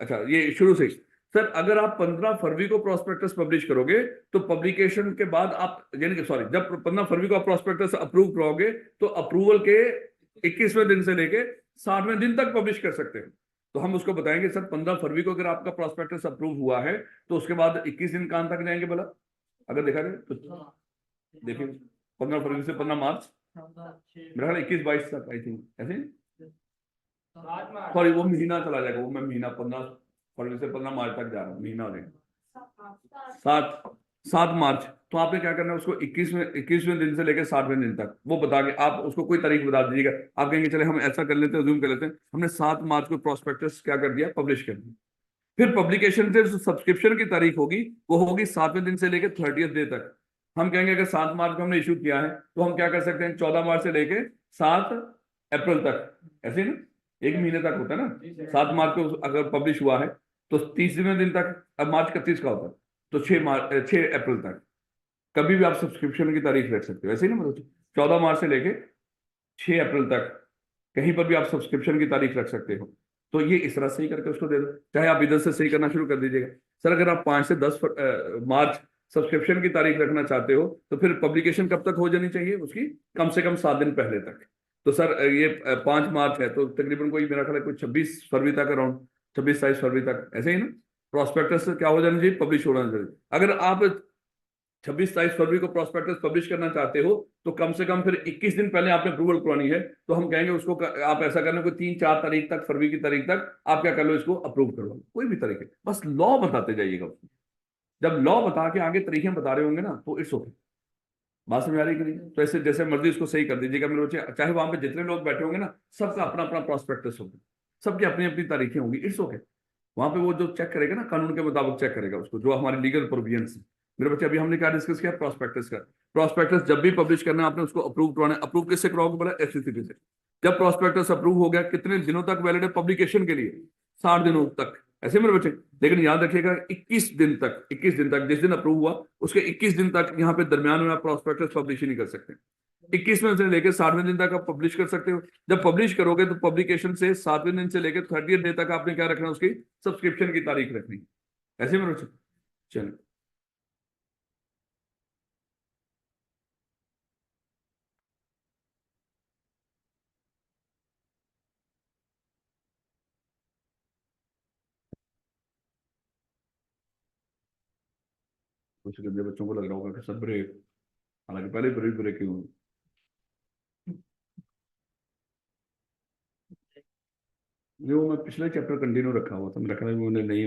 Speaker 1: अच्छा, ये शुरू से ही। सर अगर आप 15 फरवरी को प्रोस्पेक्टस पब्लिश करोगे तो पब्लिकेशन के बाद आप, यानी कि सॉरी, जब 15 फरवरी को आप प्रोस्पेक्टस अप्रूव कराओगे तो अप्रूवल के 21वें दिन से लेके 60वें दिन तक पब्लिश कर सकते हैं। तो हम उसको बताएंगे सर 15 फरवरी को अगर आपका प्रोस्पेक्टस अप्रूव हुआ है तो उसके बाद 21 दिन कहां तक जाएंगे बोला, अगर देखा जाए तो देखिए 15 फरवरी से 15 मार्च, मेरा ख्याल 21-22 तक आई थिंक ऐसे, सॉरी वो महीना चला जाएगा, वो मैं महीना 15 फरवरी से 15 मार्च तक जा रहा हूँ, महीना हो गया 7 मार्च। तो आपने क्या करना है उसको 21वें दिन से लेकर 60वें दिन तक वो बता के आप उसको कोई तारीख बता दीजिएगा। आप कहेंगे चले हम ऐसा कर लेते हैं, जूम कर लेते हैं, हमने 7 मार्च को प्रोस्पेक्टस क्या कर दिया, पब्लिश कर दिया। फिर पब्लिकेशन से सब्सक्रिप्शन की तारीख होगी वो होगी 7वें दिन से लेकर 30th डे तक। हम कहेंगे अगर 7 मार्च को हमने इशू किया है तो हम क्या कर सकते हैं 14 मार्च से लेके 7 अप्रैल तक, ऐसे ही ना, एक महीने तक होता है ना। 7 मार्च को अगर पब्लिश हुआ है तो 30वें दिन तक, अब मार्च 31 का होता है तो 6 अप्रैल तक कभी भी आप सब्सक्रिप्शन की तारीख रख सकते हो, ऐसे ही ना, मतलब 14 मार्च से लेके 6 अप्रैल तक कहीं पर भी आप सब्सक्रिप्शन की तारीख रख सकते हो। तो ये इस तरह सही करके उसको दे दो, चाहे आप इधर से सही करना शुरू कर दीजिएगा। सर अगर आप 5 से 10 मार्च सब्सक्रिप्शन की तारीख रखना चाहते हो तो फिर पब्लिकेशन कब तक हो जानी चाहिए उसकी, कम से कम 7 दिन पहले तक। तो सर ये 5 मार्च है तो तकरीबन कोई मेरा ख्याल है कोई 26 फरवरी तक, अराउंड 26-27 फरवरी तक, ऐसे ही ना प्रोस्पेक्टस क्या हो जाना चाहिए, पब्लिश होना चाहिए। अगर आप 26-27 फरवरी को प्रोस्पेक्टस पब्लिश करना चाहते हो तो कम से कम फिर 21 दिन पहले आपने अप्रूवल करवानी है। तो हम कहेंगे उसको आप ऐसा करना कोई 3-4 तारीख तक, फरवरी की तारीख तक आप क्या कर लो, इसको अप्रूव करवा लो, कोई भी तरीके, बस लॉ बताते जाइएगा उसको। जब लॉ बता के आगे तरीके बता रहे होंगे ना तो इट्स ओके। बात समझ आ रही कि नहीं? तो ऐसे जैसे मर्जी इसको सही कर दीजिएगा मेरे बच्चे, चाहे वहां पे जितने लोग बैठे होंगे ना सबका अपना अपना प्रोस्पेक्टस होगा, सबकी अपनी अपनी तारीखें होंगी, इट्स ओके। वहां पे वो जो चेक करेगा ना कानून के मुताबिक चेक करेगा उसको, जो हमारी लीगल प्रोविजन है। मेरे बच्चे अभी हमने क्या डिस्कस किया, प्रोस्पेक्टस का। प्रोस्पेक्टस जब भी पब्लिश करना है आपने उसको अप्रूव करवाना है। अप्रूव किससे कराओगे बोला, एफसीसीबी से। जब प्रोस्पेक्टस अप्रूव हो गया कितने दिनों तक वैलिड है पब्लिकेशन के लिए, 60 दिनों तक, ऐसे मेरे बच्चे। लेकिन याद रखिएगा 21 दिन तक, 21 दिन तक जिस दिन अप्रूव हुआ उसके 21 दिन तक यहाँ पे दरमियान में आप प्रोस्पेक्टस पब्लिश ही नहीं कर सकते। 21वें से लेकर 60वें दिन तक आप पब्लिश कर सकते हो। जब पब्लिश करोगे तो पब्लिकेशन से 7वें दिन से लेकर 30th डे तक आपने क्या रखना, उसकी सब्सक्रिप्शन की तारीख रखनी, ऐसे में। चलो कुछ गंदे बच्चों को लग रहा होगा कि सब ब्रेक, हालांकि पहले ब्रेक ब्रेक क्यों, वो मैं पिछले चैप्टर कंटिन्यू रखा हुआ था, मेरा ख्याल है उन्होंने नहीं